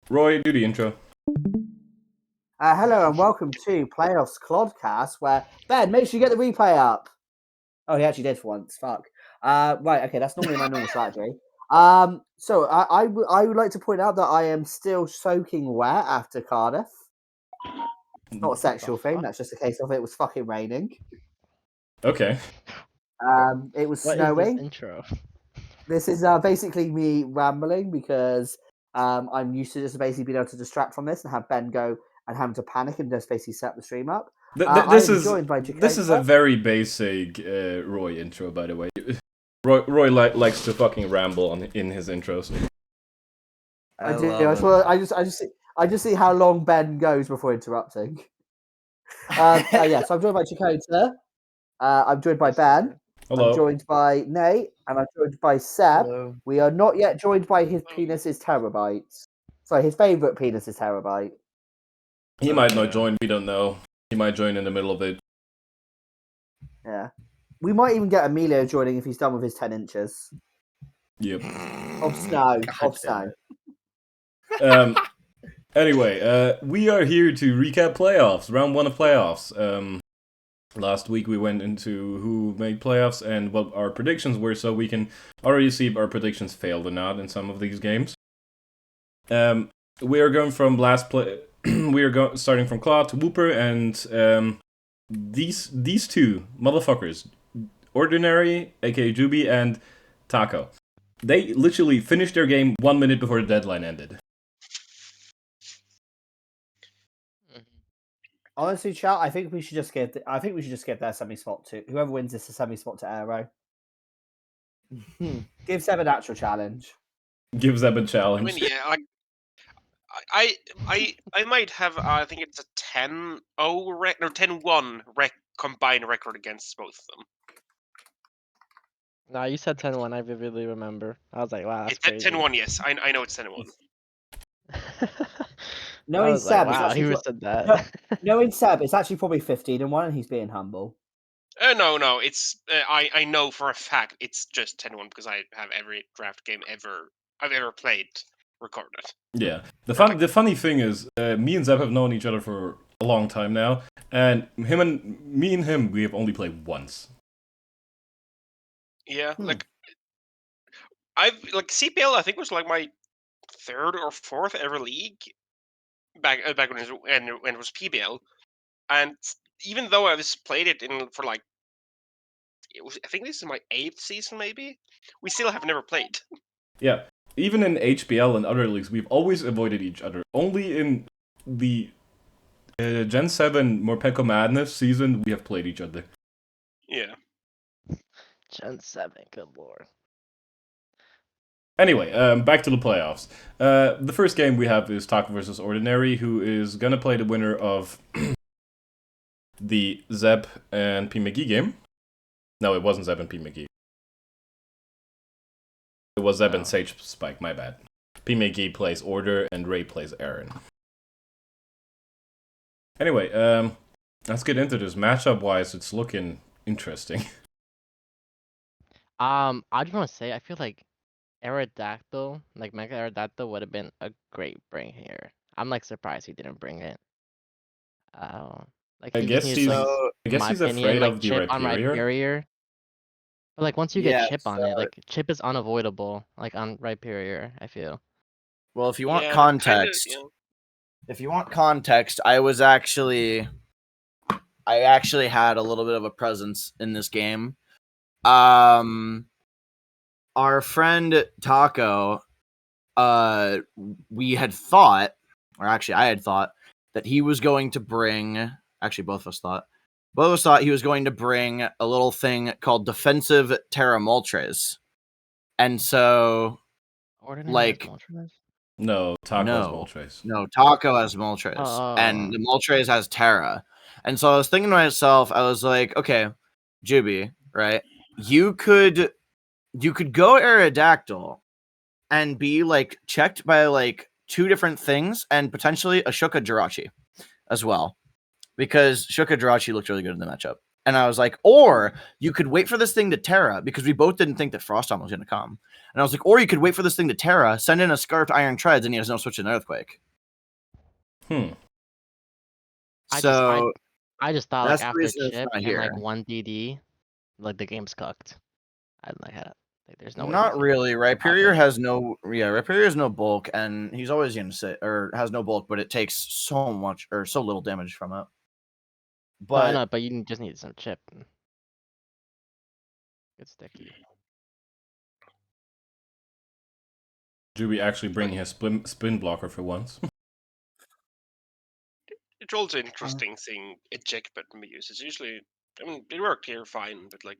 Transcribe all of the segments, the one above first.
Roy, do the intro. Hello and welcome to Playoffs Clodcast, where Ben, make sure you get the replay up. Oh, he actually did for once. Fuck. Right, okay, that's normally my normal strategy. So I would like to point out that I am still soaking wet after Cardiff. It's not a sexual thing. That's just a case of it was fucking raining. Okay. It was What snowing. is this intro? This is basically me rambling because I'm used to just basically being able to distract from this and have Ben go and having to panic and just basically set the stream up. This is a Jacob. very basic Roy intro, by the way. Roy likes to fucking ramble in his intros. I just see how long Ben goes before interrupting. So I'm joined by Chakota. I'm joined by Ben. Hello. I'm joined by Nate, and I'm joined by Seb. Hello. We are not yet joined by his penis is terabytes. Sorry, his favorite penis is terabyte. He might not join. We don't know. He might join in the middle of it. Yeah, we might even get Emilio joining if he's done with his 10 inches Yep. of snow. Anyway, we are here to recap playoffs. Round 1 of playoffs. Last week we went into who made playoffs and what our predictions were, so we can already see if our predictions failed or not in some of these games. We are going from last play. We are starting from Cloud to Whooper, and these two motherfuckers, Ordinary, aka Juby, and Taco. They literally finished their game 1 minute before the deadline ended. Honestly, chat, I think we should just give their semi spot to whoever wins this a semi spot to Aero. Give Seb an actual challenge. Gives them a challenge. I mean, yeah, I might have. I think it's a 10-0 or 10-1 combined record against both of them. Nah, you said 10-1. I vividly remember. I was like, wow, that's It's crazy. 10-1. Yes, I know it's 10-1. Knowing I was like, Seb, wow, he said that. knowing Seb, it's actually probably 15-1, and he's being humble. No, it's I know for a fact it's just 10-1 because I have every draft game I've ever played recorded. Yeah. The funny thing is, me and Zeb have known each other for a long time now, and me and him, we have only played once. Yeah, like CPL. I think was like my third or fourth ever league back when it was PBL, and even though I've played it for like. I think this is my 8th season, maybe. We still have never played. Yeah, even in HBL and other leagues, we've always avoided each other. Only in the Gen 7 Morpeko Madness season, we have played each other. Yeah. Gen 7, good lord. Anyway, back to the playoffs. The first game we have is Taco versus Ordinary, who is gonna play the winner of the Zeb and P. McGee game. No, it wasn't Zeb and P. McGee. It was Zeb and Sage Spike, my bad. P. McGee plays Order and Ray plays Aaron. Anyway, let's get into this. Matchup-wise, it's looking interesting. I just want to say, I feel like Aerodactyl, like Mega Aerodactyl, would have been a great bring here. I'm like surprised he didn't bring it. Like I guess he's afraid of the Rhyperior. But like once you get Chip on it, like Chip is unavoidable, like on Rhyperior, I feel. Well, if you want context, I actually had a little bit of a presence in this game. Our friend Taco, we had thought, or actually I had thought, that he was going to bring, actually both of us thought he was going to bring a little thing called Defensive Terra Moltres. And so, No, Taco has Moltres. No, Taco has Moltres. And the Moltres has Terra. And so I was thinking to myself, I was like, okay, Juby, right? You could go Aerodactyl and be like checked by like 2 different things and potentially a Shuka Jirachi as well. Because Shuka Jirachi looked really good in the matchup. And I was like, or you could wait for this thing to Terra, because we both didn't think that Frostomp was going to come. And I was like, or you could wait for this thing to Terra, send in a Scarfed Iron Treads, and he has no switch in Earthquake. So I just thought that's like the after reason it's chip not and like here. 1 DD, like the game's cooked. I like had like there's no way. Not really. Rhyperior has no bulk, and he's always going to sit or has no bulk, but it takes so much or so little damage from it. But I But know, but you just need some chip. It's sticky. Juby actually bringing his spin blocker for once. It's also an interesting thing eject button we use. It's usually, I mean, it worked here fine, but like,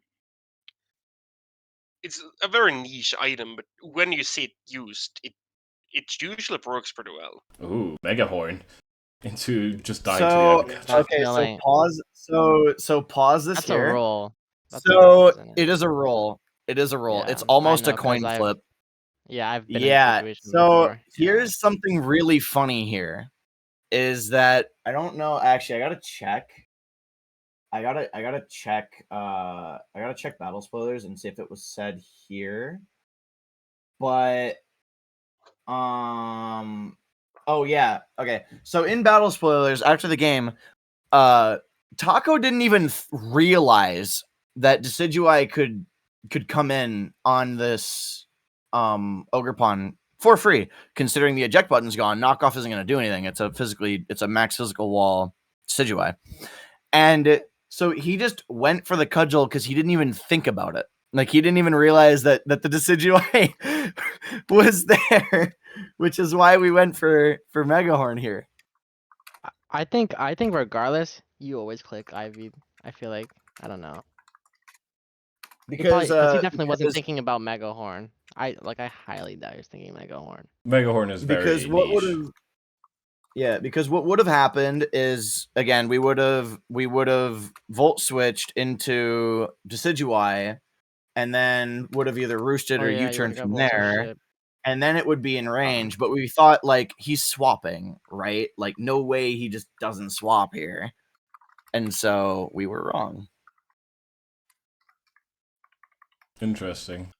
it's a very niche item. But when you see it used, it usually works pretty well. Ooh, Mega Horn into just dying so to the Epic. okay, so pause. So pause this That's here. a roll. That's So it is a roll. It is a roll. Yeah, It's almost I know, a coin 'cause flip. I've been in this situation So before. here's something really funny here. Is that I don't know. Actually, I gotta check. I gotta check battle spoilers and see if it was said here. But oh yeah, okay. So in battle spoilers after the game, Taco didn't even realize that Decidueye could come in on this Ogerpon for free, considering the eject button's gone. Knockoff isn't going to do anything. It's a max physical wall Decidueye. And so he just went for the cudgel because he didn't even think about it. Like he didn't even realize that the Decidueye was there, which is why we went for Megahorn here. I think regardless, you always click Ivy. I feel like I don't know. Because he definitely wasn't thinking about Mega Horn. I highly doubt he was thinking Mega Horn. Mega Horn is very because what niche. would have because what would have happened is again we would have volt switched into Decidueye and then would have either roosted or U-turned from there, and then it would be in range. But we thought like he's swapping, right? Like no way he just doesn't swap here, and so we were wrong. Interesting.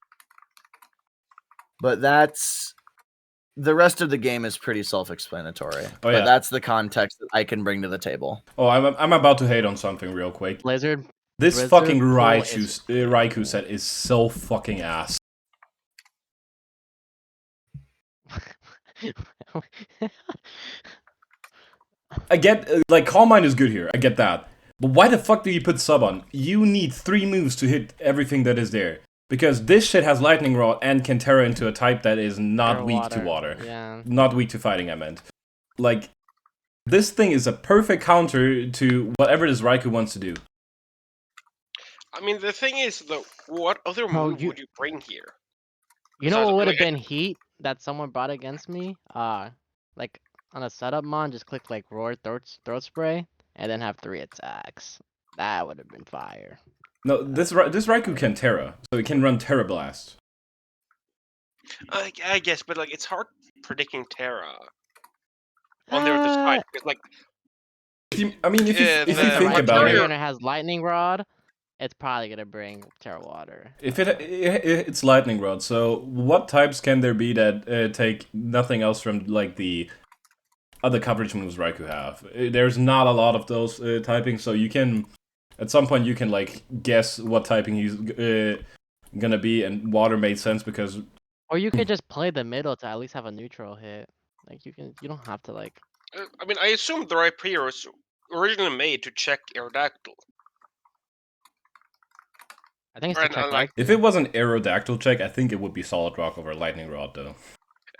But that's the rest of the game is pretty self-explanatory. Oh, yeah. But that's the context that I can bring to the table. Oh, I'm about to hate on something real quick. Blizzard. This fucking Raikou set is so fucking ass. I get, like, Calm Mind is good here. I get that. But why the fuck do you put sub on? You need 3 moves to hit everything that is there. Because this shit has Lightning Rod and can Terra into a type that is not weak to water. Yeah. Not weak to fighting, I meant. Like, this thing is a perfect counter to whatever this Raikou wants to do. I mean, the thing is, though, what other move would you bring here? You know what would have been heat that someone brought against me? Like on a setup mon, just click like Roar throat Spray and then have 3 attacks. That would have been fire. No, this Raikou can Terra, so it can run Terra Blast. I guess, but like it's hard predicting Terra on the other side because like. If you think about it, and it has Lightning Rod, it's probably gonna bring Terra Water. If it's Lightning Rod, so what types can there be that take nothing else from like the other coverage moves Raikou have? There's not a lot of those typing, so you can at some point you can like guess what typing he's gonna be, and water made sense because. Or you could just play the middle to at least have a neutral hit. Like you don't have to like. I mean, I assume the Rhyperior was originally made to check Aerodactyl. I think it's to check like, if it was an Aerodactyl check, I think it would be Solid Rock over Lightning Rod, though.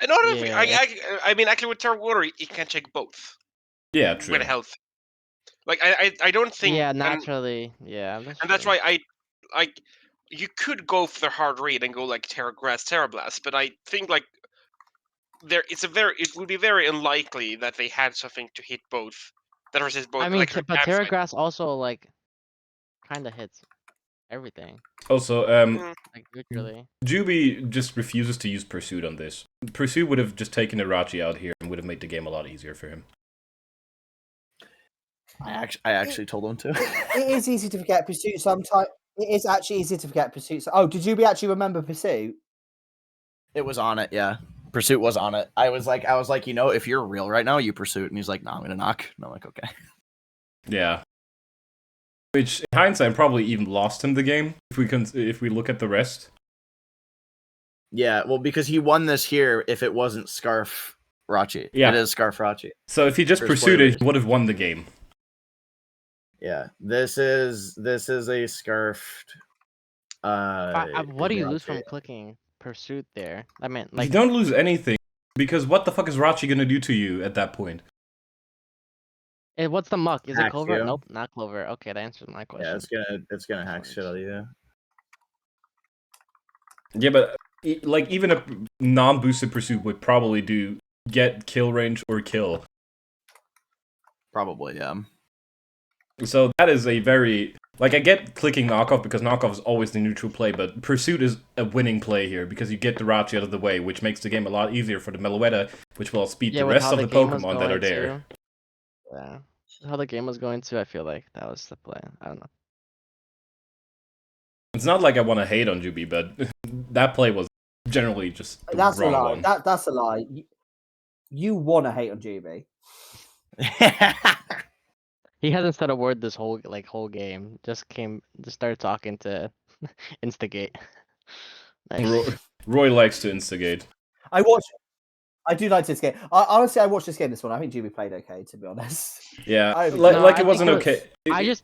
I mean, actually, with Terra Water, it can check both. Yeah, true. With health. Like, I don't think... Yeah, naturally. And that's why you could go for the hard read and go, like, Terra Grass, Terra Blast, but I think, like, it would be very unlikely that they had something to hit both. That resist both. I mean, like, but Terra Grass also, like, kind of hits everything. Also, like literally. Juby just refuses to use Pursuit on this. Pursuit would have just taken Irachi out here and would have made the game a lot easier for him. I actually told him to. It is easy to forget Pursuit sometimes. It is actually easy to forget Pursuit. Oh, did you actually remember Pursuit? It was on it, yeah. Pursuit was on it. I was like, if you're real right now, you Pursuit. And he's like, no, I'm gonna knock. And I'm like, okay. Yeah. Which, in hindsight, probably even lost him the game if we look at the rest. Yeah, well, because he won this here if it wasn't Scarf Rachi. Yeah. It is Scarf Rachi. So if he just pursued it, he would have won the game. Yeah, this is a Scarfed. What do you lose from clicking Pursuit there? I mean, like, you don't lose anything, because what the fuck is Rachi gonna do to you at that point? what's the muck? Is it Hack Clover? you. Nope, not Clover. Okay, that answers my question. Yeah, it's gonna hack shit out of you. Yeah, but like even a non-boosted Pursuit would probably get kill range or kill. Probably, yeah. So that is a very... Like, I get clicking knockoff because knockoff is always the neutral play, but Pursuit is a winning play here because you get the Rachi out of the way, which makes the game a lot easier for the Meloetta, which will speed the rest of the Pokemon that are there. Yeah. How the game was going to, I feel like that was the play. I don't know. It's not like I want to hate on Juby, but that play was generally just the That's wrong a lie. one. That's a lie. You want to hate on GB. He hasn't said a word this whole game. Just started talking to instigate. Nice. Roy likes to instigate. I do like this game. Honestly, I watched this game this one. I think GB played okay, to be honest. Yeah, it wasn't okay. I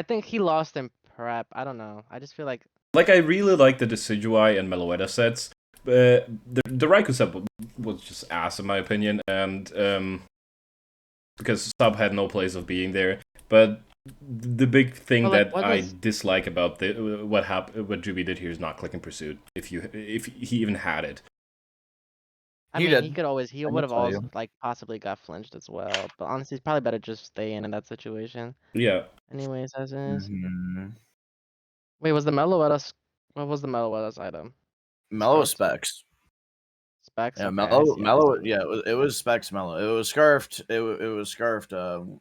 think he lost in prep. I don't know. I just feel like I really like the Decidueye and Meloetta sets. The Raikou set was just ass in my opinion, and because Sub had no place of being there. But the big thing I dislike about what Juby did here is not clicking Pursuit. If he even had it. I mean, he would have also possibly got flinched as well. But honestly, it's probably better just stay in that situation. Yeah. Anyways, as is. Mm-hmm. Wait, what was the Meloetta's item? Mellow Specs. Specs? Yeah, Okay, Mellow. Yeah, it was Specs Mellow. It was Scarfed. It was Scarfed.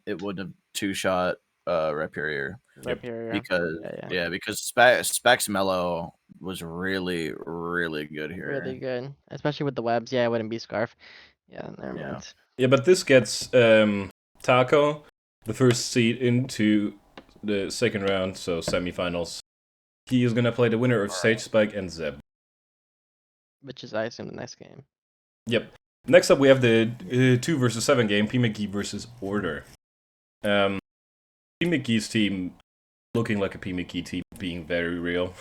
It wouldn't have two-shot Rhyperior. Because Specs Mellow was really, really good here. Really good, especially with the webs. Yeah, it wouldn't be Scarf. Yeah, never mind. Yeah, but this gets Taco the first seed into the second round, so semifinals. He is gonna play the winner of Sage Spike and Zeb. Which is, I assume, the next game. Yep. Next up, we have the 2 versus 7 game, P. McGee versus Order. P. McGee's team looking like a P. McGee team, being very real.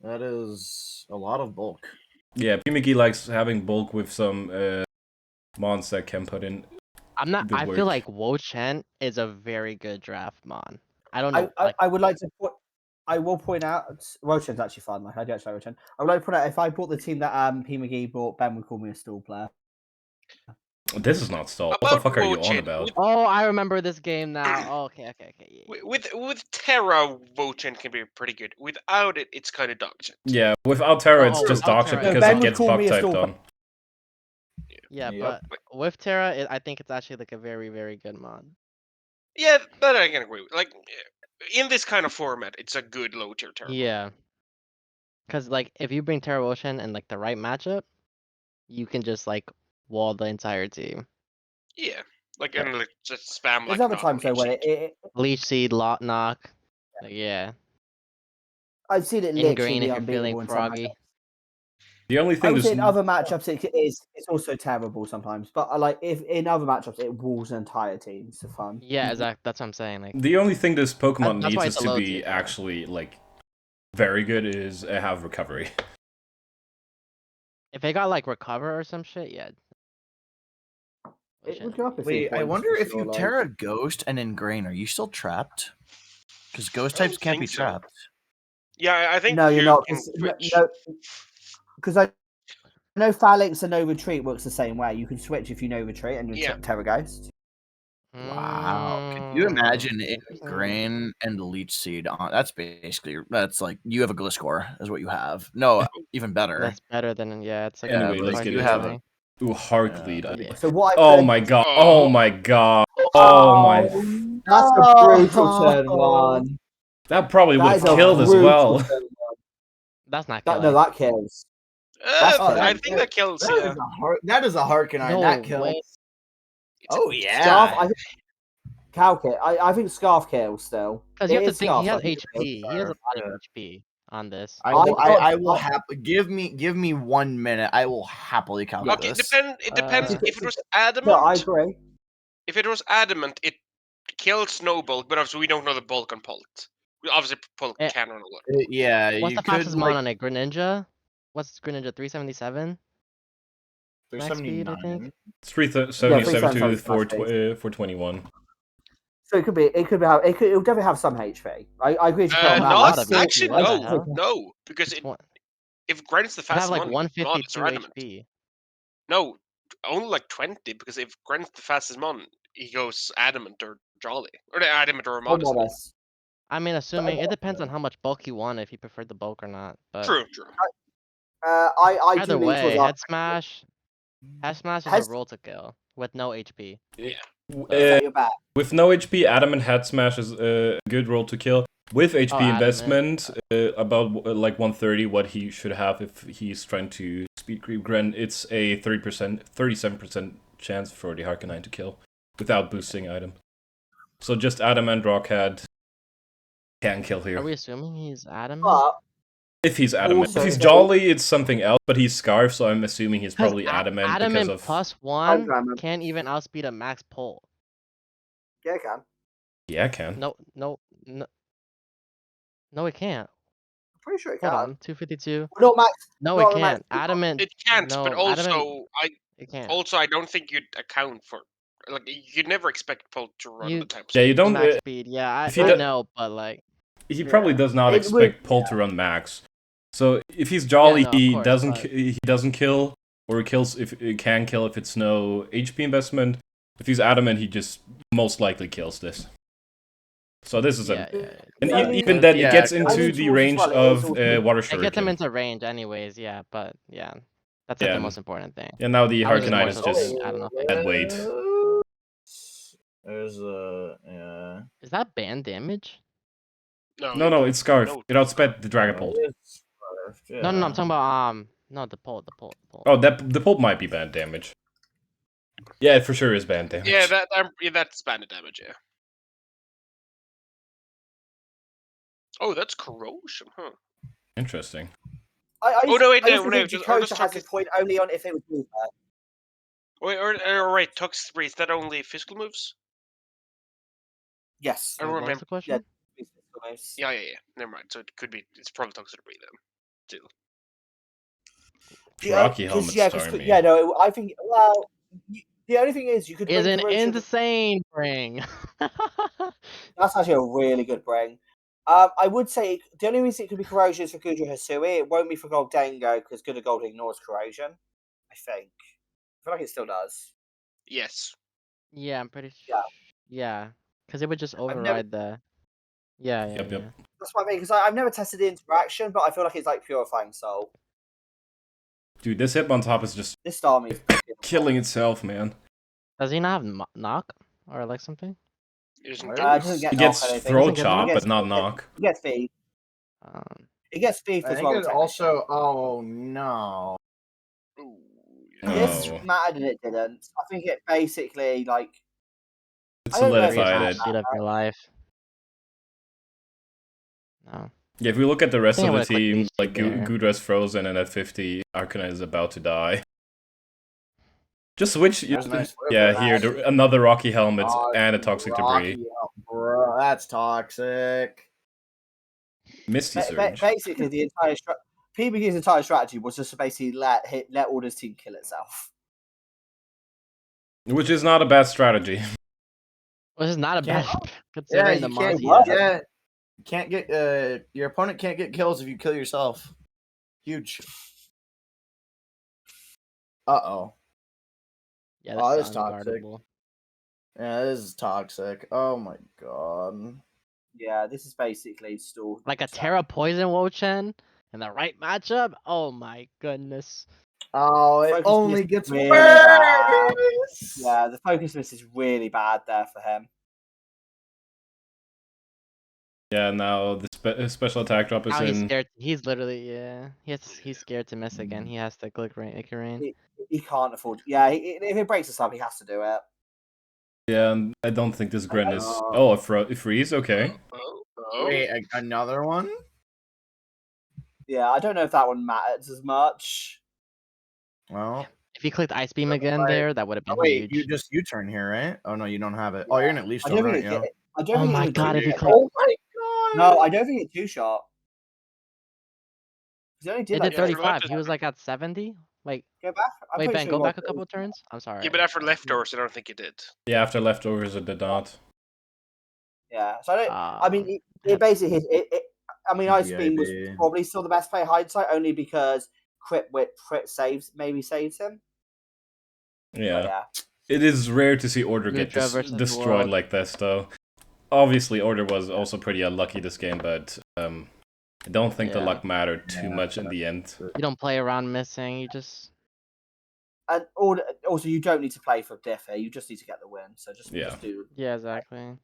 That is a lot of bulk. Yeah, P. McGee likes having bulk with some mons that can put in. I feel like Wo Chen is a very good draft mon. I don't know. I would like to put. I will point out, Wo Chen's actually fun. Like, I do actually like Wo Chen. I would like to point out, if I bought the team that P. McGee bought, Ben would call me a stall player. This is not stall. What the fuck are you on about? Oh, I remember this game now. Oh, okay. Yeah. With Terra, Wo Chen can be pretty good. Without it, it's kind of dog shit. Yeah, without Terra, it's just dog shit because it gets bug typed on. Yeah, but with Terra, I think it's actually like a very, very good mod. Yeah, that I can agree with. Like, in this kind of format, it's a good low tier Terra. Yeah. Because, like, if you bring Terra Ocean and, like, the right matchup, you can just, like, wall the entire team. Yeah. Like, and like, just spam, There's like, other times, though, where Leech Seed, Lot Knock. Like, yeah. I've seen it literally be unbeatable in some matchups. The only thing in other matchups, it's also terrible sometimes. But like, if in other matchups, it walls an entire team. So fun. Yeah, exactly. That's what I'm saying. Like, the only thing this Pokemon needs is to be actually like very good is have recovery. If they got like recover or some shit, yeah. Wait, I wonder if you Terra Ghost and Ingrain, are you still trapped? Because Ghost types can't be trapped. Yeah, I think no, you're not. Because I know Phalanx and No Retreat works the same way. You can switch if you know Retreat and you're Terra Ghost. Wow. Can you imagine Ingrain and Leech Seed on? That's like you have a Gliscor is what you have. No, even better. That's better than it's like anyway, let's get into it. Ooh, Heart Yeah. Lead. Yeah. So what? Oh my god. Oh my god. Oh my. That's a brutal turn one. That probably would That is have a killed as brutal well. turn one. That's not No, killing. that kills. That's I killing. think that kills. That Yeah. is that is a Harknine. No That kills. way. Oh Scarf, yeah. I think. Cow kill. I think Scarf kills still. Because you It have to is think Scarf, he so I has think it kills. HP. He has a lot of Yeah. HP on this. I I will got- give me 1 minute. I will happily count Okay, this. it depends. Uh, If it was adamant, No, I agree. if it was adamant, it kills Snow Bulk, but obviously we don't know the bulk on Pult. We obviously Pult Eh, can run a lot. Yeah, What's you the could fastest like mon on it? Greninja? What's Greninja? 377? Max speed, I think. 379. It's 377 to 377 421. So it will definitely have some HP. I agree with you, Carl, on that a one. lot of No, HP, actually, what the no, hell? no, because if Grant's the It have fastest like mon, it's 152 adamant. HP. No, only like 20, because if Grant's the fastest mon, he goes adamant or jolly, or the adamant or I'm modest. honest. I mean, assuming it depends on how much bulk you want, if you prefer the bulk or not. But True. I either do lean towards way, head smash is a Head- roll to kill with no HP. So you're back. With no HP, Adamant Head Smash is a good roll to kill. With HP investment, about like 130, what he should have if he's trying to speed creep Gren, it's a 37% chance for the Harknine to kill without boosting item. So just Adamant Rockhead can kill here. Are we assuming he's adamant? But If he's adamant. Also, if he's they- jolly, it's something else, but he's Scarf, so I'm assuming he's probably adamant because Adamant of... +1 Adamant. can't even outspeed a max pull. yeah, I can. Yeah, I can. No, it can't. I'm pretty sure it Hold can. on, 252. Not max. No, not it the max can't. Adamant. It can't, no, but also adamant, it can't. I don't think you'd account for, like, you'd never expect Pult to run You- the type. Yeah, you don't... max speed. Yeah, if he I do- know, but like, He probably does not It expect would- Pull to run max. So if he's jolly, no, of he course, doesn't but- he doesn't kill, or he kills if he can kill if it's no HP investment. If he's adamant, he just most likely kills this. So this is yeah. and Yeah, even then, yeah, it gets I into think the towards range as well, it of is also- Water It gets him Shuriken. into range anyways, yeah, but yeah. That's like Yeah. the most important thing. And now the I was just Harknine more is so just thinking, I don't know. dead weight. There's a yeah. Is that band damage? No, it's Scarf. No. It outsped the Dragapult. No, I'm talking about no, the pull. Oh, the Pulp might be band damage. Yeah, it for sure is band damage. Yeah, that's bandit damage. Yeah. Oh, that's corrosion, huh? Interesting. Oh, no, wait, I used no, to think just- Dakota just has his point only on if it was movement. Wait, or right, Tux 3, is that only physical moves? Yes. I don't What was remember. the question? Yeah. Never mind. So it could be. It's probably Toxic 3 then. Too. Rocky helmet yeah, no, I think. Well, the only thing is you could. Is bring an corrosion- insane ring. That's actually a really good bring. I would say the only reason it could be corrosion is for Gudra Hisui. It won't be for Goldengo because Good Gold ignores corrosion. I think. I feel like it still does. Yes. Yeah, I'm pretty Yeah. Yeah, because it would just never- override the. Yeah. Yep. That's what I mean because I've never tested the interaction, but I feel like it's like purifying soul. Dude, this Hitmontop is just This Starmie is killing itself, man. Does he not have knock or like something? It doesn't It get doesn't get It knock gets or anything. throat Doesn't get chop, knock? but not knock. It gets speed. It gets speed I as think well. it also. Oh no. Ooh, This Oh. mattered and it didn't. I think it basically like It I don't know if it's solidified that it. bad. Speed up your life. No. Yeah, if we look at the rest I think of I the would've clicked team, these two like there. Gudra's frozen, and at 50, Arcanine is about to die. Just switch. There's a nice flip Yeah, for here, that. another Rocky helmet Oh, and a toxic debris. Rocky, bro, that's toxic. Misty Surge. Basically, the entire PBG's entire strategy was just to basically let Order's team kill itself. Which is not a bad strategy. Which is not a bad Yeah, considering the you mods can't. he has. Yeah, can't get. Your opponent can't get kills if you kill yourself. Huge. Uh-oh. Yeah, Oh, this that's is toxic. unguardable. Yeah, this is toxic. Oh my god. Yeah, this is basically stalled. Like a Terra Poison Wochen in the right matchup? Oh my goodness. Oh, it Focus only miss gets really worse. bad. Yeah, the focus miss is really bad there for him. Yeah, now the special attack drop is Now he's in. scared. He's literally he's scared to miss again. He has to click rain. He can't afford. Yeah, if it breaks the sub, he has to do it. Yeah, and I don't think this Grin is. Oh. Oh, a freeze. Okay. Wait, another one? Yeah, I don't know if that one matters as much. Well, If he clicked Ice Beam again like- there, that would have been wait, huge. you turn here, right? Oh no, you don't have it. Oh, you're in at least I don't one, think aren't you? I don't Oh think my it god, if he two-shot. clicked. Oh my god! No, I don't think it two-shot. He only did It like did 35. He was like at 70. Like, Go back. I'm wait, pretty Ben, sure go he back a was. couple turns. I'm sorry. Yeah, but after leftovers, I don't think it did. Yeah, after leftovers, it did not. Yeah, so I don't. I mean, it basically hit. I mean, Ice Beam was GIB. probably still the best play hindsight, only because Crit saves him. Yeah. But yeah. It is rare to see Order get Nutra versus the destroyed world. like this, though. Obviously, Order was also pretty unlucky this game, but I don't think the Yeah. luck mattered too much in the end. You don't play around missing. You just. And also, you don't need to play for diff here. You just need to get the win. So just do. Yeah, exactly.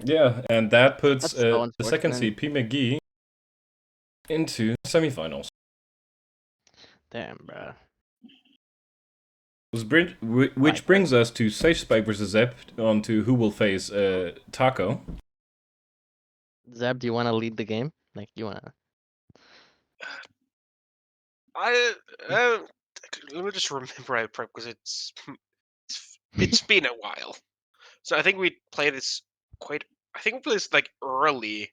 Yeah, and that puts That's so the second unfortunate. seed, P. McGee, into semifinals. Damn, bro. Which brings us to Sage Spike versus Zeb on to who will face Taco. Zeb, do you want to lead the game? Like, you want to? Let me just remember because it's been a while. So I think we played this quite. I think we played this like early.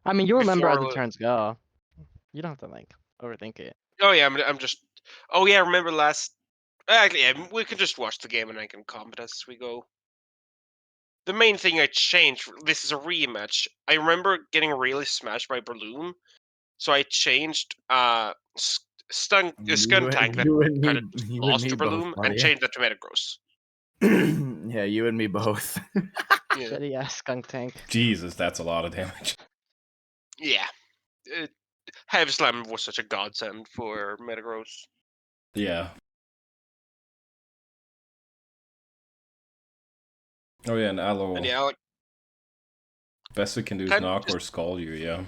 I mean, you remember as the before- turns go. You don't have to like overthink it. Oh yeah, I'm just. Oh yeah, remember last. Actually, yeah, we can just watch the game and I can comment as we go. The main thing I changed. This is a rematch. I remember getting really smashed by Breloom, so I changed Skun Tank that kind of lost to Breloom and changed that to Metagross. Yeah, you and me both. Yeah. Shitty ass skunk tank. Jesus, that's a lot of damage. Yeah. Heavy Slam was such a godsend for Metagross. Yeah. Oh yeah, and Aloe. And yeah, like, best it can do is kind of knock or scald you, yeah.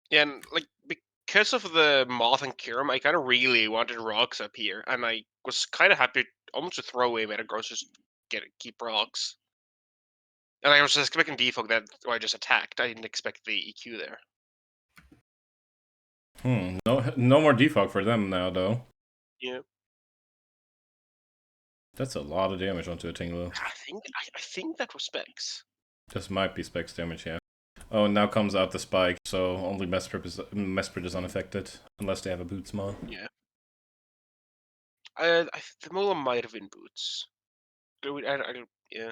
Yeah, and like because of the Moth and Kyurem, I kind of really wanted rocks up here, and I was kind of happy almost to throw away Metagross, just keep rocks. And I was just expecting defog that I just attacked. I didn't expect the EQ there. No more defog for them now, though. Yeah. That's a lot of damage onto a Tinglu. I think that was Specs. This might be Specs damage, yeah. Oh, and now comes out the spike, so only Mesprit is unaffected, unless they have a Bootsmon. Yeah. The Mola might have been Boots. Yeah.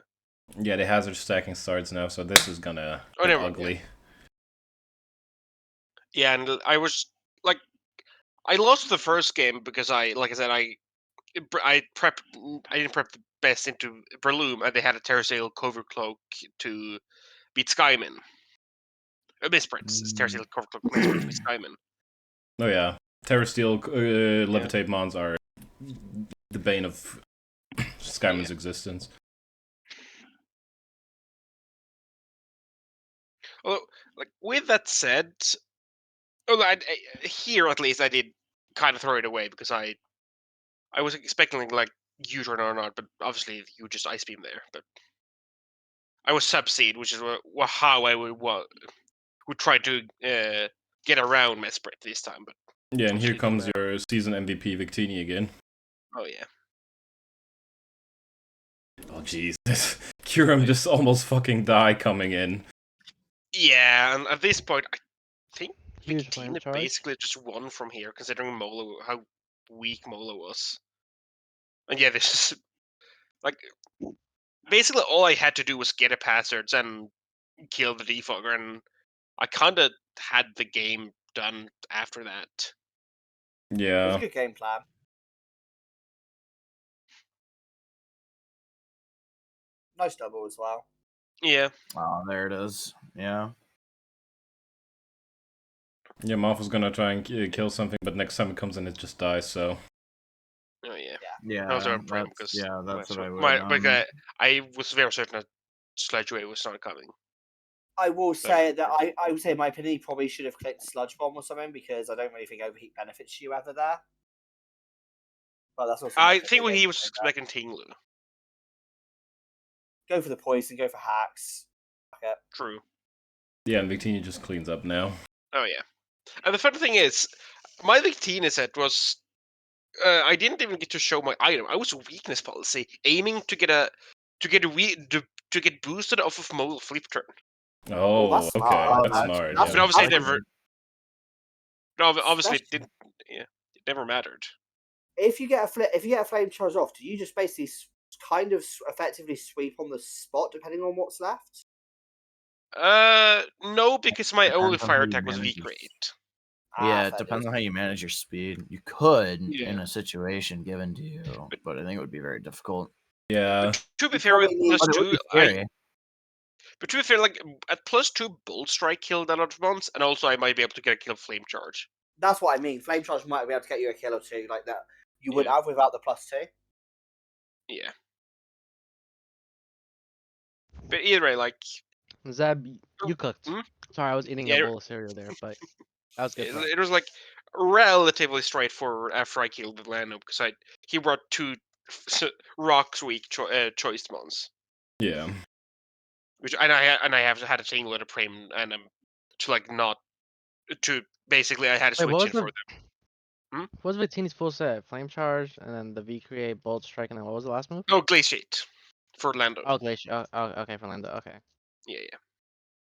Yeah, the hazard stacking starts now, so this is gonna Oh, get never mind, ugly. Yeah, and I was like, I lost the first game because I didn't prep the best into Breloom, and they had a Terrasail Cover Cloak to beat Skyman. Misprints. Terrasail Cover Cloak Misprints beat Skyman. Oh yeah, Terra Steel, Levitate Mons are the bane of Skyman's existence. Although, like with that said, here at least I did kind of throw it away because I was expecting like U-turn or not, but obviously you just Ice Beam there. But I was Subseed, which is how I would try to get around Mesprit this time. But Yeah, and here comes your season MVP Victini again. oh yeah. Oh jeez, Kyurem just almost fucking die coming in. Yeah, and at this point, I think Huge flame Victina charge. basically just won from here, considering how weak Mola was. And yeah, this is like basically all I had to do was get a Passards and kill the Defogger, and I kind of had the game done after that. It was Yeah. a good game plan. Nice double as well. Yeah. Oh, there it is. Yeah. Yeah, Moth was gonna try and kill something, but next time it comes in, it just dies. So. Oh yeah. Yeah, That was our problem that's because that's what I would. I was very certain that Sludge Wave was not coming. I will say that I would say in my opinion he probably should have clicked Sludge Bomb or something because I don't really think Overheat benefits you ever there. But that's also. I think when he was expecting Tinglu. Go for the poison. Go for hacks. Okay. True. Yeah, and Victini just cleans up now. Oh yeah. And the funny thing is, my Victini set was. I didn't even get to show my item. I was weakness policy, aiming to get boosted off of mobile flip turn. Oh, that's okay, smart. that's smart. That's- But obviously, it that's- never. No, obviously, it Especially- didn't. Yeah, it never mattered. If you get a flame charge off, do you just basically kind of effectively sweep on the spot depending on what's left? No, because my Depends only on fire how you attack was manage V your crate. Yeah, it fair depends dues. on how you manage your speed. You could Yeah. in a situation given to you, but I think it would be very difficult. Yeah. To be You fair, with probably need- plus But it would two, be scary. but to be fair, like at plus 2, Bolt Strike killed a lot of mons, and also I might be able to get a kill Flame Charge. That's what I mean. Flame charge might be able to get you a kill or two like that. You would Yeah. have without the +2. Yeah. But either way, like Zeb, you cooked. Hmm? Sorry, I was eating Yeah, a bowl of cereal there, but that was good. it was like relatively straightforward after I killed the Lando because he brought 2 Rock's weak choice mons, Yeah. which and I have had a single at a frame and to like not to basically I had to Wait, what switch was in for the them. what was Victini's full set? Flame charge, and then the V create, bolt strike, and then what was the last move? Oh, Glaciate for Lando. Oh, glacier. Oh, okay, for Lando. Okay. Yeah.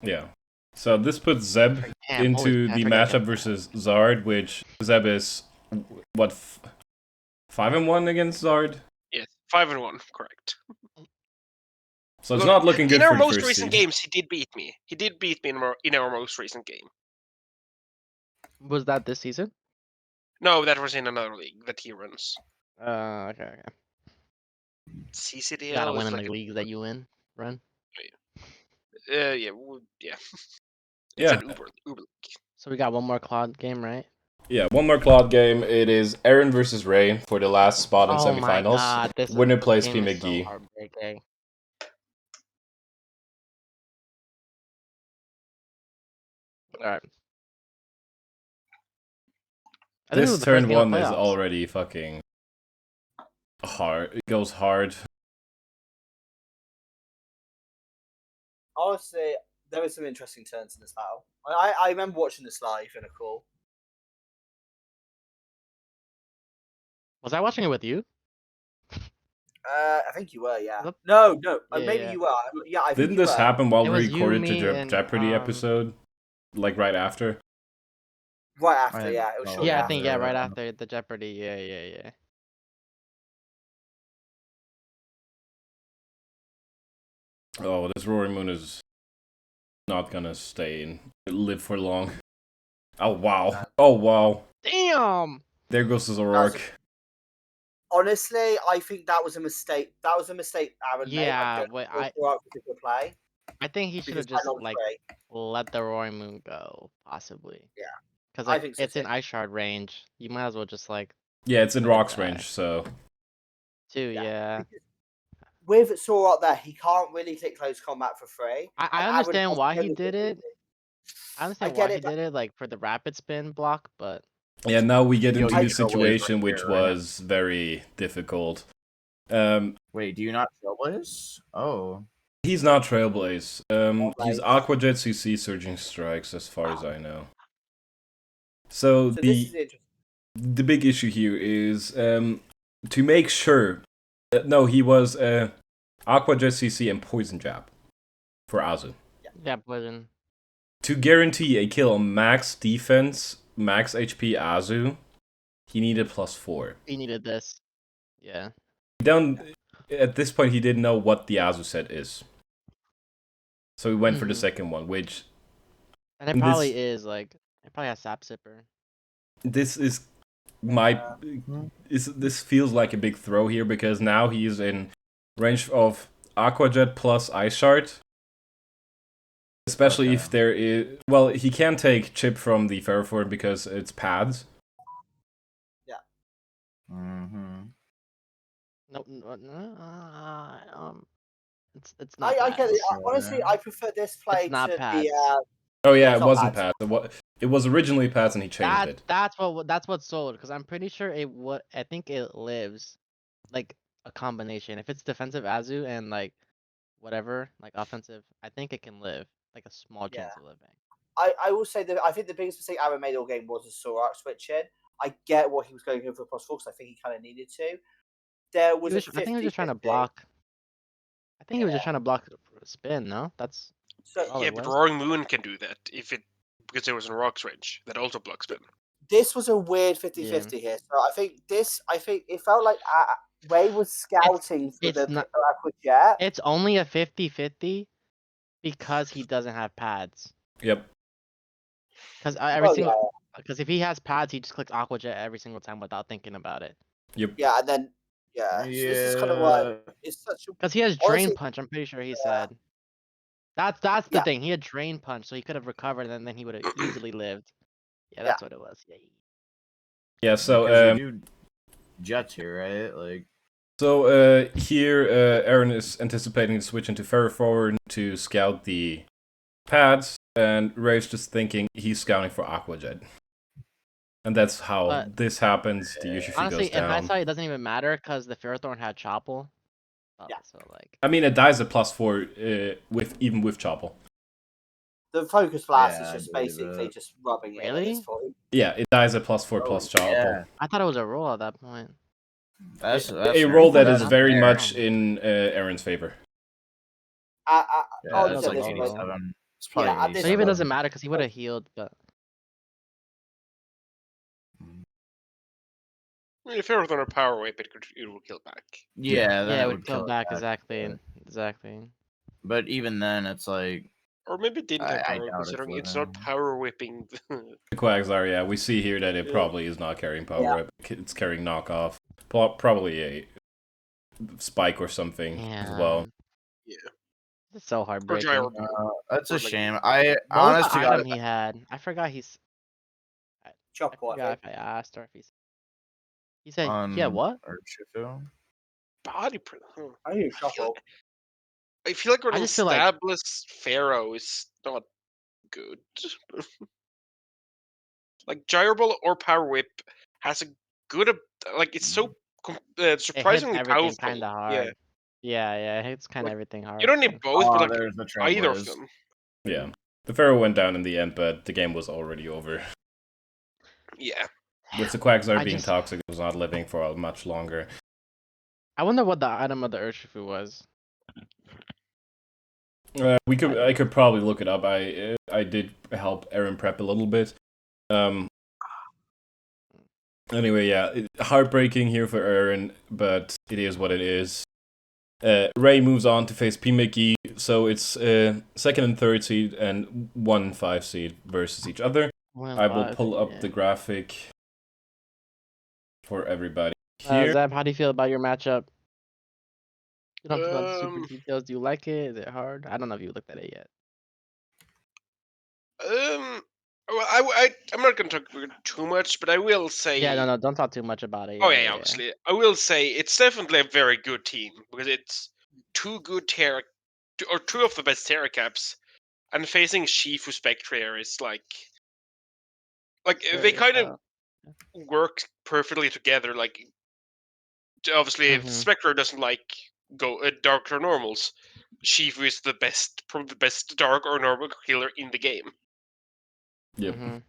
Yeah. So this puts Zeb Damn, holy into crap, I the forgot matchup that. versus Zard, which Zeb is what 5-1 against Zard. Yes, 5-1, correct. So it's Look, not looking good in our for the most first recent seed. games, he did beat me. He did beat me in our most recent game. Was that this season? No, that was in another league that he runs. Okay. CCDL Gotta win is in like the leagues that you run. yeah. It's Yeah. an Uber league. So we got one more Claude game, right? Yeah, one more Cloud game. It is Aaron versus Ray for the last spot in Oh my semifinals. god, this Winner plays P game is so McGee. heartbreaking. Alright. I think This was the turn first game of one is playoffs. already fucking hard. It goes hard. Honestly, there were some interesting turns in this battle. I remember watching this live in a call. Was I watching it with you? I think you were, yeah. Yep. No, Yeah, maybe yeah. you were. Yeah, I think Didn't you this were. happen while It we was you, recorded me, the and, Jeopardy episode? Like right after? Right after, I- yeah. It was oh, shortly Yeah, I after. think right after the Jeopardy. Yeah. Oh, this Roaring Moon is not gonna live for long. Oh wow. Oh wow. Damn. There goes his O'Rourke. Honestly, I think that was a mistake. That was a mistake Aaron made. Yeah, Play. I think he should have Because just like let the Roaring Moon go, possibly. Yeah. Because I like think so it's in too. Ice Shard range. You might as well just like Yeah, it's in let it Rock's die. range, so. Too, yeah. With Sorot there, he can't really take close combat for free. I understand why he did it. I understand get why it, he but- did it, like for the rapid spin block, but Yeah, now we get Yo, into you the Trailblaze situation right which here, right? was very difficult. Wait, do you not Trailblaze? Oh. He's not Trailblaze. He's Aqua Jet CC Surging Strikes, as far as I know. So So this is interesting. the big issue here is to make sure. No, he was Aqua Jet CC and Poison Jab for Azu. yeah, poison. To guarantee a kill on max defense, max HP Azu, he needed +4. He needed this. Yeah. At this point, he didn't know what the Azu set is. So he went for the Mhm. second one, which And it And probably this- is like it probably has Sap Sipper. this is this feels like a big throw here because now he's in range of Aqua Jet plus Ice Shard. Especially if there is... Well, he can take chip from the Ferrothorn because it's pads. Yeah. Mm-hmm. Nope. It's not. I get it. pads. Honestly, I prefer this play not to pads. be. Oh yeah, it's it not wasn't pads. pads. It was originally pads, and he changed it. That's what sold, because I'm pretty sure I think it lives like a combination. If it's defensive Azu and like whatever, like offensive, I think it can live like a small chance of living. I will say that I think the biggest mistake Aaron made all game was the Sorak switch in. I get what he was going for plus 4 because I think he kind of needed to. There was I think he was just trying to block. I think he was just trying to block the spin. No, that's all Yeah, it but was. Roaring Moon can do that because there was a rock switch that also blocks spin. This was a weird 50-50 here. So I think it felt like Ray was scouting for the Aqua Jet. It's only a 50-50 because he doesn't have pads. Yep. Because if he has pads, he just clicks Aqua Jet every single time without thinking about it. Yep. Yeah, and then So this is kind of like it's such a because he has Drain Punch. I'm pretty sure he said. That's the thing. He had Drain Punch, so he could have recovered, and then he would have easily lived. Yeah, that's what it was. Yeah. So you do Jets here, right? Like. So here, Aaron is anticipating to switch into Ferrothorn to scout the pads, and Ray's just thinking he's scouting for Aqua Jet. And that's how this happens. The Urshifu honestly, goes down. in hindsight, it doesn't even matter because the Ferrothorn had Choppel. So like. I mean, it dies at +4 even with Choppel. The Focus Blast is just basically just rubbing it. Really? Yeah, it dies at +4 plus Choppel. Yeah. I thought it was a roll at that point. That's a roll that is very much in Aaron's favor. It's like 87. It's probably 87. So even doesn't matter because he would have healed, but. If Ferrothorn or Power Whip, it will kill back. Yeah, it would kill back, exactly. But even then, it's like. Or maybe it didn't have Power Whip, considering it's not Power Whipping. The Quagsire, yeah, we see here that it probably is not carrying Power Whip. It's carrying Knockoff. Probably a Spike or something as well. Yeah. It's so heartbreaking. That's a shame. I honestly item he had. I forgot he's. Chop I forgot if I asked or if he's. He said, "Yeah, what?" Body print. I feel like an established Pharaoh is not good. Like Gyro Ball or Power Whip has a good, like it's so surprisingly powerful. Kind of hard. Yeah, it hits kind of everything hard. You don't need both, but like either of them. Yeah, the Pharaoh went down in the end, but the game was already over. Yeah. With the Quagsire being toxic, it was not living for much longer. I wonder what the item of the Urshifu was. I could probably look it up. I did help Aaron prep a little bit. Anyway, yeah, heartbreaking here for Aaron, but it is what it is. Ray moves on to face P-Mickey, so it's second and third seed and 1-5 seed versus each other. I will pull up the graphic for everybody here. Zeb, how do you feel about your matchup? You don't have to go into super details. Do you like it? Is it hard? I don't know if you looked at it yet. Well, I'm not going to talk too much, but I will say. Yeah, no, don't talk too much about it. Yeah, obviously. I will say it's definitely a very good team because it's two of the best Terra Caps, and facing Shifu Spectre is like they kind of work perfectly together. Like, obviously, if Spectre doesn't like Dark or Normals, Shifu is probably the best Dark or Normal healer in the game. Yep. And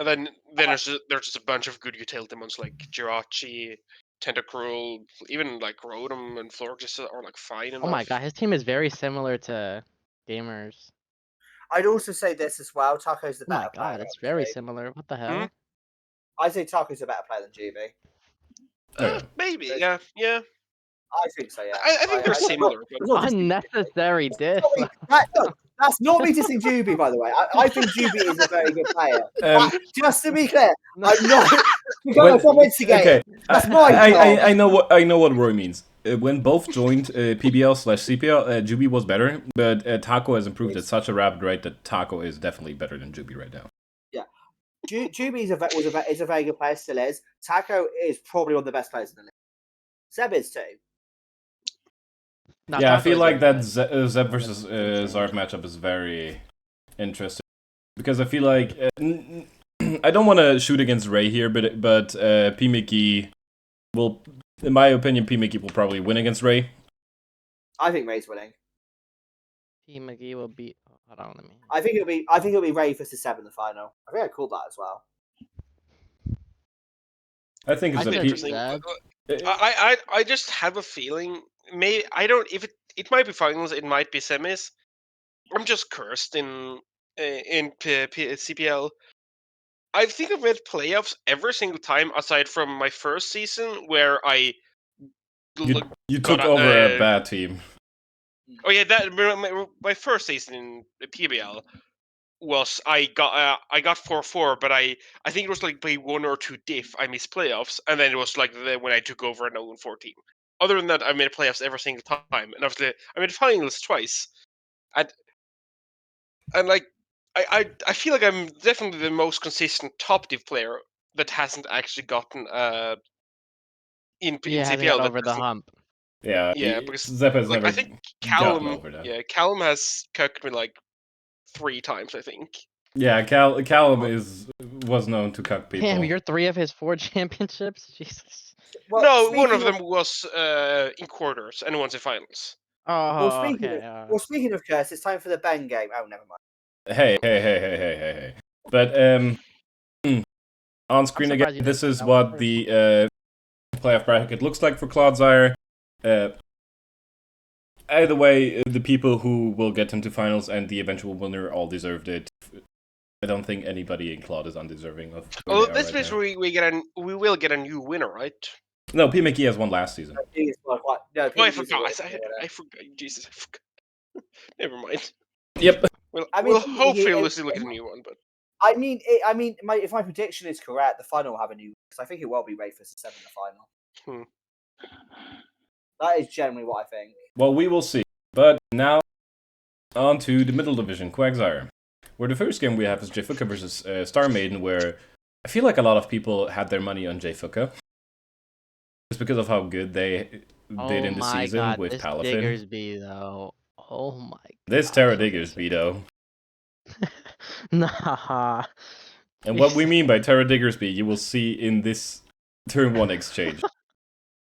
then there's just a bunch of good utility mons like Jirachi, Tentacruel, even like Rotom and Florges are like fine enough. Oh my god, his team is very similar to Gamers. I'd also say this as well. Taco's the better player. Oh my god, it's very similar. What the hell? I say Taco's a better player than GB. Maybe, yeah. I think so, yeah. I think they're similar. Unnecessary diss. That's not me dissing Juby, by the way. I think Juby is a very good player. Just to be clear, I'm not. You got my comments again. Okay, that's my I know what Roy means. when both joined PBL/CPL, Juby was better, but Taco has improved at such a rapid rate that Taco is definitely better than Juby right now. Yeah, Juby is a very good player, still is. Taco is probably one of the best players in the league. Zeb is too. No, Yeah, I Taco feel is like very that good. Zeb versus Zarf matchup is very interesting because I feel like I don't want to shoot against Ray here, but P Mickey will, in my opinion, P Mickey will probably win against Ray. I think Ray's winning. P McGee will beat. Hold on, let me. I think it'll be Ray versus Seb in the final. I think I called that as well. I think it's I a said P. Zeb. I just have a feeling. Maybe I don't. If it might be finals, it might be semis. I'm just cursed in CPL. I think I've made playoffs every single time aside from my first season where I You took over a bad team. Oh yeah, that my first season in the PBL was I got 4-4, but I think it was like by 1 or 2 diff I missed playoffs, and then it was like when I took over an 0-14. Other than that, I made playoffs every single time, and obviously I made finals twice, and like I feel like I'm definitely the most consistent top div player that hasn't actually gotten in Hasn't CPL got that over the hump. Yeah, because Zep has like never I think gotten Callum over that. Callum has cucked me like 3 times, I think. Yeah, Callum was known to cuck people. Damn, you're 3 of his 4 championships. Jesus. Well, No, one speaking of them was in quarters and one's in finals. Oh, okay. Speaking of curse, it's time for the Ben game. Oh, never mind. Hey. But on screen again, surprised you this didn't is know what first. the playoff bracket looks like for Clodzire. Either way, the people who will get into finals and the eventual winner all deserved it. I don't think anybody in Claude is undeserving of where Oh, they are this right means now. we will get a new winner, right? No, P. Mickey has won last season. No, Oh, I forgot. I forgot. Jesus, I forgot. Never mind. Yep. Well, I mean, we'll hopefully look at a new one, but I mean, if my prediction is correct, the final will have a new. Because I think it will be Ray versus Seb in the final. That is generally what I think. Well, we will see. But now, on to the middle division, Quagsire. Where the first game we have is Jfuka versus Star Maiden, where I feel like a lot of people had their money on Jfuka. Just because of how good they did in the season with this Palafin. Diggersby, though. Oh my god. This Terra Diggersby, though. Nah. And what we mean by Terra Diggersby, you will see in this turn 1 exchange.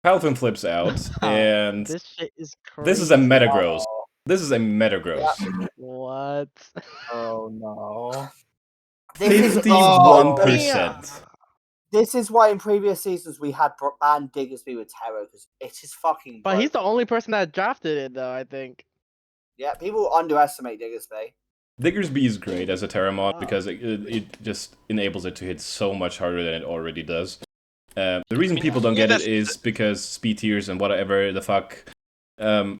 Palafin flips out, and this shit is crazy. this is a Metagross. This is a Metagross. Yeah. What? Oh no. 51%. This is why in previous seasons we had banned Diggersby with Terra, because it is fucking But he's the broken. only person that drafted it, though, I think. Yeah, people underestimate Diggersby. Diggersby is great as a Terra mod because it just enables it to hit so much harder than it already does. The reason people don't get it is because speed tiers and whatever the fuck. it's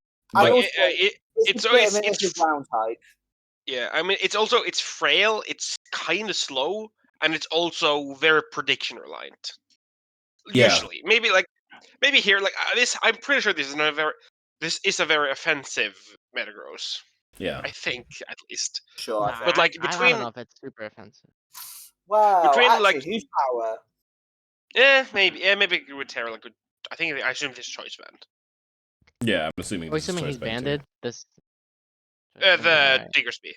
ground type. Yeah, I mean it's frail, it's kind of slow, and it's also very prediction reliant. Yeah. Usually, maybe here this. I'm pretty sure this is a very offensive Metagross. Yeah. I think at least. Sure, Nah, But like I don't know if it's super offensive. Well, between, actually, like- whose power? maybe it would Terra like. I assume this choice band. Yeah, I'm assuming Are we this is assuming choice he's band banded? This. The Diggersby.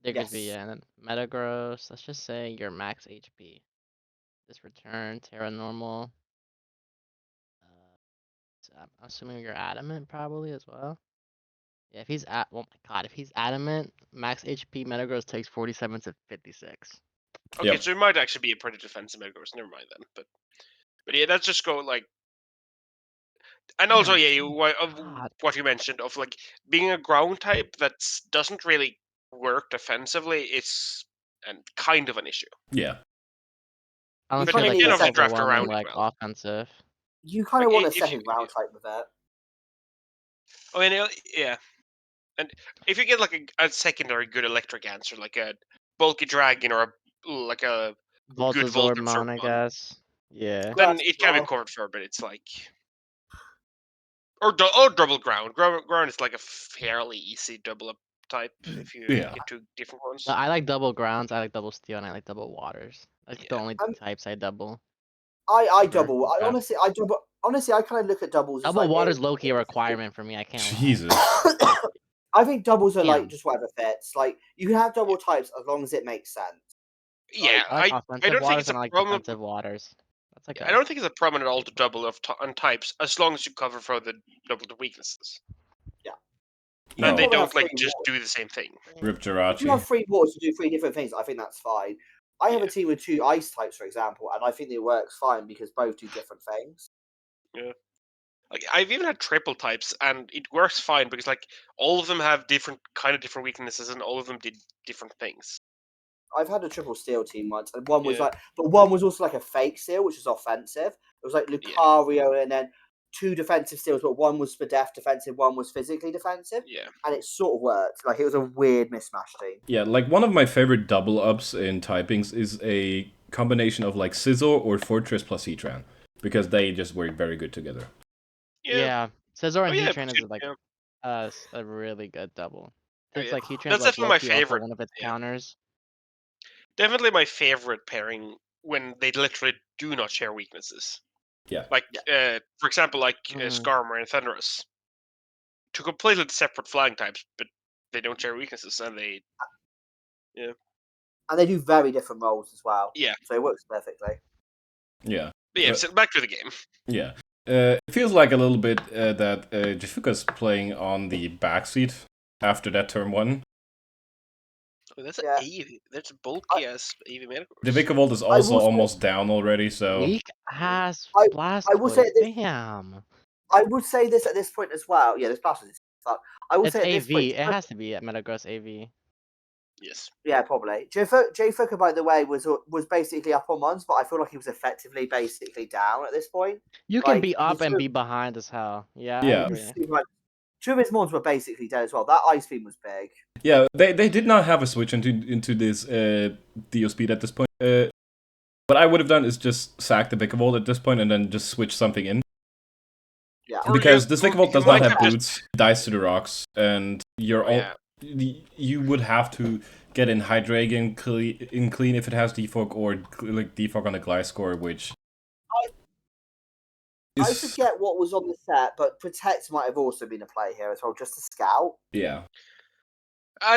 Diggersby, Yes. yeah, and then Metagross. Let's just say your max HP. This return, Terra normal. So I'm assuming you're adamant probably as well. Yeah, if he's oh my god, if he's adamant, max HP Metagross takes 47 to 56. Okay, Yep. so it might actually be a pretty defensive Metagross. Never mind then. But yeah, let's just go like. And also, what you mentioned of like being a ground type that doesn't really work defensively is kind of an issue. Yeah. I don't You feel kinda like need it's a second draft around overwhelming it like well. offensive. You kind of Like, want a if second you- ground type with that. Oh, and yeah, and if you get like a secondary good electric answer, like a bulky dragon or like a good Volt Voltazordmon, I Absorb, guess. Yeah. then Grass it as can be well. covered for. But it's like, Or double ground. Ground is like a fairly easy double up type if you Yeah. get two different ones. No, I like double grounds, I like double steel, and I like double waters. That's the Yeah. only types I double. I For double. I draft. honestly, I kind of look at doubles. Double as like water's low-key a requirement for me, I can't lie. Jesus. I think doubles are like Damn. just whatever fits. Like you can have double types as long as it makes sense. Yeah, I like I offensive don't think waters it's and a I like problem. defensive waters. That's like I don't think it's a problem at all to double on types as long as you cover for the double the weaknesses. You And they probably don't have like three just wars. do the same thing. Rip If you Jirachi. have 3 wars to do 3 different things, I think that's fine. I have Yeah. a team with 2 ice types, for example, and I think it works fine because both do different things. Like I've even had triple types, and it works fine because like all of them have different weaknesses, and all of them did different things. I've had a triple steel team once, and one was Yeah. but one was also like a fake steel, which was offensive. It was like Lucario, and then 2 defensive steals, but one was for defensive, one was physically defensive, Yeah. and it sort of worked. Like it was a weird mismatch team. Yeah, like one of my favorite double ups in typings is a combination of like Scizor or Fortress plus Heatran, because they just work very good together. Yeah. Scizor and yeah, Heatran is like a really good double. Since yeah. like Heatran's That's like definitely my low-key also favorite. one of its Yeah. counters. Definitely my favorite pairing when they literally do not share weaknesses. Yeah. Like for example, like Mhm. Skarmory and Thunderous. Two completely separate flying types, but they don't share weaknesses, and they And they do very different roles as well. Yeah. So it works perfectly. Yeah. But yeah, so back to the game. Yeah. It feels like a little bit that Jifuka's playing on the backseat after that turn 1. Oh, that's Yeah. an Eevee. That's a bulky ass Eevee Metagross. The Vikavolt is I also will say- almost down already, so... Weak ass I blast will say Foot. this- Damn. I would say this at this point as well. Yeah, this blast is fuck. I will It's say at this AV. point. It has to be at Metagross AV. Yes. Yeah, probably. Jay Fucker, by the way, was basically up on ones, but I feel like he was effectively basically down at this point. You can Like, be up his and two- be behind as hell. Yeah, Yeah. I agree. Like, 2 of his mons were basically dead as well. That ice beam was big. Yeah, they did not have a switch into this Dio speed at this point. What I would have done is just sack the Vikavolt at this point and then just switch something in. Yeah. Or Because you- this you Vikavolt does might not have have boots, dies to the rocks, and you're Oh, yeah. you would have to get in Hydreigon clean if it has defog, or like defog on the Gliscor, which I forget what was on the set, but Protect might have also been a play here as well, just to scout. Yeah.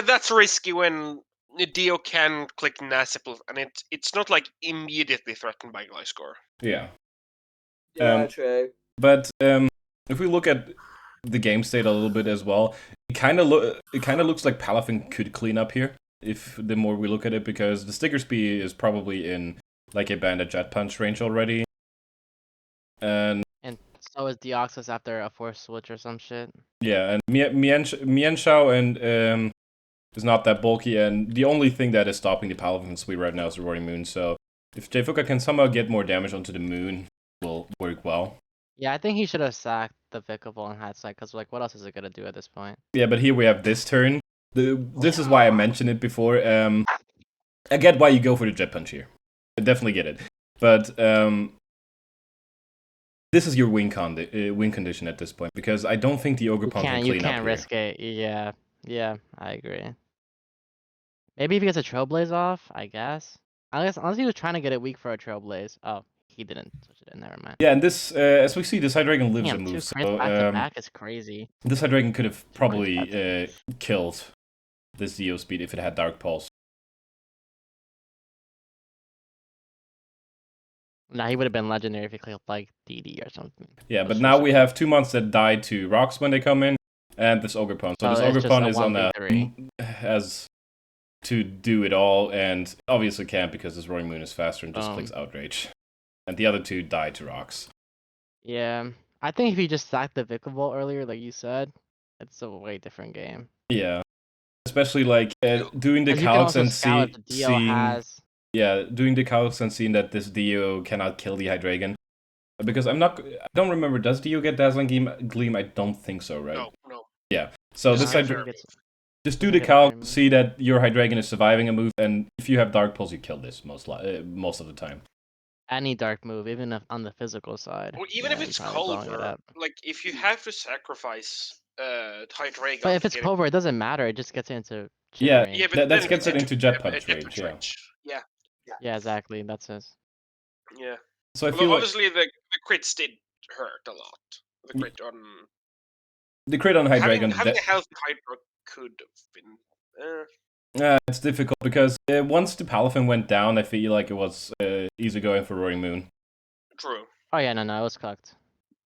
That's risky when Dio can click Nasipal, and it's not like immediately threatened by Gliscor. Yeah. Yeah, true. But if we look at the game state a little bit as well, it kind of looks like Palafin could clean up here if the more we look at it, because the Sticker Speed is probably in like a Bandit Jet Punch range already, and so is Deoxys after a Force Switch or some shit. yeah, and Mienshao and is not that bulky, and the only thing that is stopping the Palafin Speed right now is the Roaring Moon. So if Jfuka can somehow get more damage onto the moon, it will work well. Yeah, I think he should have sacked the Vikavolt in hindsight, because like, what else is it gonna do at this point? Yeah, but here we have this turn. This is why I mentioned it before. I get why you go for the Jet Punch here. I definitely get it. But this is your win condition at this point, because I don't think the Ogre Pond can clean You up can't here. risk it. Yeah, I agree. Maybe if he gets a Trailblaze off, I guess. Unless he was trying to get it weak for a Trailblaze. Oh, he didn't switch it in. Never mind. Yeah, and this, as we see, this Hydreigon lives a Damn, 2 move. crits So back to back is crazy. this Hydreigon could have probably That's- killed this Dio Speed if it had Dark Pulse. Nah, he would have been legendary if he clicked like DD or something. Yeah, but That's now just we a- have 2 months that die to rocks when they come in, and this Ogre Pond. So Oh, this it's Ogre just Pond a is on a 1v3. has to do it all, and obviously can't because this Roaring Moon is faster and just clicks Outrage. And the other 2 die to rocks. Yeah, I think if he just sacked the Vikavolt earlier, like you said, it's a way different game. Yeah, especially like doing the 'Cause you can calcs also and scout if the Dio seeing. has. Yeah, doing the calcs and seeing that this Dio cannot kill the Hydreigon. Because I don't remember, does Dio get Dazzling Gleam? I don't think so, right? No. Yeah. So Just this get Hydreigon, Fairy just do the get a calc, Fairy Move. see that your Hydreigon is surviving a move, and if you have Dark Pulse, you kill this most of the time. Any dark move, even if on the physical side. Or even if you're it's probably blowing it Culver, up. like if you have to sacrifice Hydreigon But if to it's get Culver, it doesn't matter. It just gets into chin Yeah, range. Yeah, but that then gets it jet- into jet a punch jet range. Yeah. Yeah, Yeah, exactly. That's his. yeah. So I Although feel like obviously the crits did hurt a lot. The crit on the crit on having Hydreigon. a healthy Hydra could have been. It's difficult because once the Palafin went down, I feel like it was easy going for Roaring Moon. True. Oh yeah, no, it was cocked.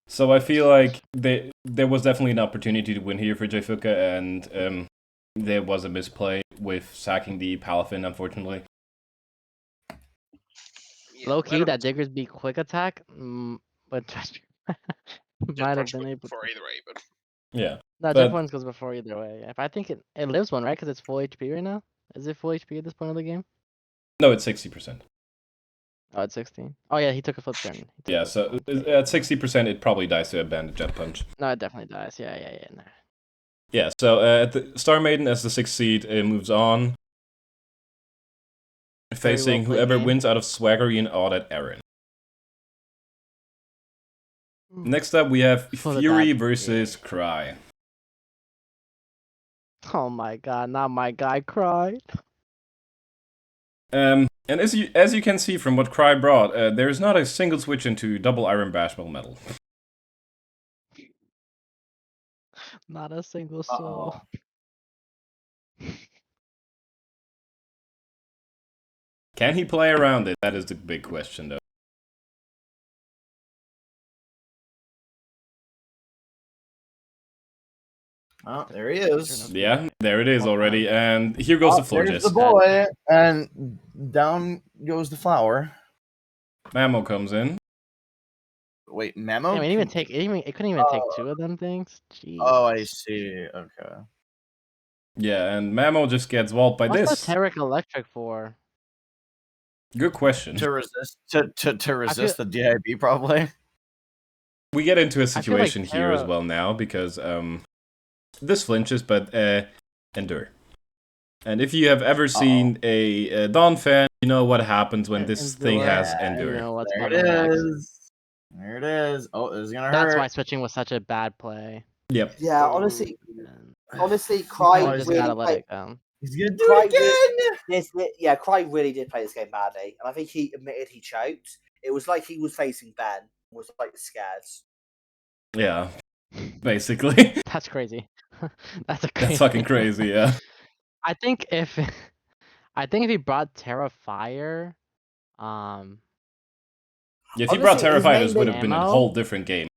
So I feel like there was definitely an opportunity to win here for Jfuka, and there was a misplay with sacking the Palafin, unfortunately. Yeah, Low I key, don't that Diggersby quick attack, but Jet might have punch been goes able. before either way, but Yeah. No, but- Jet Punch goes before either way. If I think it lives one, right? Because it's full HP right now. Is it full HP at this point of the game? No, it's 60%. Oh, it's 16. Oh yeah, he took a flip turn. He took Yeah, a so flip turn. at 60%, it probably dies to a Bandit Jet Punch. No, it definitely dies. Yeah. No. Yeah, so at the Star Maiden as the 6th seed moves on, facing well-played whoever game. wins out of Swaggery and Audit Aaron. Next up, we have Full of Fury that- versus Cry. Oh my god, not my guy cried. And as you can see from what Cry brought, there is not a single switch into double Iron Bash Metal. Not a single soul. Can he play around it? That is the big question, though. Oh, there he is. Yeah, there it is already, and here goes the floor There's gist. the boy, and down goes the flower. Mamo comes in. Wait, Memo? Damn, it couldn't even take two of them things. Jeez. Oh, I see. Okay. Yeah, and Mamo just gets walled by What's this. the Terric Electric for? Good question. To resist to resist the DIB, probably. We get into a feel like situation here as Terra- well now because this flinches, but endure. And if you have ever seen a Dawn fan, you know what happens when this thing has endure. You know what's There coming it next. is. There it is. Oh, this is gonna That's hurt. why switching was such a bad play. Yep. Yeah, honestly, And Cry I just really gotta let played. it go. He's gonna do Cry it again. Cry really did play this game badly, and I think he admitted he choked. It was like he was facing Ben, was like scared. Yeah. Basically. That's crazy. That's That's fucking crazy, yeah. I think if he brought Terra Fire, Yeah, if he Honestly, brought his Terrifier, main this would have been a ammo- whole different game.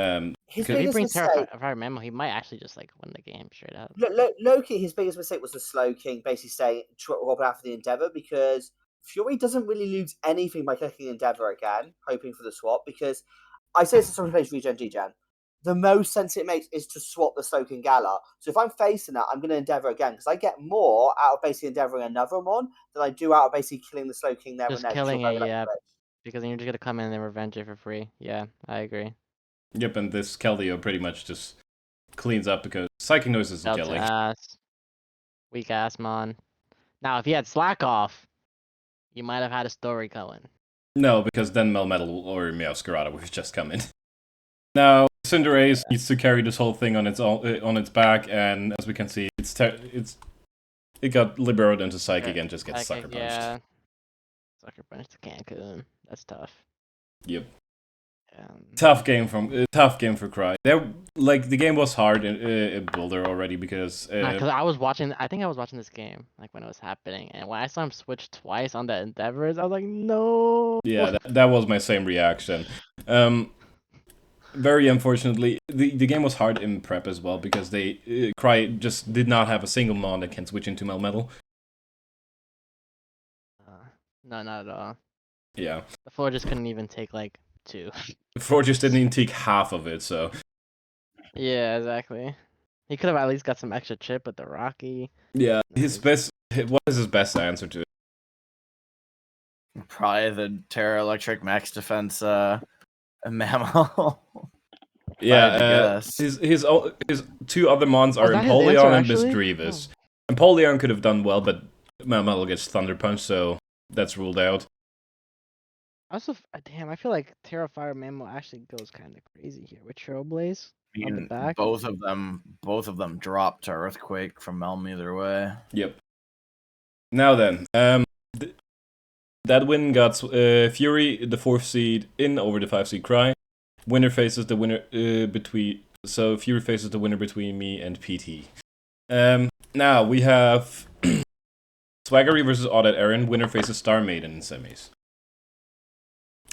His Could if he biggest brings Terra mistake, Fire Memo, he might actually just like win the game straight up. Loki, his biggest mistake was the Slow King basically saying robbing after the Endeavor, because Fury doesn't really lose anything by clicking Endeavor again, hoping for the swap, because I say this to someone who plays Regen G-Gen. The most sense it makes is to swap the Slow King Gala. So if I'm facing that, I'm going to Endeavor again, because I get more out of basically Endeavoring another one than I do out of basically killing the Slow King there Just and then. killing it, yeah. Because then you're just gonna come in and revenge it for free. Yeah, I agree. Yep, and this Keldeo pretty much just cleans up because Psychic Noise isn't Delta killing. ass. Weak ass mon. Now if he had Slack off, you might have had a story going. No, because then Melmetal or Meowscarada would have just come in. Now, Cinderace needs to carry this whole thing on its back, and as we can see, it got liberoed into Psychic and just gets sucker punched. Yeah. Sucker punched to Cancun. That's tough. Yep. Tough game for Cry. The game was hard in Boulder already because Because I think I was watching this game like when it was happening, and when I saw him switch twice on the Endeavors, I was like, no. yeah, that was my same reaction. Very unfortunately, the game was hard in prep as well because Cry just did not have a single mon that can switch into Melmetal. No, not at all. Yeah. The floor just couldn't even take like 2. Floor just didn't even take half of it, so. Yeah, exactly. He could have at least got some extra chip with the Rocky. Yeah, what is his best answer to it? Probably the Terra Electric Max Defense mammal. Yeah, his 2 other mons are that his Empoleon answer, and actually? Misdreavus. Empoleon could have done well, but Melmetal gets Thunder Punch, so that's ruled out. Also, damn, I feel like Terrafire Mammal actually goes kind of crazy here with Trailblaze I on the mean, back. both of them dropped to Earthquake from Elm either way. Yep. Now then, that win got Fury, the 4th seed, in over the 5 seed Cry. Winner faces the winner between. So Fury faces the winner between me and PT. Now we have Swaggery versus Audit Aaron. Winner faces Star Maiden in semis.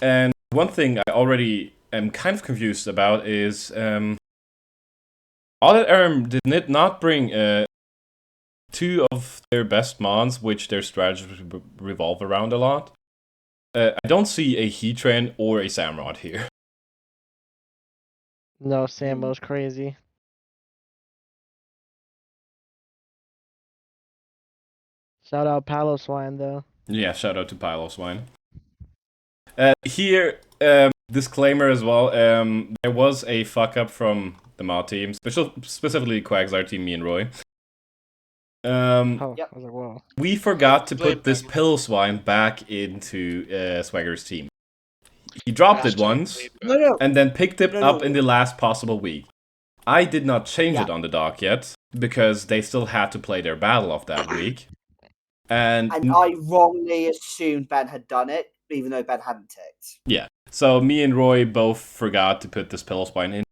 And one thing I already am kind of confused about is Audit Aaron did not bring 2 of their best mons, which their strategies revolve around a lot. I don't see a Heatran or a Samrod here. No, Sammo's crazy. Shout out Paloswine though. Yeah, shout out to Piloswine. Here, disclaimer as well. There was a fuck up from the mod team, specifically Quagsire team, me and Roy. Oh, I was like, whoa. We forgot to put this Piloswine back into Swagger's team. He dropped it once, and then picked it up in the last possible week. I did not change it on the dock yet, because they still had to play their battle off that week. And I wrongly assumed Ben had done it, even though Ben hadn't ticked. Yeah. So me and Roy both forgot to put this Piloswine in.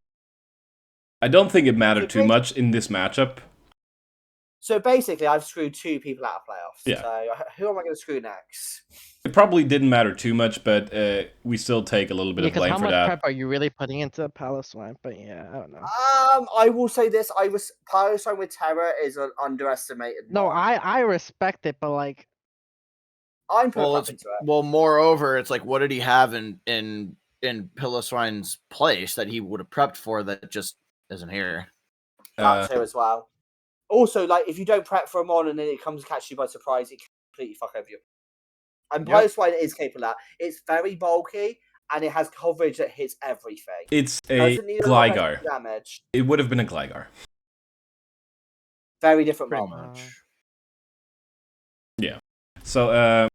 I don't think it mattered too much in this matchup. So basically, I've screwed 2 people out of playoffs. Yeah. So who am I going to screw next? It probably didn't matter too much, but we still take a little bit of blame how for much that. prep are you really putting into Paloswine? But yeah, I don't know. I will say this: Paloswine with Terror is an underestimated. No, I respect it, but like, I'm putting into it. Well, moreover, it's like, what did he have in Piloswine's place that he would have prepped for that just isn't here? That too as well. Also, like, if you don't prep for a mon and then it comes to catch you by surprise, it can completely fuck over you. And Piloswine is capable of that. It's very bulky, and it has coverage that hits everything. It's a Gligar. Damage. It would have been a Gligar. Very different Pretty mon. much. Yeah. So,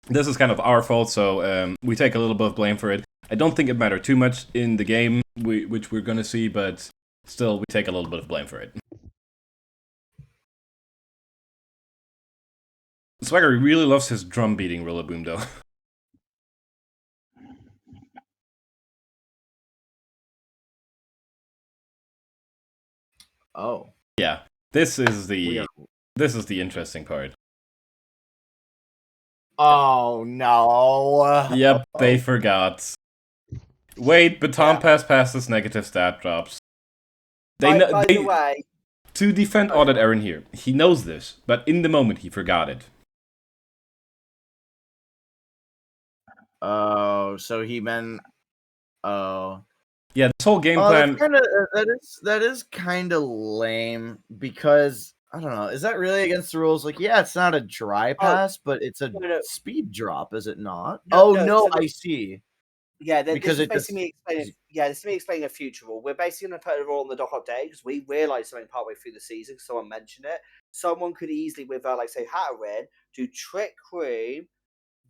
this is kind of our fault, so we take a little bit of blame for it. I don't think it mattered too much in the game, which we're going to see, but still, we take a little bit of blame for it. Swagger really loves his drum beating Rillaboom, though. Oh. Yeah. This is the interesting part. Oh no. Yep, they forgot. Wait, Baton Pass passes negative stat drops. By the way, to defend Audit Aaron here, he knows this, but in the moment he forgot it. Oh, so he meant. Oh. Yeah, this whole game plan. That is kind of lame because I don't know. Is that really against the rules? Like, yeah, it's not a dry pass, but it's a speed drop, is it not? No, I see. Yeah, because this is basically me explaining. Yeah, this is me explaining a future rule. We're basically going to put a rule on the dock update because we realized something partway through the season. Someone mentioned it. Someone could easily, with like say Hatterin, do Trick Room,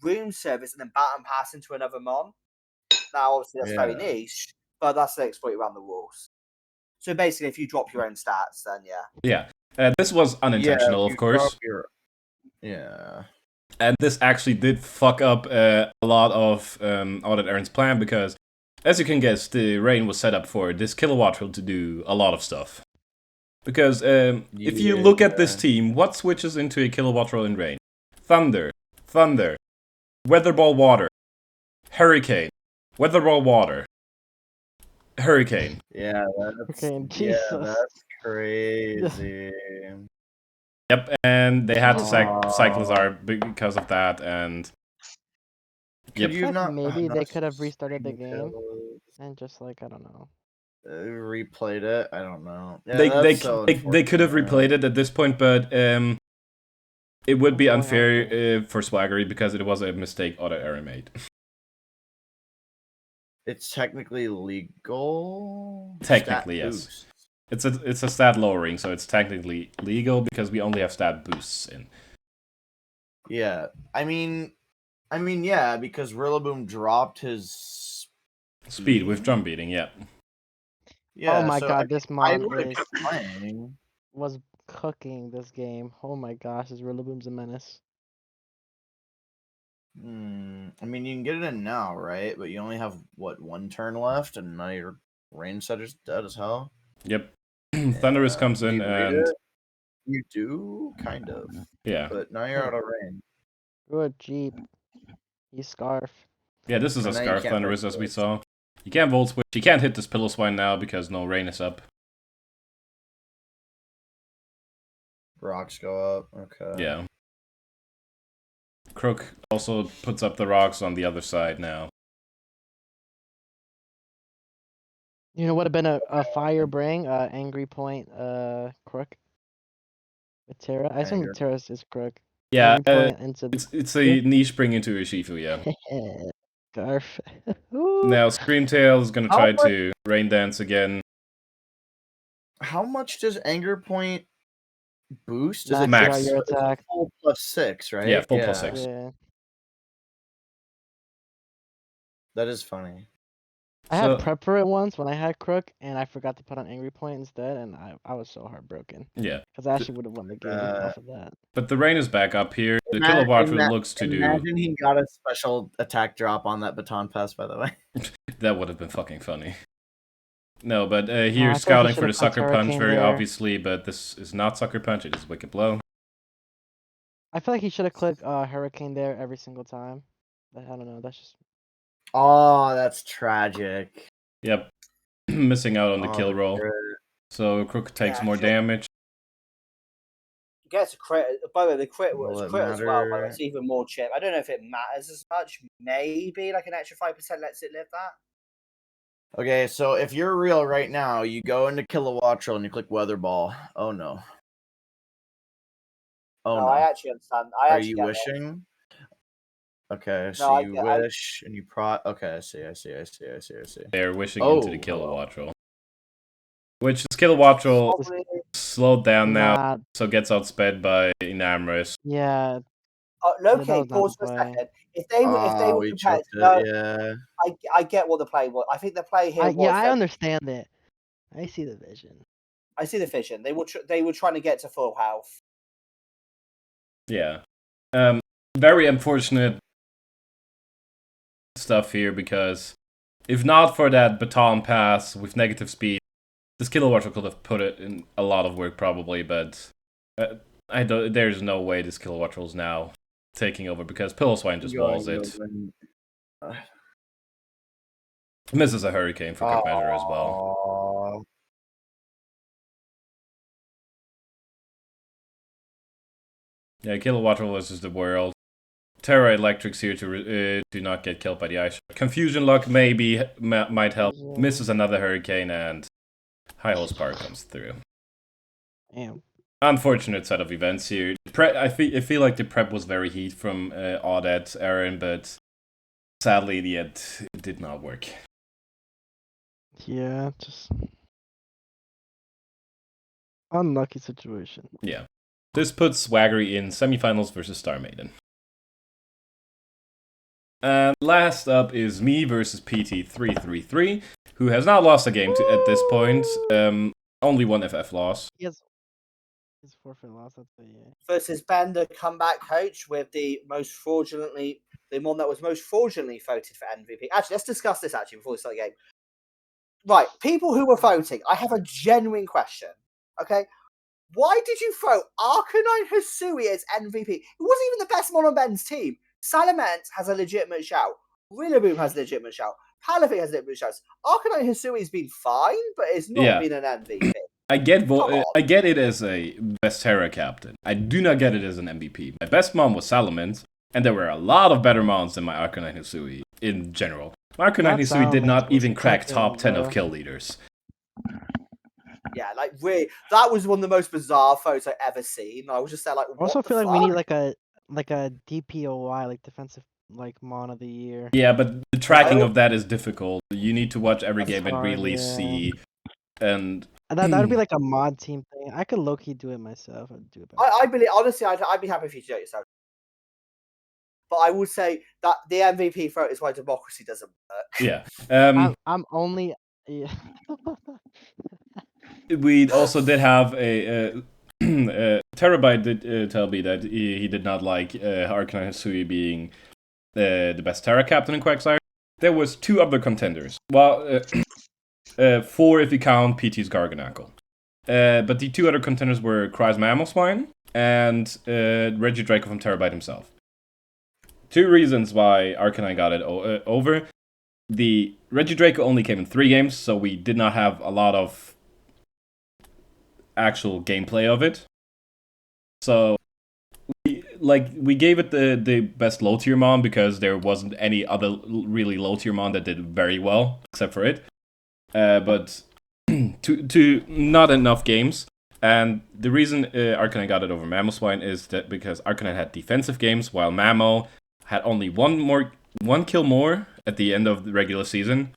Room Service, and then Baton Pass into another mon. Now, obviously, that's very niche, but that's the exploit around the rules. So basically, if you drop your own stats, then yeah. Yeah, this was unintentional, of course. Yeah. And this actually did fuck up a lot of Audit Aaron's plan, because, as you can guess, the rain was set up for this Kilowattrel to do a lot of stuff. Because if you look at this team, what switches into a Kilowattrel in rain? Thunder, Weather Ball Water, Hurricane, Weather Ball Water, Hurricane. Yeah, that's crazy. Yep, and they had to sack Cyclizar because of that, and... Yep. Maybe they could have restarted the game and just, like, I don't know. Replayed it? I don't know. Yeah, they could have replayed it at this point, but it would be unfair for Swaggery because it was a mistake Audit Aaron made. It's technically legal? Technically, yes. It's a stat lowering, so it's technically legal because we only have stat boosts in. Yeah, I mean, I mean, yeah, because Rillaboom dropped his Speed with drum beating, yeah. Yeah. Oh my so god, this I mon would have kept playing. was cooking this game. Oh my gosh, this Rillaboom's a menace. I mean, you can get it in now, right? But you only have what, 1 turn left, and now your rain setter's dead as hell. Yep. Thunderous comes Do in you read and it? You do, kind of. yeah. But now you're out of rain. Good Jeep. You scarf. Yeah, this is a And now you Scarf can't Thunderous Volt as we Switch. saw. You can't Volt Switch. You can't hit this Pillow-Swine now because no rain is up. Rocks go up. Okay. Yeah. Crook also puts up the rocks on the other side now. You know what would have been a fire bring? Angry Point Crook. With Terra. I assume Anger. Terra is Crook. Yeah, Angry Point into it's a niche bring into Urshifu, yeah. Scarf. Now Screamtail is gonna How try much- to Rain Dance again. How much does Anger Point boost? Is Max. Your It's a attack. full +6, right? Yeah, full +6. Yeah. That is funny. I So- had prep for it once when I had Crook, and I forgot to put on Angry Point instead, and I was so heartbroken. Yeah. Because I actually would have won the game off of that. But the rain is back up here. The Imagine- Kilowattrel looks to do... Imagine he got a special attack drop on that baton pass, by the way. That would have been fucking funny. No, but I here think scouting he for the should've put Sucker Punch, Hurricane very there. obviously, but this is not Sucker Punch, it is Wicked Blow. I feel like he should have clicked Hurricane there every single time. But I don't know, that's just... Oh, that's tragic. Yep. Missing out on the kill roll. Shit. So Crook takes Yeah, more sure. damage. Gets a crit. By the way, the crit Will was it crit as well. But matter? it's even more chip. I don't know if it matters as much. Maybe like an extra 5% lets it live that. Okay, so if you're real right now, you go into Kilowattrel and you click Weather Ball. Oh no. Oh no. I actually understand. I Are actually you get it. wishing? Okay, No, so I you get- wish and you Okay, I see. They're wishing Oh, into the hello. Kilowattrel. Which this Kilowattrel Probably- slowed down now, Nah, so gets outsped by Enamorous. yeah. Oh, that Loki, was not pause the for a play. second. If they were we prepared, choked no, it, yeah. I get what the play was. I think the play here was. Yeah, I that- understand it. I see the vision. I see the vision. They were trying to get to full health. Yeah. Very unfortunate stuff here, because if not for that baton pass with negative speed, this Kilowattrel could have put it in a lot of work probably, but there's no way this Kilowattrel's now taking over because Pillow-Swine just walls it. Misses a Hurricane for good measure as well. Yeah, Kilowattrel versus the world. Terra Electric's here to not get killed by the ice. Confusion Luck maybe might help. Misses another Hurricane and High Horsepower comes through. Damn. Unfortunate set of events here. I feel like the prep was very heat from Audette, Aaron, but sadly it did not work. Yeah, just... unlucky situation. Yeah. This puts Swaggery in semifinals versus Star Maiden. And last up is me versus PT333, who has not lost a game at this point. Only one FF loss. He has his forfeit loss, that's a yeah. Versus Ben, the comeback coach, with the one that was most fraudulently voted for MVP. Actually, let's discuss this before we start the game. Right, people who were voting, I have a genuine question. Okay, why did you vote Arcanine Hisui as MVP? It wasn't even the best mon on Ben's team. Salamence has a legitimate shout. Rillaboom has a legitimate shout. Palafy has a legitimate shout. Arcanine Hisui's been fine, but it's not been an MVP. I get it as a best Terra captain. I do not get it as an MVP. My best mon was Salamence, and there were a lot of better mons than my Arcanine Hisui in general. My Arcanine Hisui did not even crack top 10 of kill leaders. Yeah, like really, that was one of the most bizarre photos I've ever seen. I was just there like, what I also the feel like we fuck? need like a DPOY, like defensive like mon of the year. Yeah, but the tracking of that is difficult. You need to watch every That's game and hard, really yeah. see. And That would be like a mod team thing. I could low key do it myself. I'd do it. I believe honestly, I'd be happy if you do it yourself. but I would say that the MVP vote is why democracy doesn't work. Yeah. I'm only. Yeah. We also did have a Terabyte did tell me that he did not like Arcanine Hisui being the best Terra captain in Quagsire. There was 2 other contenders. Well, 4 if you count PT's Garganackle. But the 2 other contenders were Cry's Mamoswine and Regidraco from Terabyte himself. 2 reasons why Arcanine got it over. The Regidraco only came in 3 games, so we did not have a lot of actual gameplay of it. So we gave it the best low tier mon because there wasn't any other really low tier mon that did very well except for it. But to not enough games. And the reason Arcanine got it over Mamoswine is that because Arcanine had defensive games while Mamo had only one kill more at the end of the regular season.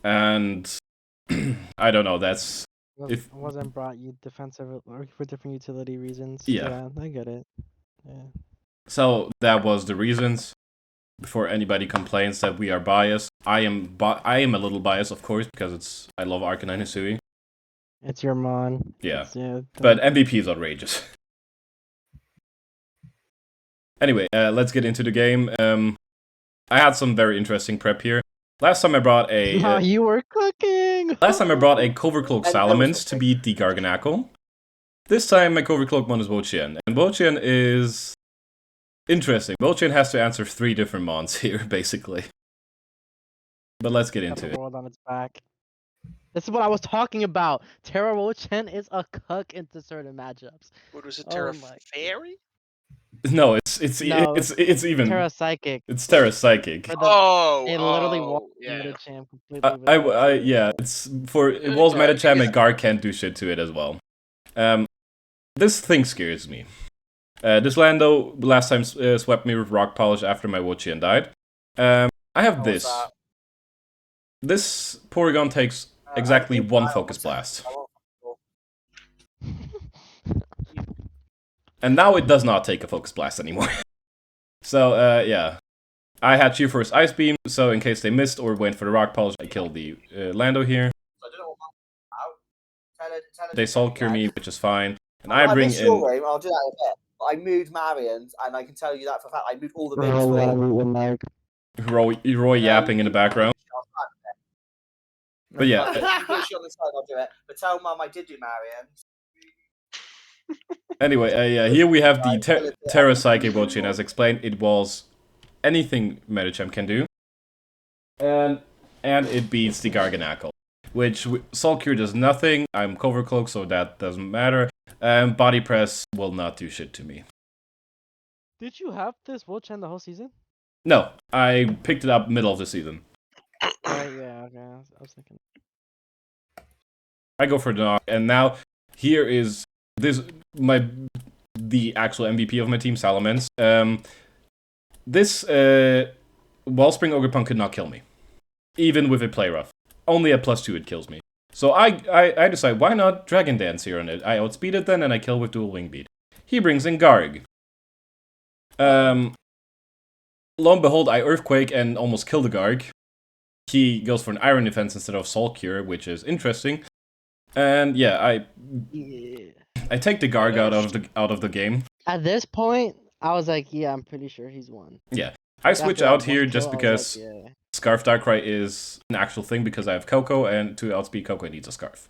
And I don't know, that's It wasn't brought you defensive or for different utility reasons. Yeah. I get it. Yeah. So that was the reasons. Before anybody complains that we are biased, I am a little biased, of course, because I love Arcanine Hisui. It's your mon. Yeah. Yeah. But MVP is outrageous. Anyway, let's get into the game. I had some very interesting prep here. Last time I brought a you were cooking. last time I brought a Covercloak And Salamence to beat the Garganackle. This time my Covercloak mon is Wo-Chien, and Wo-Chien is interesting. Wo-Chien has to answer 3 different mons here, basically. But let's get Got into the it. world on its back. This is what I was talking about. Terra Wo-Chien is a cuck into certain matchups. What was it, Oh Terra my- Fairy? No, it's No, even Terra Psychic. it's Terra Psychic. For the- Oh, It literally walked yeah. the champ completely. Yeah, it's for it was Sorry, Metacham and because- Gar can't do shit to it as well. This thing scares me. This Lando last time swept me with Rock Polish after my Wo-Chien died. I have How was this. that? This Porygon takes exactly 1 Focus Blast. And now it does not take a Focus Blast anymore. So, yeah. I had Cheer Force Ice Beam, so in case they missed or went for the Rock Polish, I killed the Lando here. They Salt Cure me, which is fine. And I bring missed your in... game, I'll do that in a bit. But I moved Marion's, and I can tell you that for a fact. I moved all the bigs for Roy yapping in the background. But yeah. If you push you on the side, I'll do it. But tell Mum I did do Marion's. Anyway, yeah, here we have the Terra Psychic Wo-Chien. As explained, it was anything Metacham can do. And it beats the Garganackle. Which Salt Cure does nothing. I'm Cover Cloak, so that doesn't matter. Body Press will not do shit to me. Did you have this Wo-Chien the whole season? No, I picked it up middle of the season. Right, yeah, okay. I was thinking. I go for the knock, and now here is the actual MVP of my team, Salamence. This Wellspring Ogerpunk could not kill me, even with a play rough. Only at +2 it kills me. So I decide, why not Dragon Dance here on it? I outspeed it then, and I kill with Dual Wing Beat. He brings in Garg. Lo and behold, I Earthquake and almost kill the Garg. He goes for an Iron Defense instead of Salt Cure, which is interesting. And yeah, I take the Garg out of the game. At this point, I was like, yeah, I'm pretty sure he's won. Yeah, I switch After that out one here kill, just I was because like, yeah. Scarf Darkrai is an actual thing because I have Coco, and to outspeed Coco, it needs a Scarf.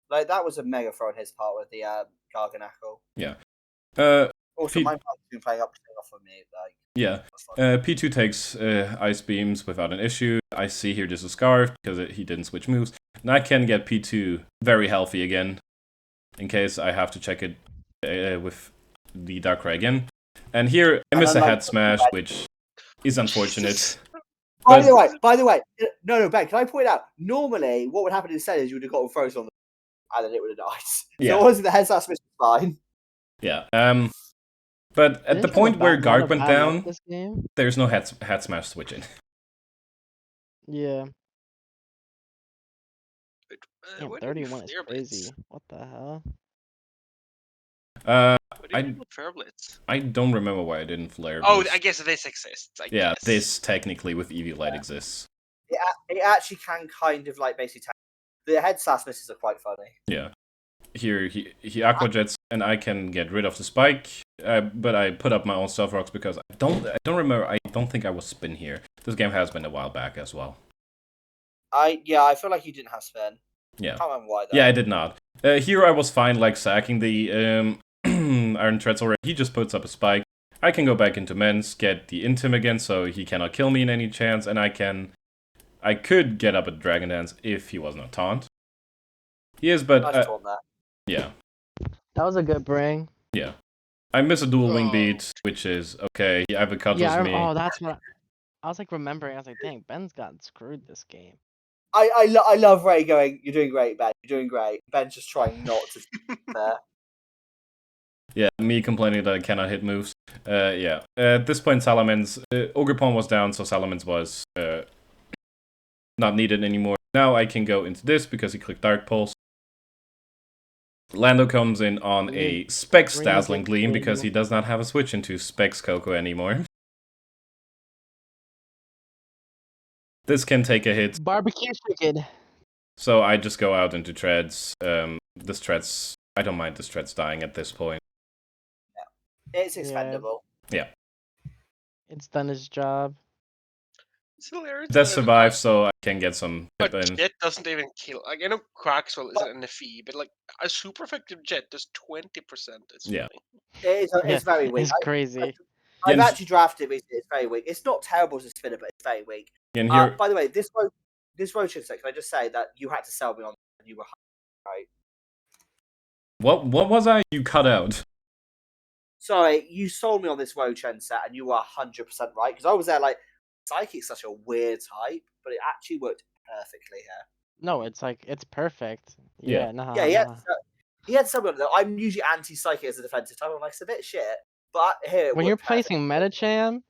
Like, that was a mega throw on his part with the Garganackle. Yeah. Also, my part's been playing up for me. Like, Yeah. P2 takes Ice Beams without an issue. I see here just a Scarf because he didn't switch moves. And I can get P2 very healthy again in case I have to check it with the Darkrai again. And here I miss a Head Smash, which is unfortunate. By the way, no, Ben, can I point out? Normally, what would happen instead is you would have gotten frozen on the and then it would have died. Yeah. So it wasn't the head smash was fine. Yeah. But at the point where Garg went down, this game? there's no head smash switching. Yeah. Wait, Damn, where did 31 is Flare Blitz? crazy. What the hell? But you didn't Flare Blitz. I don't remember why I didn't Flare Oh, Blitz. I guess this exists. I Yeah, guess. this technically with Eviolite exists. It actually can kind of like basically. The head slash misses are quite funny. Yeah. Here he Aqua Jets and I can get rid of the spike, but I put up my own Stealth Rocks because I don't remember. I don't think I was spin here. This game has been a while back as well. I feel like you didn't have spin. Yeah. I can't remember why though. Yeah, I did not. Here I was fine, like sacking the Iron Threads already. He just puts up a spike. I can go back into Men's, get the Intim again, so he cannot kill me in any chance, and I could get up a Dragon Dance if he was not taunt. He is, but Nice taunt there. yeah. That was a good bring. Yeah. I miss a dual wing beat, which is okay. He uppercuts me. Oh, that's what I was like remembering. I was like, dang, Ben's gotten screwed this game. I love Ray going, "You're doing great, Ben. You're doing great." Ben's just trying not to there. Yeah, me complaining that I cannot hit moves. Yeah. At this point, Salamence, Ogrepon was down, so Salamence was not needed anymore. Now I can go into this because he clicked Dark Pulse. Lando comes in on a Specs Dazzling Gleam because he does not have a switch into Specs Coco anymore. This can take a hit. Barbecue chicken. So I just go out into Treads. This Treads, I don't mind this Treads dying at this point. Yeah. It's expendable. Yeah. It's done its job. It's hilarious. That survives, so I can get some But hit in. Jet doesn't even kill. Like, I know Quaxwell is an FE, but like a super effective Jet does 20%. It's Yeah. It's very weak. It's crazy. I've actually drafted it. It's very weak. It's not terrible as a spinner, but it's very weak. And here, By the way, this Roach set, can I just say that you had to sell me on and you were right. what was I? You cut out. Sorry, you sold me on this Roach set and you were 100% right. Because I was there like, Psychic's such a weird type, but it actually worked perfectly here. No, it's like, it's perfect. Yeah. He had someone that I'm usually anti-Psychic as a defensive type. I'm like, it's a bit shit. But here, when you're placing Metacham,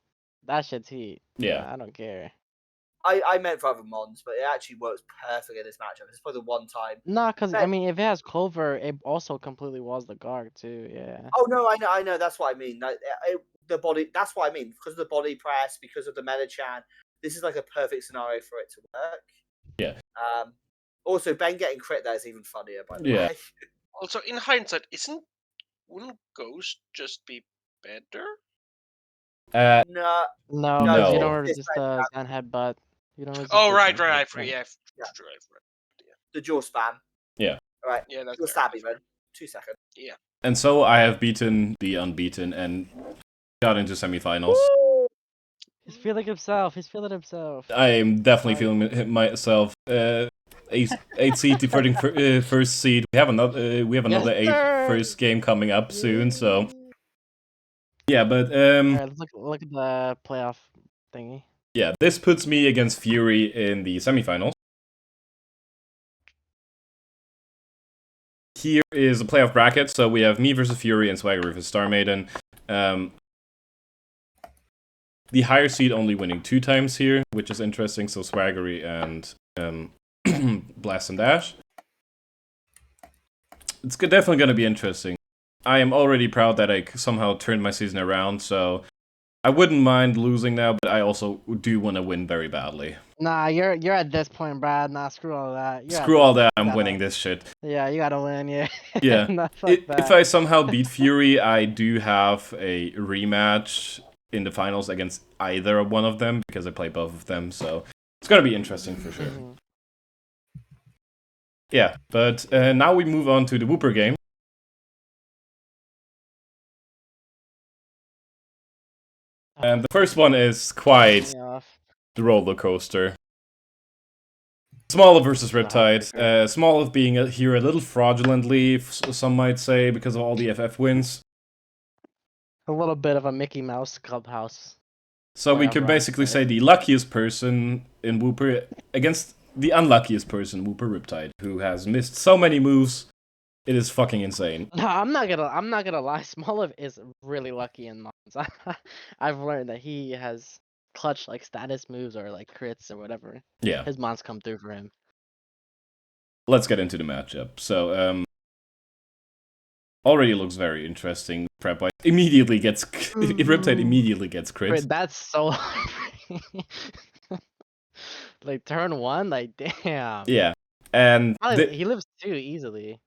that shit's heat. Yeah. I don't care. I meant for other mons, but it actually works perfectly in this matchup. It's probably the one time. Nah, because, I mean, if it has Clover, it also completely walls the guard, too, yeah. Oh, no, I know. That's what I mean. The body, that's what I mean. Because of the body press, because of the Metachan, this is like a perfect scenario for it to work. Yeah. Also, Ben getting crit there is even funnier, by the Yeah. way. Also, in hindsight, wouldn't Ghost just be better? No. No, No. because you don't It's resist the Zen Headbutt. You don't resist Oh, the right. Zen I Headbutt. forgot. Yeah. The jaw spam. Yeah. All right. Yeah, that's You'll fair. stab even. 2 seconds. Yeah. And so I have beaten the unbeaten and got into semifinals. He's feeling himself. He's feeling himself. I am definitely feeling myself. 8 seed defending first seed. We have another. Yes, 8 sir! first game coming up soon. So yeah, but Alright, let's look at the playoff thingy. yeah, this puts me against Fury in the semifinals. Here is a playoff bracket. So we have me versus Fury and Swagger versus Star Maiden. The higher seed only winning 2 times here, which is interesting. So Swaggery and Blast and Dash. It's definitely going to be interesting. I am already proud that I somehow turned my season around, so I wouldn't mind losing now, but I also do want to win very badly. Nah, you're at this point, Brad. Nah, screw all that. Screw all that, I'm winning this shit. Yeah, you gotta win, yeah. Yeah. Nah, fuck If that. I somehow beat Fury, I do have a rematch in the finals against either one of them, because I play both of them, so it's going to be interesting for sure. Mhm. Yeah, but now we move on to the Whooper game. And the first one is quite the roller coaster. Smoliv versus Riptide. Smoliv being here a little fraudulently, some might say, because of all the FF wins. A little bit of a Mickey Mouse clubhouse. So we could basically say the luckiest person in Whooper against the unluckiest person, Whooper Riptide, who has missed so many moves. It is fucking insane. No, I'm not gonna lie. Smoliv is really lucky in mons. I've learned that he has clutch like status moves or like crits or whatever. Yeah. His mons come through for him. Let's get into the matchup. So, already looks very interesting. Prep wise, immediately gets Riptide immediately gets crits. Wait, that's so like turn 1, like damn. Yeah, and He lives 2 easily.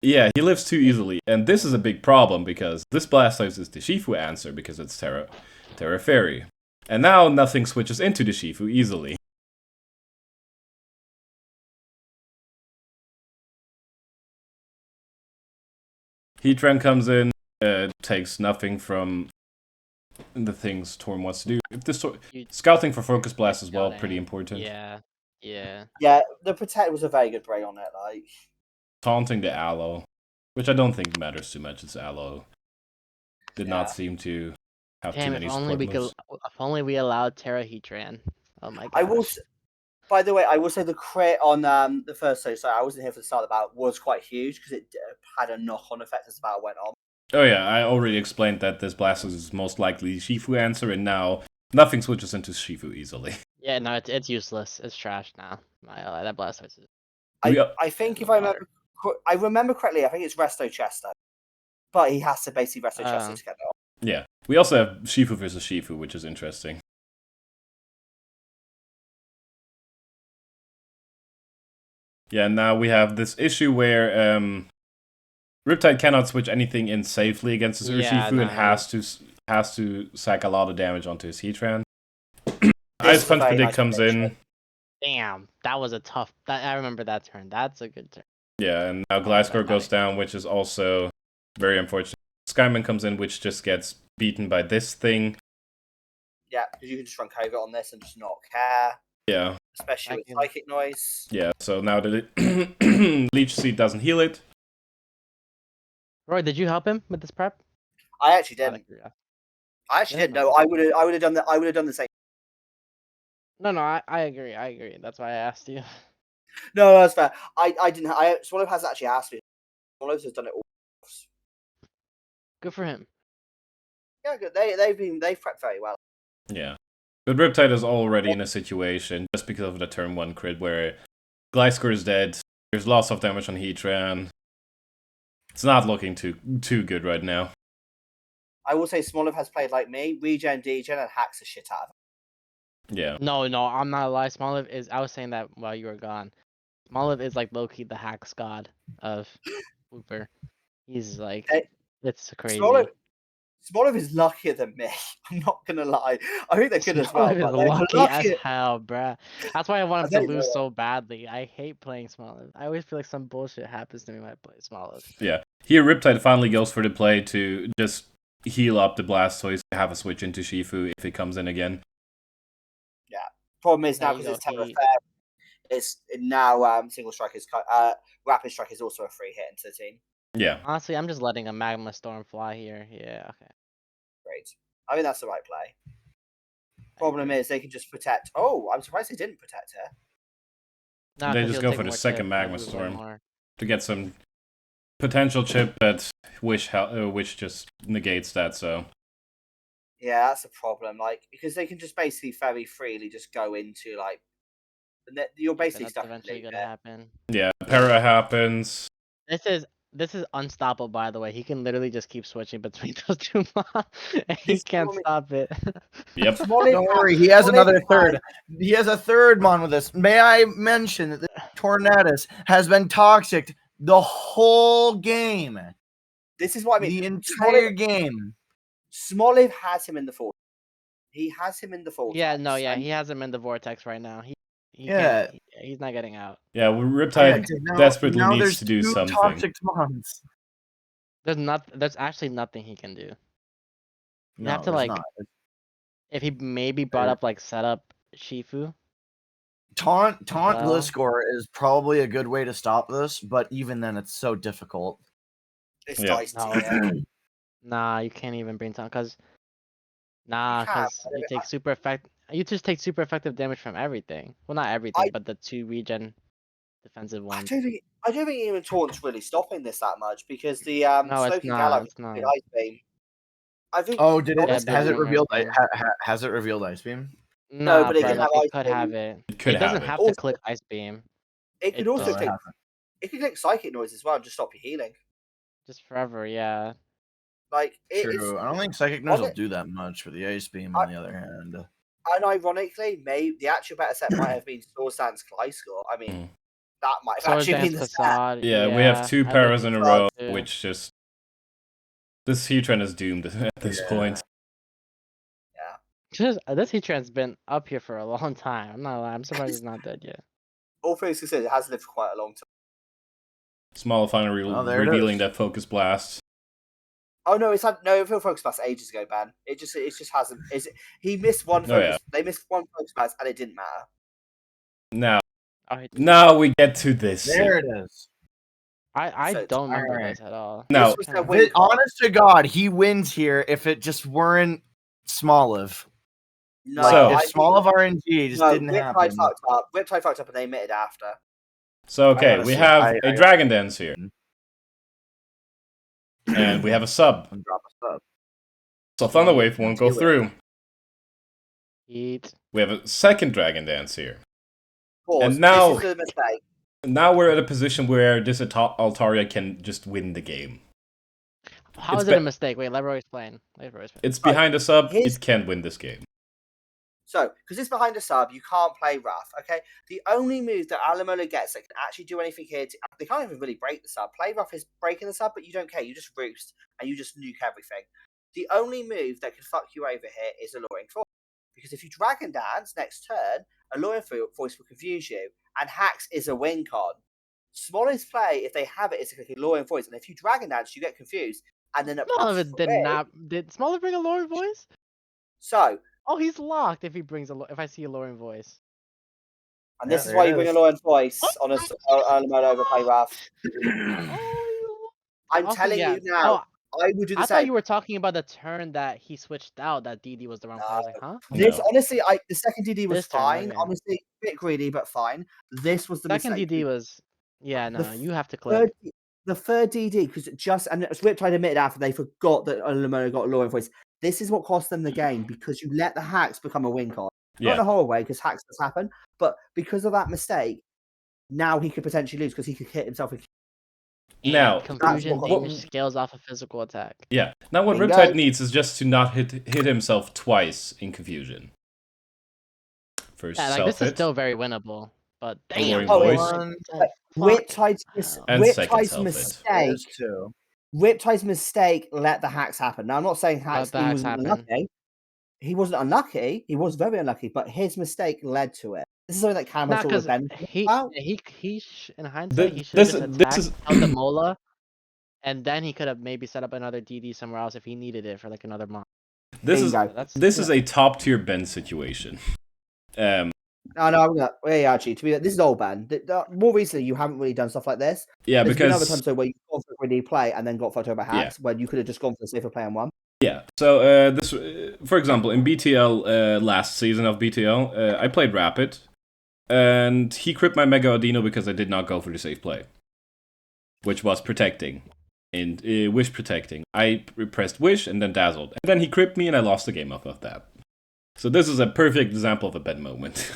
yeah, he lives too easily, and this is a big problem because this Blastoise is the Shifu answer because it's Terra Fairy, and now nothing switches into the Shifu easily. Heatran comes in, takes nothing from the things Torm wants to do. If this scouting for Focus Blast as well, pretty important. Yeah. Yeah, the Protect was a very good break on it. Like taunting the Aloe, which I don't think matters too much. It's Aloe. Did not seem to have too many support moves. If only we allowed Terra Heatran. Oh my gosh. I will. By the way, I will say the crit on the first stage. Sorry, I wasn't here for the start of the battle. Was quite huge because it had a knock-on effect as the battle went on. Oh yeah, I already explained that this Blastoise is most likely Shifu answer, and now nothing switches into Shifu easily. Yeah, no, it's useless. It's trash now. That Blastoise is. I think if I remember correctly, I think it's Resto Chester, but he has to basically Resto Chester to get it off. Yeah, we also have Shifu versus Shifu, which is interesting. Yeah, now we have this issue where Riptide cannot switch anything in safely against his Urshifu and has to sack a lot of damage onto his Heatran. Ice Punch Predict comes in. Damn, that was a tough. I remember that turn. That's a good turn. Yeah, and now Gliscor goes down, which is also very unfortunate. Skyman comes in, which just gets beaten by this thing. Yeah, because you can just run Koga on this and just not care. Yeah. Especially with Psychic Noise. Yeah, so now the Leech Seed doesn't heal it. Roy, did you help him with this prep? I actually didn't. I actually didn't. No, I would have done that. I would have done the same. No, I agree. That's why I asked you. No, that's fair. I didn't. Smoliv has actually asked me. Smoliv has done it all. Good for him. Yeah, good. They've prepped very well. Yeah. But Riptide is already in a situation, just because of the turn 1 crit, where Gliscor is dead, there's lots of damage on Heatran. It's not looking too good right now. I will say Smoliv has played like me, regen, degen, and hacks the shit out of him. Yeah. No, I'm not a lie. Smoliv is. I was saying that while you were gone. Smoliv is like low-key the hacks god of Wooper. He's like, it's crazy. Smoliv is luckier than me. I'm not gonna lie. I think they're good as well. Smoliv is lucky as hell, bruh. That's why I want him to lose so badly. I hate playing Smoliv. I always feel like some bullshit happens to me when I play Smoliv. Yeah. Here, Riptide finally goes for the play to just heal up the Blastoise, have a switch into Shifu if he comes in again. Yeah. Problem is now because it's Terra Fairy, it's now Single Strike is Rapid Strike is also a free hit into the team. Yeah. Honestly, I'm just letting a Magma Storm fly here. Yeah, okay. Great. I think that's the right play. Problem is they can just protect. Oh, I'm surprised they didn't protect her. No, they just go for the second Magma Storm to get some potential chip, but Wish just negates that. So yeah, that's a problem. Like because they can just basically very freely just go into like you're basically stuck. Eventually gonna happen. Yeah, Para happens. This is unstoppable, by the way. He can literally just keep switching between those two mons, and he can't stop it. Yep. Don't worry, he has another third. He has a third mon with this. May I mention that the Tornadus has been toxic the whole game? This is what I mean. The entire game. Smoliv has him in the vortex. He has him in the vortex. Yeah, no, yeah, he has him in the vortex right now. He's not getting out. Yeah, Riptide desperately needs to do something. Toxic mons. There's actually nothing he can do. You have to like, if he maybe brought up like setup Shifu. Taunt Gliscor is probably a good way to stop this, but even then, it's so difficult. It's dicey. Nah, you can't even bring taunt because you take super effect. You just take super effective damage from everything. Well, not everything, but the 2 regen defensive ones. I don't think even Taunt's really stopping this that much because the no, it's not. Ice Beam. I think. Oh, did it? Has it revealed? Has it revealed Ice Beam? No, but it could have it. It doesn't have to click Ice Beam. It could also click. It could click Psychic Noise as well and just stop your healing. Just forever, yeah. Like True. I don't think Psychic News will do that much for the Ice Beam, on the other hand. And ironically, maybe the actual better set might have been Swords Dance Gliscor. I mean, that might have Swords actually Dance been the set. Facade. Yeah, we have 2 I paras in a row, too. which just this Heatran is doomed at this point. Yeah. Just this Heatran's been up here for a long time. I'm not. I'm surprised it's not dead yet. All things considered, it has lived for quite a long time. Smoliv finally revealing that Focus Blast. Oh no, it's had no Focus Blast ages ago, Ben. It just hasn't. He missed one Focus? They missed one Focus Blast, and it didn't matter. Now we get to this. There it is. I don't remember this at all. No, honest to God, he wins here if it just weren't Smoliv. No, like, if Smoliv RNG just didn't happen. Riptide fucked up, and they admitted after. So okay, we have a Dragon Dance here. And we have a sub. So Thunder Wave won't go through. We have a second Dragon Dance here. And now we're at a position where this Altaria can just win the game. How is it a mistake? Wait, let Roy explain. It's behind a sub, it can win this game. So, because it's behind a sub, you can't play rough, okay? The only move that Alamola gets that can actually do anything here, they can't even really break the sub. Play rough is breaking the sub, but you don't care. You just roost, and you just nuke everything. The only move that can fuck you over here is Alluring Voice. Because if you Dragon Dance next turn, Alluring Voice will confuse you, and Hacks is a win con. Smoliv's play, if they have it, is to click Alluring Voice, and if you Dragon Dance, you get confused, and then Did Smoliv bring Alluring Voice? So... Oh, he's locked if he brings if I see Alluring Voice. And this is why you bring Alluring Voice on a Alamola over play rough. I'm telling you now, I would do the same. I thought you were talking about the turn that he switched out, that DD was the wrong play. I was like, huh? This, honestly, the second DD was fine. Honestly, a bit greedy, but fine. This was the second mistake. DD was... Yeah, no, you have to click. The third DD, because Riptide admitted after they forgot that Alamola got Alluring Voice. This is what cost them the game, because you let the Hacks become a win con. Not in a whole way, because Hacks does happen, but because of that mistake, now he could potentially lose, because he could hit himself. Now, confusion damage scales off a physical attack. Yeah. Now what Riptide needs is just to not hit himself twice in confusion. First this is still very winnable, but damn. Riptide's mistake. Riptide's mistake let the Hacks happen. Now, I'm not saying Hacks wasn't unlucky. He wasn't unlucky. He was very unlucky, but his mistake led to it. This is something that Cameron sort of benefited about. He in hindsight, he should have just attacked out the Mola, and then he could have maybe set up another DD somewhere else if he needed it for like another month. This is a top tier Ben situation. No, actually, this is old Ben. More recently, you haven't really done stuff like this. Yeah, There's because been other times where you've gone for a greedy play and then got photo over Hacks, when you could have just gone for the safer play and won. Yeah. So this, for example, in BTL last season of BTL, I played Rapid, and he cripped my Mega Audino because I did not go for the safe play, which was protecting, and Wish protecting. I pressed Wish and then Dazzled, and then he cripped me, and I lost the game off of that. So this is a perfect example of a Ben moment.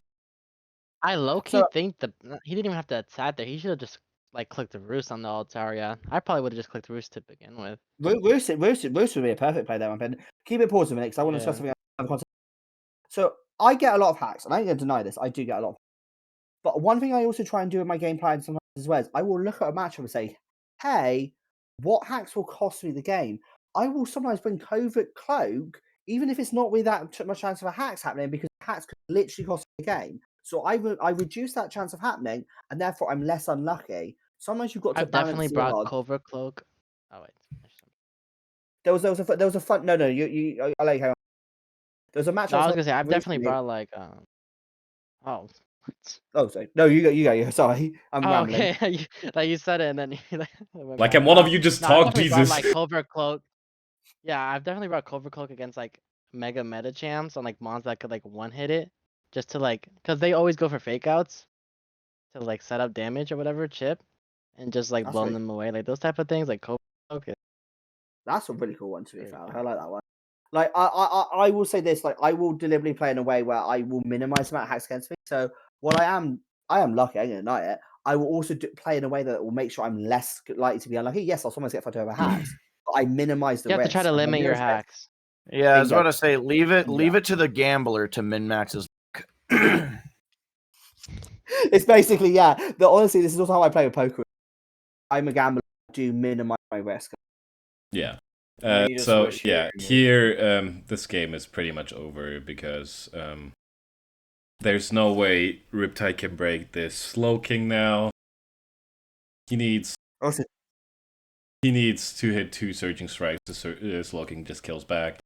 I low-key think he didn't even have to attack there. He should have just clicked the Roost on the Altaria. I probably would have just clicked Roost to begin with. Roost would be a perfect play there, my friend. Keep it paused a minute, because I want to discuss something else. So I get a lot of hacks, and I ain't going to deny this. I do get a lot of hacks. But one thing I also try and do in my game plan sometimes as well is I will look at a matchup and say, hey, what hacks will cost me the game? I will sometimes bring Covert Cloak, even if it's not with that much chance of a hacks happening, because hacks could literally cost me the game. So I reduce that chance of happening, and therefore I'm less unlucky. Sometimes you've got to balance. I've definitely brought Covert Cloak. Oh wait, there was a fun. No, you. I like how. There was a match. No, I was gonna say I've definitely brought Oh. Oh, sorry. No, you go. Sorry, I'm rambling. Okay, you said it, and then and one of you just talked, Jesus. Covert Cloak. Yeah, I've definitely brought Covert Cloak against mega meta champs on mons that could one hit it. Just to because they always go for fake outs to set up damage or whatever chip, and just blow them away, those type of things okay. That's a really cool one to be fair. I like that one. I will say this, I will deliberately play in a way where I will minimize the amount of hacks against me. So while I am lucky, I'm gonna deny it. I will also play in a way that will make sure I'm less likely to be unlucky. Yes, I'll sometimes get fucked over hacks, but I minimize the You have risk. to try to And when limit your there's risk- hacks. Yeah, I was Bingo. about to say, leave it to the gambler to min max his. It's basically honestly, this is also how I play with poker. I'm a gambler. I do minimize my risk. Yeah. You just So wish yeah, here this game is pretty much over because there's no way Riptide can break this Slow King now. He needs Also, to hit 2 Surging Strikes. The Slow King just kills back.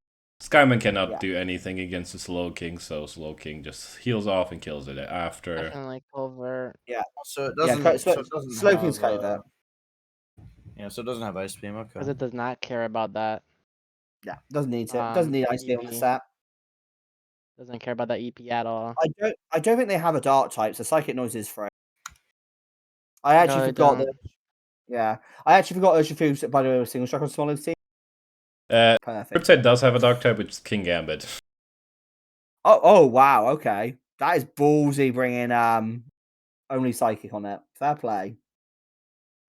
Skyman cannot Yeah. do anything against the Slow King, so Slow King just heals off and kills it after. Definitely covert. So it doesn't. Slow King's covert. Yeah, so it doesn't have Ice Beam. Okay. Because it does not care about that. Yeah, doesn't need to. Doesn't need Ice Beam on the EP. set. Doesn't care about that EP at all. I don't think they have a Dark type, so Psychic Noise is free. I actually they forgot don't. that. Yeah, I actually forgot Urshifu, by the way, was single strike on Smoliv's team. Perfect. Riptide does have a Dark type, which is King Gambit. Oh wow, okay. That is ballsy bringing only Psychic on it. Fair play.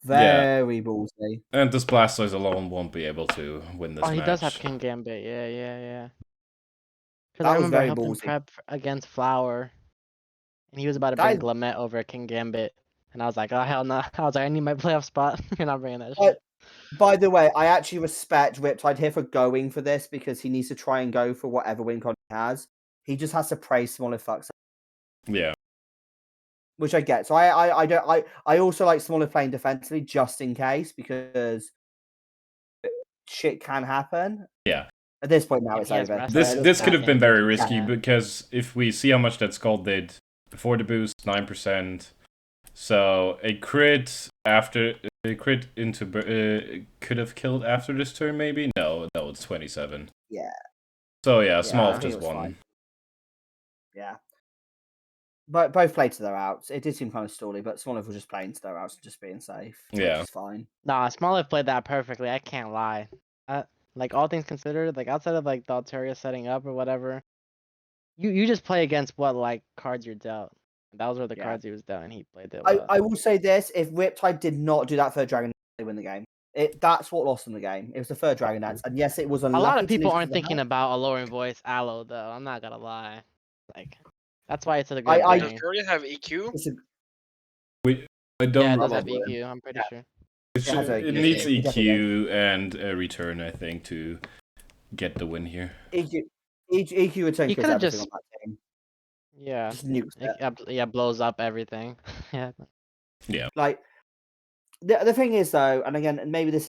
Very ballsy. And this Blastoise alone won't be able to win this match. He does have King Gambit. Yeah. Because That I was remember I very helped him ballsy. prep against Flower. And he was about to That bring is- Glamet over King Gambit. And I was like, oh, hell no. I was like, I need my playoff spot. You're not bringing that shit. By the way, I actually respect Riptide here for going for this because he needs to try and go for whatever win con he has. He just has to pray Smoliv fucks up, Yeah. which I get. So I also like Smoliv playing defensively just in case because shit can happen. Yeah. At this point now, If it's he has over. rest, This could have been very Yeah. risky because if we see how much that Skull did before the boost, 9%. So a crit into could have killed after this turn, maybe? No, it's 27. Yeah. So yeah, I Smoliv think just it was won. fine. Yeah. But both played to their outs. It did seem kind of stally, but Smoliv was just playing to their outs and just being safe. Yeah. Which is fine. Nah, Smoliv played that perfectly. I can't lie. Like all things considered, like outside of like the Altaria setting up or whatever, you just play against what like cards you're dealt. Those were the cards he was dealt, and he played it well. I will say this: if Riptide did not do that third Dragon, they win the game. That's what lost them the game. It was the third Dragon Dance, and yes, it was A unlucky. lot of people to lose aren't to the thinking House. about Alluring Voice Aloe though. I'm not gonna lie. Like that's why it's a good Does game. Altaria have EQ? I don't. Yeah, it does have Probably. EQ. I'm pretty sure. It needs EQ and a return, I think, to get the win here. EQ return He kills could have everything just on that team. yeah, Just nukes it. yeah, blows up everything. Yeah. Like the thing is though, and again, maybe this is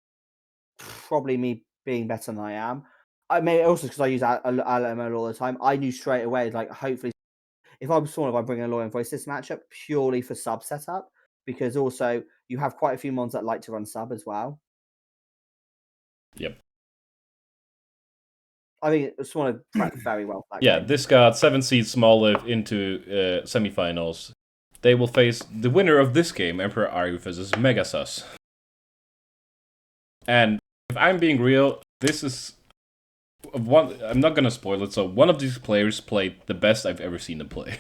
probably me being better than I am. I may also because I use LML all the time. I knew straight away, like hopefully, if I'm Smoliv, I'm bringing a Lawyer Voice this matchup purely for sub setup because also you have quite a few mons that like to run sub as well. Yep. I think Smoliv prepped very well for that Yeah, game. this got 7 seeds Smoliv into semifinals. They will face the winner of this game, Emperor Aryu versus Megasus. And if I'm being real, this is one. I'm not gonna spoil it. So one of these players played the best I've ever seen them play.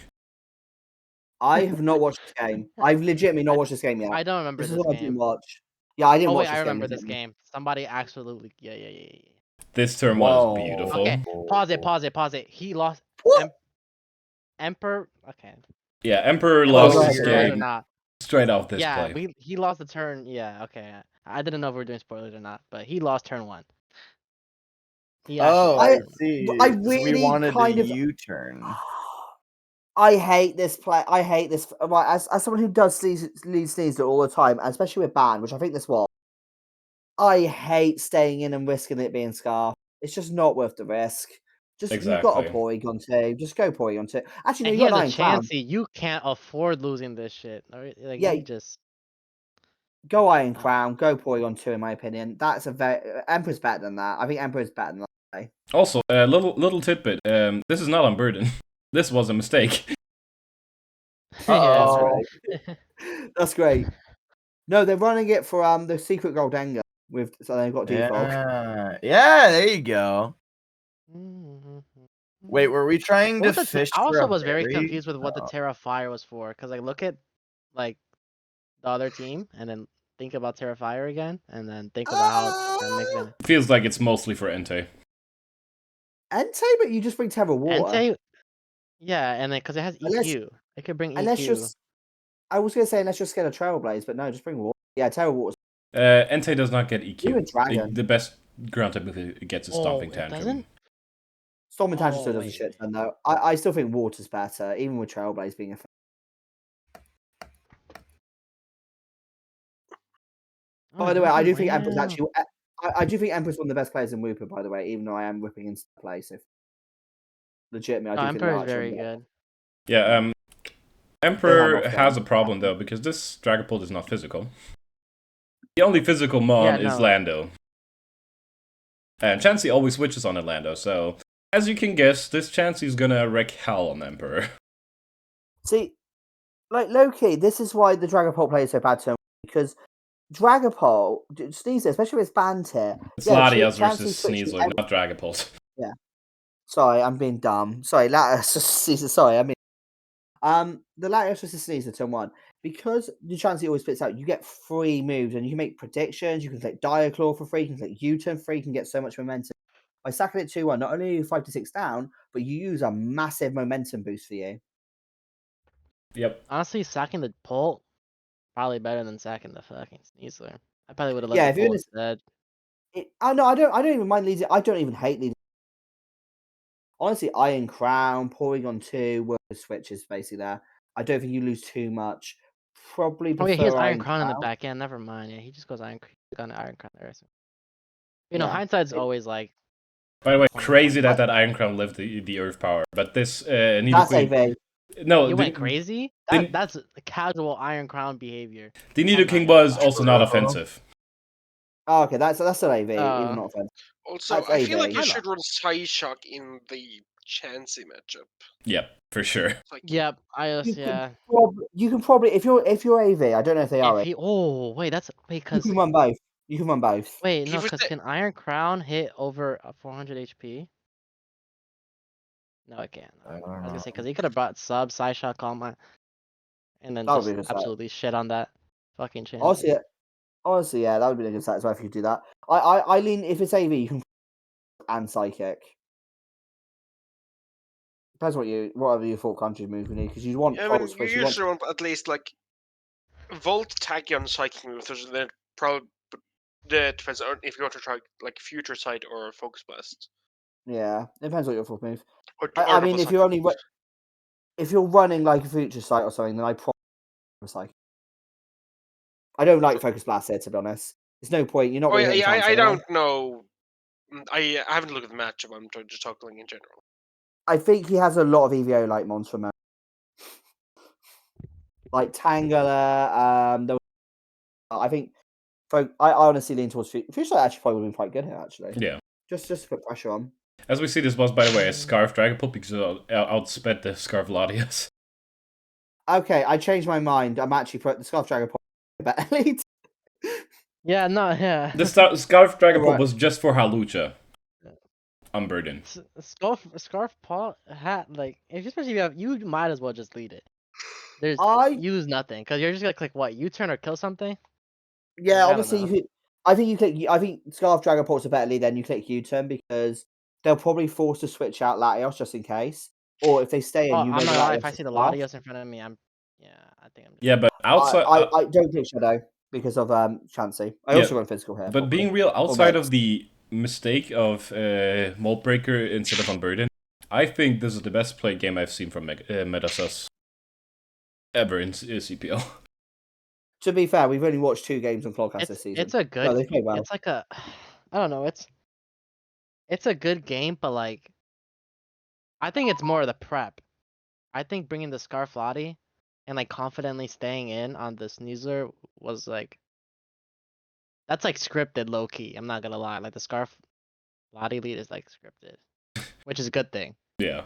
I have not watched this game. I've legitimately not watched this game yet. I don't remember This is this what I didn't game. watch. Yeah, I didn't Oh watch wait, this I game. remember this legitimately. game. Somebody absolutely yeah. This turn Whoa. was beautiful. Okay, pause it. He lost. What? Emperor. Okay. Yeah, Emperor Oh, lost go this ahead, go ahead. Or game not. straight off this Yeah, play. he lost the turn. Yeah, okay. I didn't know if we were doing spoilers or not, but he lost turn 1. He Oh, actually I lost turn 1. see. I So really we wanted kind a of- U-turn. I hate this play. I hate this. Right, as someone who does lead sneeze all the time, especially with ban, which I think this was. I hate staying in and risking it being Scarf. It's just not worth the risk. Just you've got a Exactly. Porygon 2. Just go Porygon 2. Actually, no, And you he got has a Iron Clown. Chansey. You can't afford losing this shit. Like Yeah. you just Go Iron Crown. Go Porygon 2, in my opinion. That's a very Emperor's better than that. I think Emperor's better than that. Also, little tidbit. This is not on Burden. This was a mistake. yeah. That's great. No, they're running it for the secret Goldenga with so they've got defog. Yeah, there you go. Mhm. Wait, were we trying What to was the fish I for also a was very berry? confused with what the Terra Fire was for, because like look at like the other team, and then think about Terrifier again, and then think about how that makes it. Feels like it's mostly for Entei. Entei, but you just bring Terra Water. Entei, yeah, and then because it has EQ, it could bring Unless EQ. you're, I was gonna say unless you're scared of Trailblaze, but no, just bring water. Yeah, Terra Water. Entei does not get EQ. Even Dragon. The best ground type move it gets is Stomping Tantrum. Doesn't? Stomping Tantrum still does a wait. shit ton though. I still think water's better, even with Trailblaze being a. By the way, I do think Emperor's actually. I do think Emperor's one of the best players in Wooper. By the way, even though I am whipping into the play, so legitimately, I do think Emperor is Larch very good. Yeah, Emperor has a problem though because this Dragapult is not physical. The only physical mon is Lando. And Chansey always switches on a Lando, so as you can guess, this Chansey's gonna wreak hell on Emperor. See, like low-key, this is why the Dragapult play is so bad to him, because Dragapult, Sneasel, especially with his band here. It's Latias versus Sneasler, not Dragapult. Yeah. Sorry, I'm being dumb. Sorry, Latias. Sorry, I mean. The Latias versus Sneasler turn 1. Because the Chansey always spits out, you get free moves and you can make predictions, you can click Diaclaw for free, you can click U-turn free, you can get so much momentum. By sacking it 2-1, not only are you 5 to 6 down, but you use a massive momentum boost for you. Yep. Honestly, sacking the Pult probably better than sacking the fucking Sneasler. I probably would have let the Pult instead. I don't even mind leading. I don't even hate leading. Honestly, Iron Crown, Porygon 2, were the switches basically there. I don't think you lose too much. Probably prefer he has Iron Crown in the back end. Never mind. Yeah, he just goes Iron Crown there. So. You know, hindsight's always like. By the way, crazy that Iron Crown lived the Earth power, but this That's AV. No, you went crazy. That's casual Iron Crown behavior. The Nidoking was also not offensive. Oh, okay, that's an AV, even not offensive. Also, that's I feel like you should run Psyshock in the Chansey matchup. Yep, for sure. Yep, You can probably if you're AV, I don't know if they are. Because you can run both. You can run both. Wait, no, because can Iron Crown hit over 400 HP? No, it can't. I was gonna say because he could have brought sub Psyshock Calma, and then just absolutely shit on that fucking Chansey. Honestly, yeah, that would be a good set as well if you could do that. I lean if it's AV, you can and Psychic. Depends whatever your full country move you need because you want. Yeah, I mean, you usually want at least like Volt Tachyon Psychic moves, which then probably depends on if you want to try like Future Sight or Focus Blast. Yeah, it depends what your full move. I mean, if you're running like a Future Sight or something, then I probably Psychic. I don't like Focus Blast here, to be honest. There's no point. You're not. I don't know. I haven't looked at the matchup. I'm just talking in general. I think he has a lot of EVO like mons from like Tangela. I think. I honestly lean towards Future Sight. Actually, probably would have been quite good here. Actually, yeah. Just to put pressure on. As we see, this was, by the way, a Scarf Dragapult because it outsped the Scarf Latias. Okay, I changed my mind. I'm actually put the Scarf Dragapult better lead. Yeah, no, yeah. The Scarf Dragapult was just for Halucha. Unburdened. Scarf Paw hat, like, especially if you might as well just lead it. There's use nothing because you're just gonna click what U-turn or kill something. Yeah, obviously I think you click. I think Scarf Dragapult's a better lead than you click U-turn because they'll probably force to switch out Latios just in case, or if they stay in, I'm not gonna lie. If I see the Latios in front of me, I think I'm. Yeah, but outside, I don't click Shadow because of Chansey. I also run physical here. But being real, outside of the mistake of Mold Breaker instead of Unburden, I think this is the best played game I've seen from Metasus ever in CPL. To be fair, we've only watched 2 games on Clodcast this season. It's a good. No, they played well. It's like I don't know. It's a good game, but like, I think it's more of the prep. I think bringing the Scarf Lottie and like confidently staying in on the Sneasler was like. That's like scripted low key. I'm not gonna lie. Like the Scarf Lottie lead is like scripted, which is a good thing. Yeah.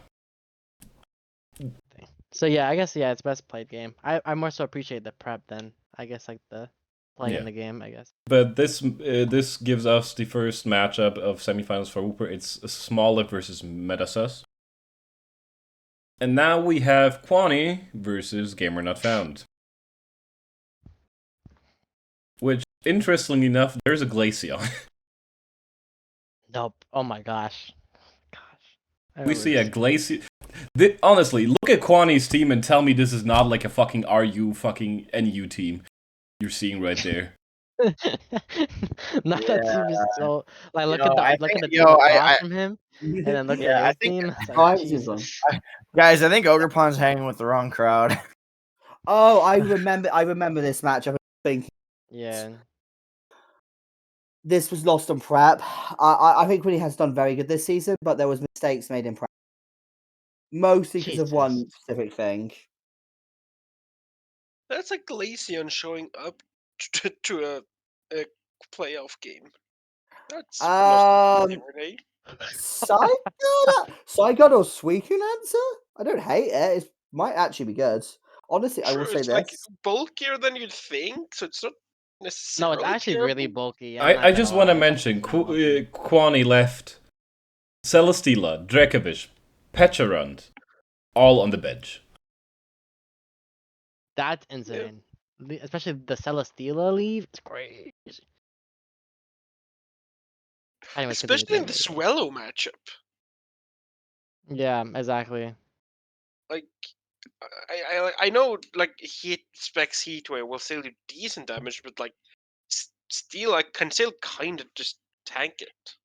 So yeah, I guess it's best played game. I more so appreciate the prep than I guess like the play in the game. I guess. But this gives us the first matchup of semifinals for Wooper. It's Smoliv versus Metasus. And now we have Kwani versus Gamer Not Found. Which, interestingly enough, there's a Glaceon. Nope. Oh my gosh. I We remember see a this. Glaceon. Honestly, look at Kwani's team and tell me this is not like a fucking RU fucking NU team you're seeing right there. Not that team is so like look at the team yo, across from him, and then look Yeah, at I your think- team. It's Oh, like, I see this one. Jesus. guys, I think Ogrepon's hanging with the wrong crowd. Oh, I remember this match. I think Yeah. this was lost on prep. I think Quinny has done very good this season, but there was mistakes made in prep, mostly because of one Jesus. specific thing. That's a Glaceon showing up to a playoff game. That's not every day. Saigon or Suicune answer? I don't hate it. It might actually be good. Honestly, I will Sure, say it's like this. bulkier than you'd think, so it's not No, necessarily it's actually really terrible. bulky. I'm not I gonna just want to lie. mention It's not bulky. Kwani left Celesteela, Dracovish, Pecharunt, all on the bench. That's insane. Especially the Celesteela leave. It's crazy. I didn't even see Especially in the leave. Swallow matchup. Yeah, exactly. Like, I know, like, Heat specs Heatwave will still do decent damage, but, like, Steel, I can still kind of just tank it.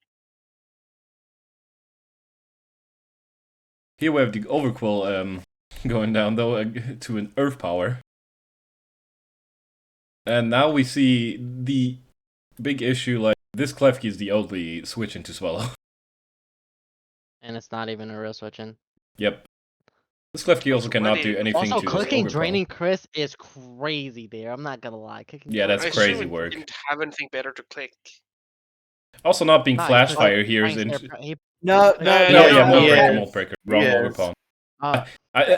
Here we have the Overquill going down though to an Earth Power. And now we see the big issue, like, this Klefki is the only switch into Swallow. And it's not even a real switch-in. Yep. This Klefki also So cannot why do did- anything Also, to clicking Overquill. Draining Chris is crazy there. I'm not gonna lie. Clicking Yeah, that's I Draining crazy assume work. it didn't have anything better to click. Also, not being Nah, he Flash clicked Fire here Flying is Snare interesting. he No, clicked- No, No, no, yeah, no, Mold no. Breaker, Yes. Mold Breaker. Wrong Yes. Overpawn. Uh,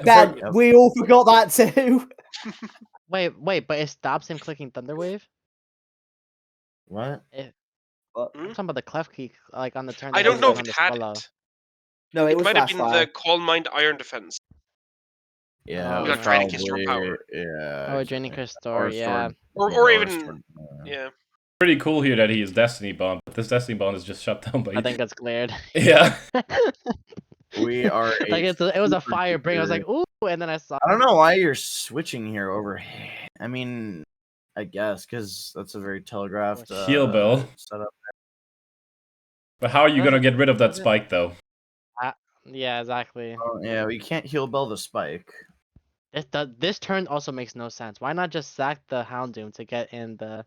Ben, Yep. we all forgot that too. wait, but it stops him clicking Thunderwave? What? I'm Hmm? talking about the clef key, like on the turn. I that don't know if on it the had Swallow. it. No, it It was might have Flash been Fire. the Calm Mind Iron Defense. Yeah, Oh, it was Like Draining Kiss Storm probably Power. yeah. Oh, Draining Chris Or story, yeah. Or even yeah. Pretty cool here that he is Destiny Bond, but this Destiny Bond is just shut down by... I think it's cleared. Yeah. We are Like it was a super fire bring. I was like, duper- ooh, and then I saw. I don't know why you're switching here over. I mean, I guess because that's a very telegraphed Heal Bell. setup. But how are you gonna get rid of that Doesn't- spike, though? Yeah, exactly. Oh, yeah, we can't heal Bell the spike. This turn also makes no sense. Why not just sack the Houndoom to get in the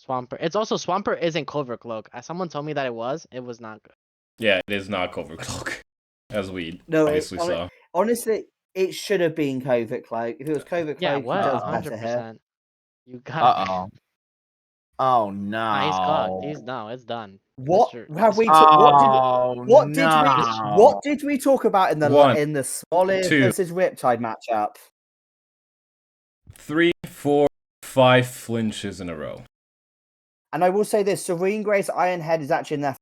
Swampert? It's also Swampert isn't Clover Cloak. Someone told me that it was. It was not good. Yeah, it is not Cover Cloak, as we No, obviously saw. Honestly, it should have been Covert Cloak. If it was Covert Yeah, Cloak, he what? does better here. 100%. You got. Oh. Oh no. Nah, he's cooked. No, it's done. What Mr. have we? Oh What no. did we talk about in the One, in the Smoliv two. versus Riptide matchup? 3, 4, 5 flinches in a row. And I will say this: Serene Grace Ironhead is actually in there.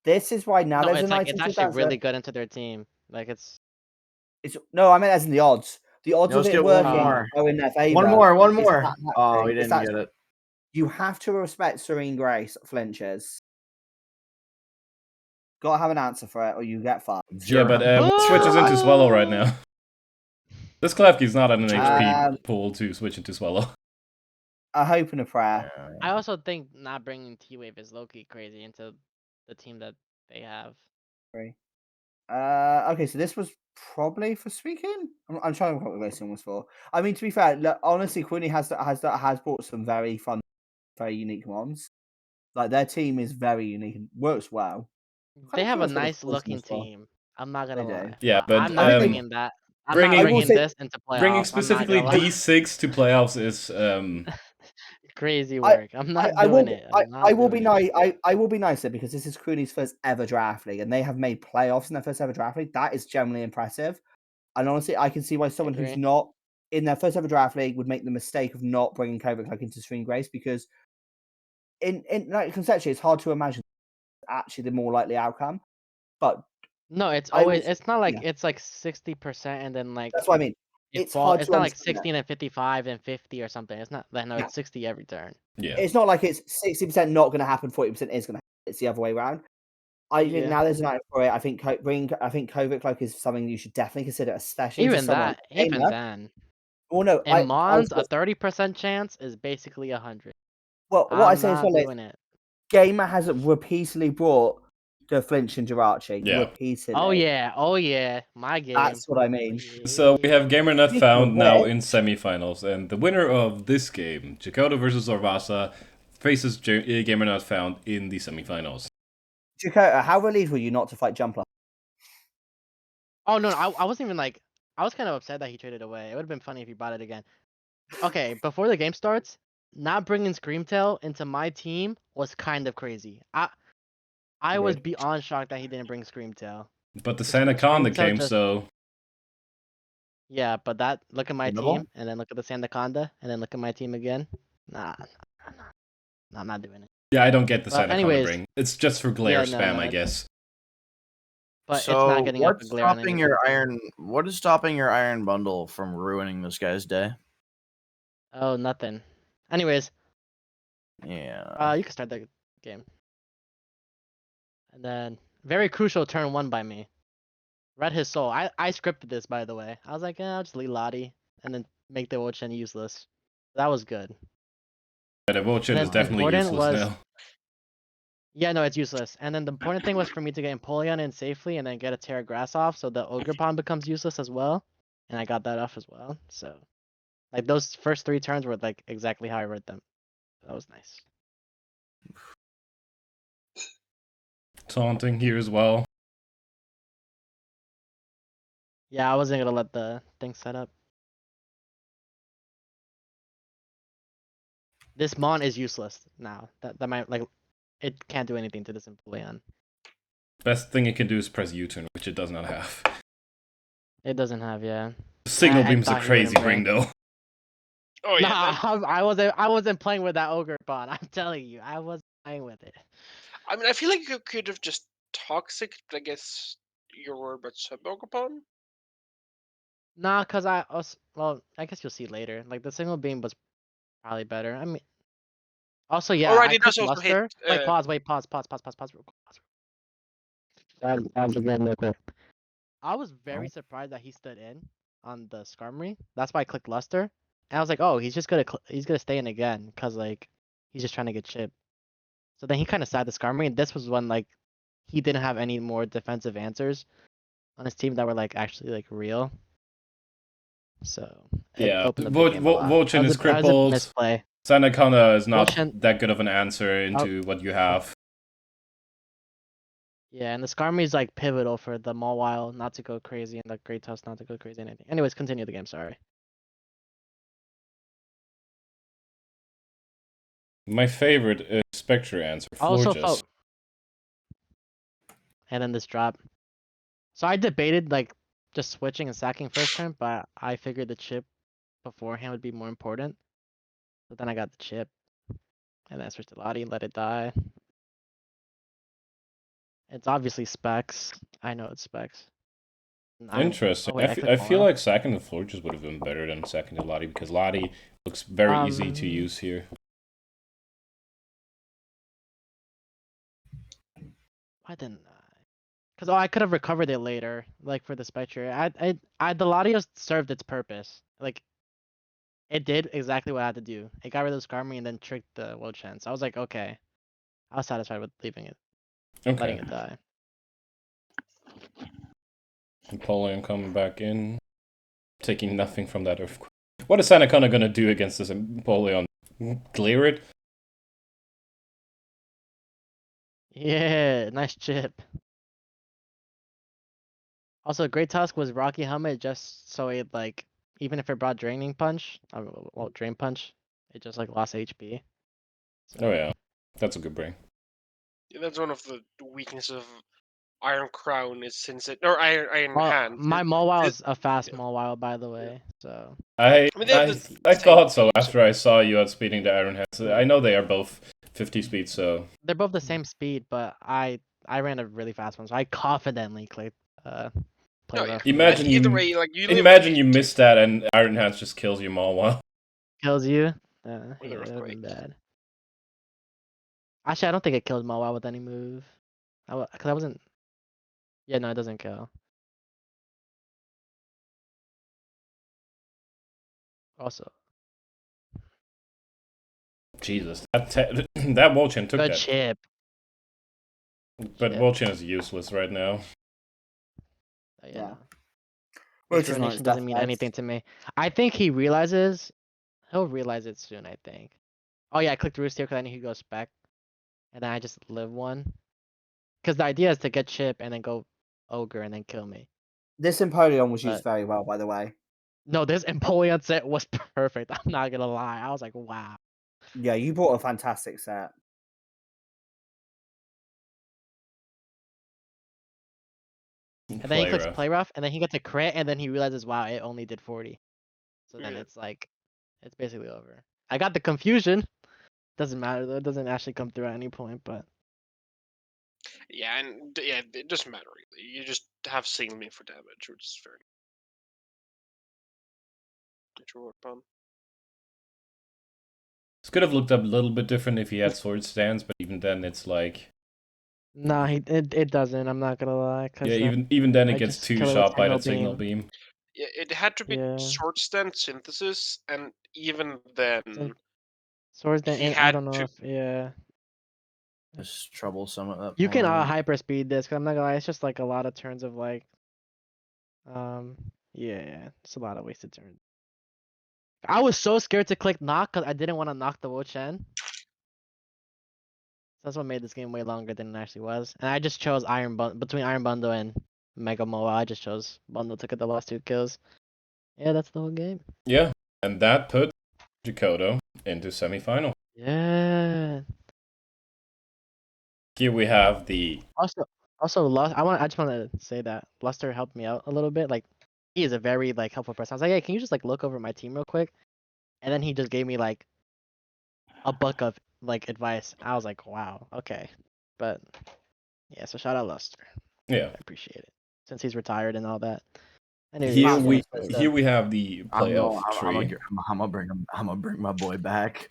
This is why now No, there's it's an like item it's to actually dance really with. good into their team. Like it's. No, I meant as in the odds. The odds Let's of it get one working more. are in their favor. One more. It's that Oh, thing. we It's didn't that- get it. You have to respect Serene Grace flinches. Gotta have an answer for it, or you get fucked. Yeah, but switches into Swallow right now. This Klefki's not on an HP pool to switch into Swallow. A hope and a prayer. I also think not bringing T-Wave is low-key crazy into the team that they have. Okay, so this was probably for speaking. I'm trying to remember what this one was for. I mean, to be fair, look, honestly, Quinny has brought some very fun, very unique ones. Like their team is very unique and works well. They have a curious what this nice-looking was for. team. I'm not gonna They do. lie. Yeah, but I'm not bringing that. I'm not bringing this into playoffs. Bringing specifically I'm not gonna lie. D6 to playoffs is crazy work. I'm not I doing it. I will be nice. I will be nicer because this is Cooney's first ever draft league, and they have made playoffs in their first ever draft league. That is generally impressive. And honestly, I can see why someone who's not in their first ever draft league would make the mistake of not bringing Covert Cloak into Serene Grace, because in like conceptually, it's hard to imagine actually the more likely outcome. But no, it's always it's not like it's like 60% and then like that's what I mean. it's hard It's to not like understand 16 and 55 and 50 or something. It's not. No, Yeah. it's 60 every turn. Yeah. It's not like it's 60% not going to happen, 40% is going to happen. It's the other way around. I think Yeah. now there's an outlet for it. I think Covert Cloak is something you should definitely consider, especially to Even someone that, even gamer. then. Well, no, In I was Mons, a 30% chance is basically 100. well, what I I'm say as not well is doing it. gamer has repeatedly brought the flinch and Jirachi. Yeah. Repeatedly. Oh yeah, my game. That's what I mean. So we have Gamer Not Speaking Found of now which- in semifinals, and the winner of this game, Jakoda versus Orvasa, faces Gamer Not Found in the semifinals. Dakota, how relieved were you not to fight Jumpler? Oh no, I wasn't even like. I was kind of upset that he traded away. It would have been funny if he bought it again. Okay, before the game starts, not bringing Screamtail into my team was kind of crazy. I was Agreed. beyond shocked that he didn't bring Screamtail. But the Sanaconda Screamtail came, just- so Yeah, but that look at my Winnable? team, and then look at the Sandaconda, and then look at my team again. Nah, I'm not doing it. yeah, I don't get the Well, Sanaconda anyways- bring. It's just for glare Yeah, no, spam, no, I it's- guess. But so it's not getting up what's a glare on stopping anything. your iron? What is stopping your iron bundle from ruining this guy's day? Oh, nothing. Anyways, Yeah. you can start the game. And then very crucial turn 1 by me. Read his soul. I scripted this, by the way. I was like, I'll just leave Lottie and then make the Wo-Chen useless. That was good. Yeah, the Wo-Chen And is then definitely important useless was- now. Yeah, no, it's useless. And then the important thing was for me to get Empoleon in safely and then get a Terra Grass off, so the Ogre Pond becomes useless as well. And I got that off as well. So, like, those first 3 turns were like exactly how I read them. That was nice. Taunting here as well. Yeah, I wasn't gonna let the thing set up. This Mon is useless now. That might like it can't do anything to this Empoleon. Best thing it can do is press U-turn, which it does not have. It doesn't have, yeah. Signal I Beam's a thought he crazy wouldn't bring, though. Oh yeah. Nah, I wasn't playing with that Ogre Pond. I'm telling you, I wasn't playing with it. I mean, I feel like you could have just toxic. I guess your word, but sub Pokemon. Nah, cause well, I guess you'll see later. Like the Signal Beam was probably better. I mean, also yeah, Alright, I it does clicked also hit, Luster. Wait, pause. Wait, pause. Real quick. I was very surprised that he stood in on the Skarmory. That's why I clicked Luster. And I was like, oh, he's just gonna stay in again, cause like he's just trying to get chip. So then he kind of sat the Skarmory, and this was when like he didn't have any more defensive answers on his team that were like actually like real. So it Yeah, opened up the game a lot. Wo-Chen That was is a- that was a crippled. misplay. Sanaconda is not Wo-Chen- that good of an answer into what you have. Yeah, and the Skarmory is like pivotal for the Mawile not to go crazy and the Great Tusk not to go crazy and anything. Anyways, continue the game. Sorry. My favorite is Spectre answer, Also, Florges. and then this drop. So I debated like just switching and sacking first turn, but I figured the chip beforehand would be more important. So then I got the chip, and then I switched to Lottie and let it die. It's obviously Specs. I know it's Specs. Interesting. Oh, wait, I clicked feel Mono. like second to Florges would have been better than second to Lottie, because Lottie looks very easy to use here. Why didn't I? Because I could have recovered it later, like for the Spectre. The Latios served its purpose. Like, it did exactly what I had to do. It got rid of the Skarmory and then tricked the Wo-Chen. So I was like, okay. I was satisfied with leaving it, letting Okay. it die. Napoleon coming back in, taking nothing from that earthquake. What is Sanaconda gonna do against this Napoleon? Clear it? Yeah, nice chip. Also, Great Tusk was Rocky Helmet just so it like, even if it brought Draining Punch, well, Drain Punch, it just like lost HP. So, Oh yeah, that's a good bring. Yeah, that's one of the weaknesses of Iron Crown is since it or Iron Well, Hand. my Mawile it- is a fast yeah. Mawile, by the way. So I I mean, they have the I same thought so speed, after I saw you outspeeding the Iron Hands. I know they are both 50 speed, so they're both the same speed, but I ran a really fast one, so I confidently clicked play No, yeah. rough. Imagine Either you, way, like you live imagine with you it, miss that and Iron Hands just kills you all while. Kills you. With Yeah, that'd been Earthquake. bad. Actually, I don't think it killed Moa with any move. Cause I wasn't. Yeah, no, it doesn't kill. Also, Jesus, that Wolchin took good that. chip. But Chip. Wolchin is useless right now. Oh, Yeah. no. Which This is not ruination his doesn't best mean bet. anything to me. I think he realizes. He'll realize it soon, I think. Oh yeah, I clicked Roost here because I knew he'd go Spec. And then I just live one. Because the idea is to get chip and then go Ogre and then kill me. This Empoleon was used But- very well, by the way. No, this Empoleon set was perfect. I'm not gonna lie. I was like, wow. Yeah, you bought a fantastic set. And then he clicks Rough. play rough, and then he gets a crit, and then he realizes, wow, it only did 40. So then Yeah. it's like, it's basically over. I got the confusion. Doesn't matter though. It doesn't actually come through at any point, but Yeah, and yeah, it doesn't matter really. You just have single me for damage, which is very good fun. This could have looked a little bit different if he had sword stance, but even then it's like, no, it doesn't. I'm not gonna lie. Cause, yeah, even then I it gets just two kill it with shot by signal that signal beam. beam. Yeah, it had to be Yeah. sword stand synthesis, and even then, Swords that, he and I had don't know to. if yeah. It's troublesome at that You can point. hyper speed this. Cause I'm not gonna lie. It's just like a lot of turns of like, yeah, it's a lot of wasted turns. I was so scared to click knock because I didn't want to knock the Wo-Chen. That's what made this game way longer than it actually was. And I just chose between Iron Bundle and Mega Moa. I just chose Bundle to get the last 2 kills. Yeah, that's the whole game. Yeah, and that put Jakoto into semifinal. Yeah. Here we have the Also, I just want to say that Luster helped me out a little bit. Like, he is a very like helpful person. I was like, hey, can you just like look over my team real quick? And then he just gave me like a book of like advice. I was like, wow, okay. But yeah, so shout out Luster. yeah. I appreciate it since he's retired and all that. I knew he Here was we doing so- here we have the playoff I'm tree. gonna bring him. I'm gonna bring my boy back.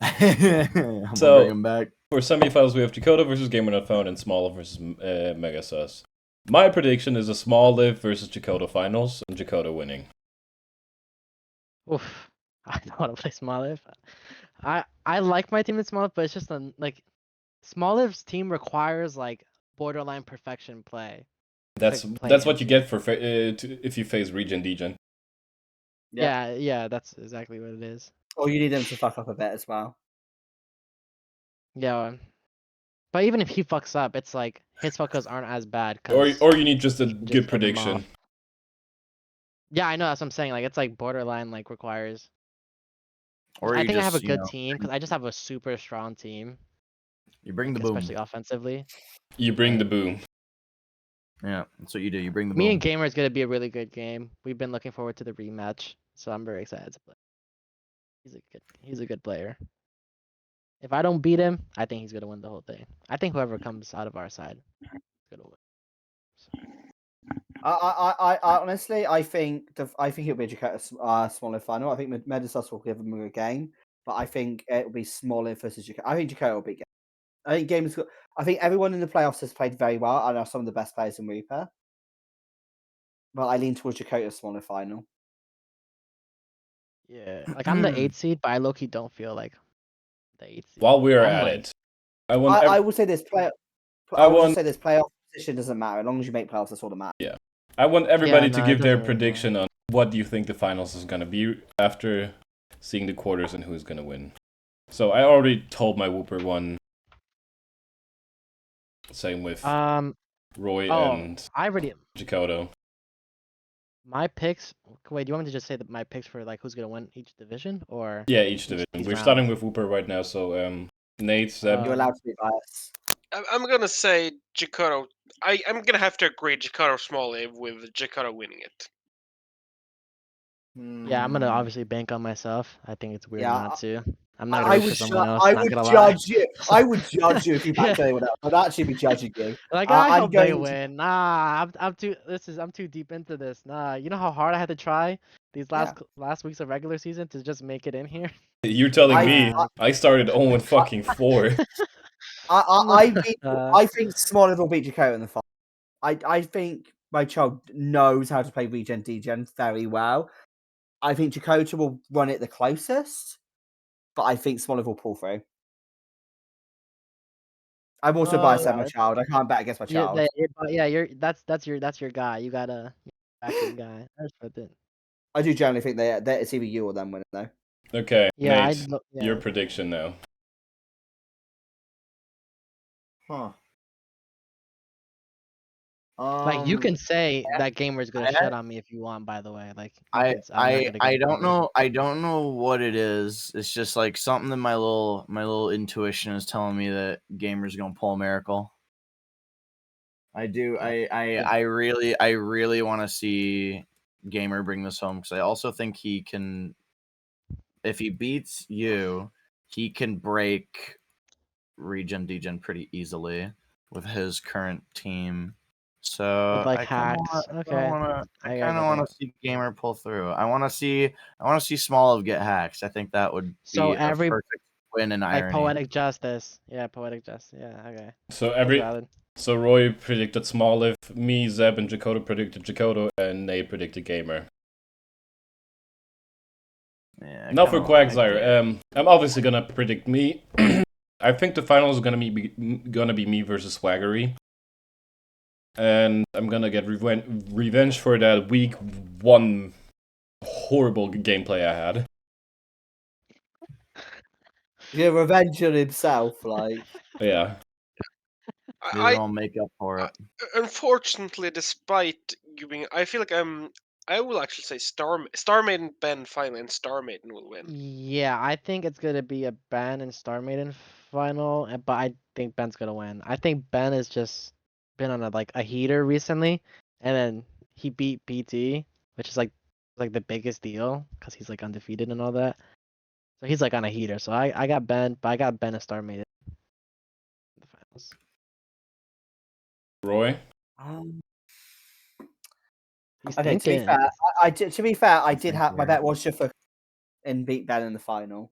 I'm gonna So- bring him back. For semifinals, we have Jakoto versus Gamer Not Phone and Smoliv versus Megasus. My prediction is a Smoliv versus Jakoto finals and Jakoto winning. Oof. I don't want to play Smoliv. I like my team in Smoliv, but it's just like Smoliv's team requires like borderline perfection play. That's play that's him what you too. get for if you face Regen Degen. Yeah, that's exactly what it is. Or you need them to fuck up a bit as well. Yeah. But even if he fucks up, it's like his fuck ups aren't as bad. Or you need just a he can just good fend them prediction. off. Yeah, I know that's what I'm saying. Like it's like borderline like requires. Or I you think I have a just, you good know, team because I just have a super strong team, you bring the especially boom. offensively. You bring the boom. Yeah, that's what you do. You bring the Me boom. and Gamer is gonna be a really good game. We've been looking forward to the rematch, so I'm very excited to play. He's a good player. If I don't beat him, I think he's gonna win the whole thing. I think whoever comes out of our side is gonna win. So, I honestly, I think it'll be a Jakarta Smoliv final. I think Medisus will give them a game, but I think it'll be Smoliv versus Jakarta. I think Jakarta will beat. I think games. I think everyone in the playoffs has played very well and are some of the best players in Reaper. But I lean towards Jakarta Smoliv final. yeah, like I'm the 8th seed, but I low-key don't feel like the 8th seed. While we are I'm at like, it, I want. I will say this player. I I will want- just say this playoff position doesn't matter as long as you make playoffs. That's all that matters. I want everybody Yeah, to no, give it their doesn't really prediction on what do you think the finals is gonna be after seeing the quarters and who's gonna win. So I already told my Whooper one. Same with Roy and I already Jakoto. my picks. Wait, do you want me to just say that my picks for like who's gonna win each division or? Yeah, each division. these We're rounds? starting with Whooper right now, so Nate, Seb. You're allowed to be biased. I'm gonna say Jakoto. I'm gonna have to agree Jakoto Smoliv with Jakoto winning it. Yeah, I'm gonna Hmm. obviously bank on myself. I think it's weird Yeah, not to. I'm not gonna root for someone else. I Not would gonna lie. judge you. I would judge you if you backed anyone else. I'd actually be judging you. Like I I'm hope they going to- win. Nah, I'm too deep into this. Nah, you know how hard I had to try these last weeks of regular season to just make it in here. You're telling me I- I started 0 and fucking 4. I think Smoliv will beat Jakarta in the final. I think my child knows how to play regen degen very well. I think Jakarta will run it the closest, but I think Smoliv will pull through. I'm also biased at my child. I can't bet against my child. That's your guy. You gotta back your guy. I respect it. I do generally think that it's either you or them winning though. Okay, Yeah, Nate, your prediction now. Huh. Like you can say that gamer's gonna shut on me if you want. By the way, like I don't know. I don't know what it is. It's just like something that my little intuition is telling me that gamer's gonna pull a miracle. I do. I really want to see Gamer bring this home because I also think he can. If he beats you, he can break Regen Degen pretty easily with his current team. So with like I kind hacks. of Okay. want to see Gamer pull through. I want to see Smoliv get hacks. I think that would be a perfect win in irony. Like poetic justice. Yeah, poetic justice. Yeah. Okay. So Roy predicted Smoliv, me, Zeb, and Jakoto predicted Jakoto, and Nate predicted Gamer. Yeah, now for Quagsire, I'm obviously gonna predict me. I think the final is gonna be me versus Swaggery, and I'm gonna get revenge for that week 1 horrible gameplay I had. Yeah, revenge on himself, like. Yeah. I'll make up for it. Unfortunately, despite you being, I feel like I will actually say Star Maiden Ben final, and Star Maiden will win. Yeah, I think it's gonna be a Ben and Star Maiden final, but I think Ben's gonna win. I think Ben has just been on a heater recently, and then he beat BT, which is like the biggest deal because he's like undefeated and all that. So he's like on a heater. So I got Ben, but I got Ben and Star Maiden in the finals. Roy? Okay, to be fair, I did have my bet was Shiffer and beat Ben in the final.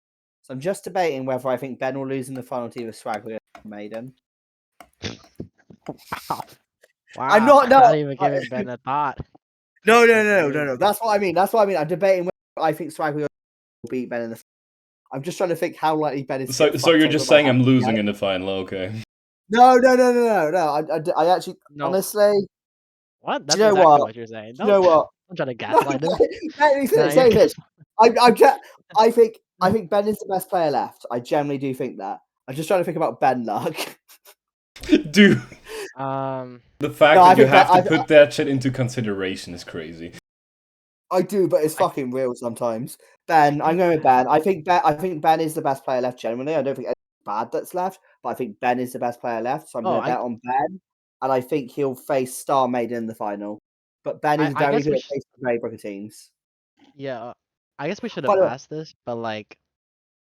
So I'm just debating whether I think Ben will lose in the final to either Swagger or Maiden. Wow. I'm not even giving Ben a thought. No. That's what I mean. I'm debating whether I think Swagger will beat Ben in the final. I'm just trying to think how likely Ben is. So you're just saying I'm losing in the final, okay? No. I actually, honestly. What? That's exactly what you're saying. You know what? I'm trying to gaslight him. I think Ben is the best player left. I generally do think that. I'm just trying to think about Ben luck. Dude. The fact that you have to put that shit into consideration is crazy. I do, but it's fucking real sometimes. Ben, I'm going with Ben. I think Ben is the best player left generally. I don't think anything bad that's left, but I think Ben is the best player left. So I'm going to bet on Ben, and I think he'll face Star Maiden in the final. But Ben is very good at facing very broken teams. Yeah, I guess we should have asked this, but like,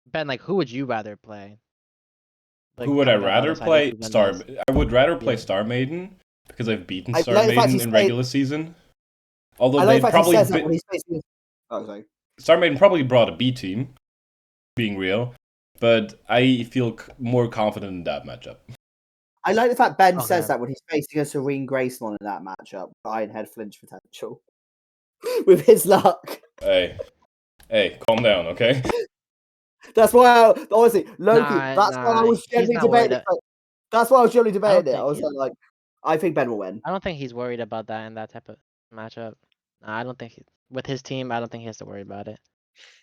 Ben, like, who would you rather play? Like, who would I rather play? I would rather play Star Maiden because I've beaten Star Maiden in regular season. Although they probably Star Maiden probably brought a B team, being real, but I feel more confident in that matchup. I like the fact Ben says that when he's facing a Serene Gracemon in that matchup, Iron Head flinch potential with his luck. Hey, calm down, okay? That's why, honestly, Loki. That's why I was generally debating. That's why I was generally debating it. I was like, I think Ben will win. I don't think he's worried about that in that type of matchup. No, I don't think with his team. I don't think he has to worry about it.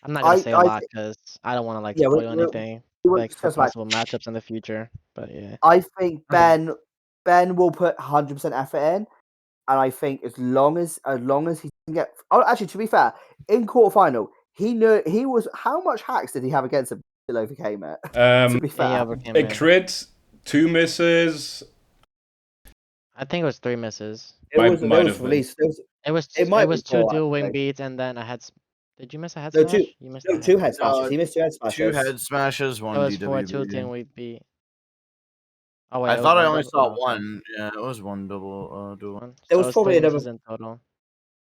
I'm not gonna say a lot because I don't want to spoil anything for possible matchups in the future. But yeah, I think Ben will put 100% effort in, and I think as long as he can get. Oh, actually, to be fair, in quarterfinal, he knew he was. How much hacks did he have against him? Still overcame it. To be fair, a crit, 2 misses. I think it was 3 misses. It was released. It was 2 dual wing beats, and then I had Did you miss a head No, smash? two. You missed No, a two head head smashes. He missed 2 head smashes. 2 head smashes, It 1 was 4-2 team DWB. we beat. Oh wait, I it was thought I one only double. saw Oh, okay. 1. Yeah, it was 1 duel. One. There So was it's probably 3 another. misses in total.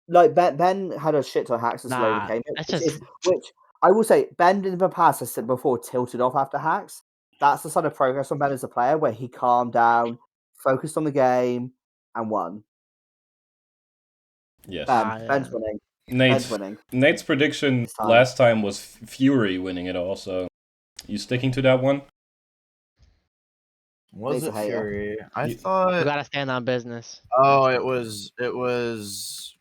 Like Ben had a shit ton of hacks as Logan Nah, came in, that's which, just which I will say Ben in the past, as I said before, tilted off after hacks. That's the sign of progress from Ben as a player, where he calmed down, focused on the game, and won. Yes. Ben's yeah. winning. Ben's Nate's winning. Nate's prediction This time. last time was Fury winning it all. So you sticking to that one? Was Nate's a it hater. Fury? I You- You thought. gotta stand on business. Oh, it was.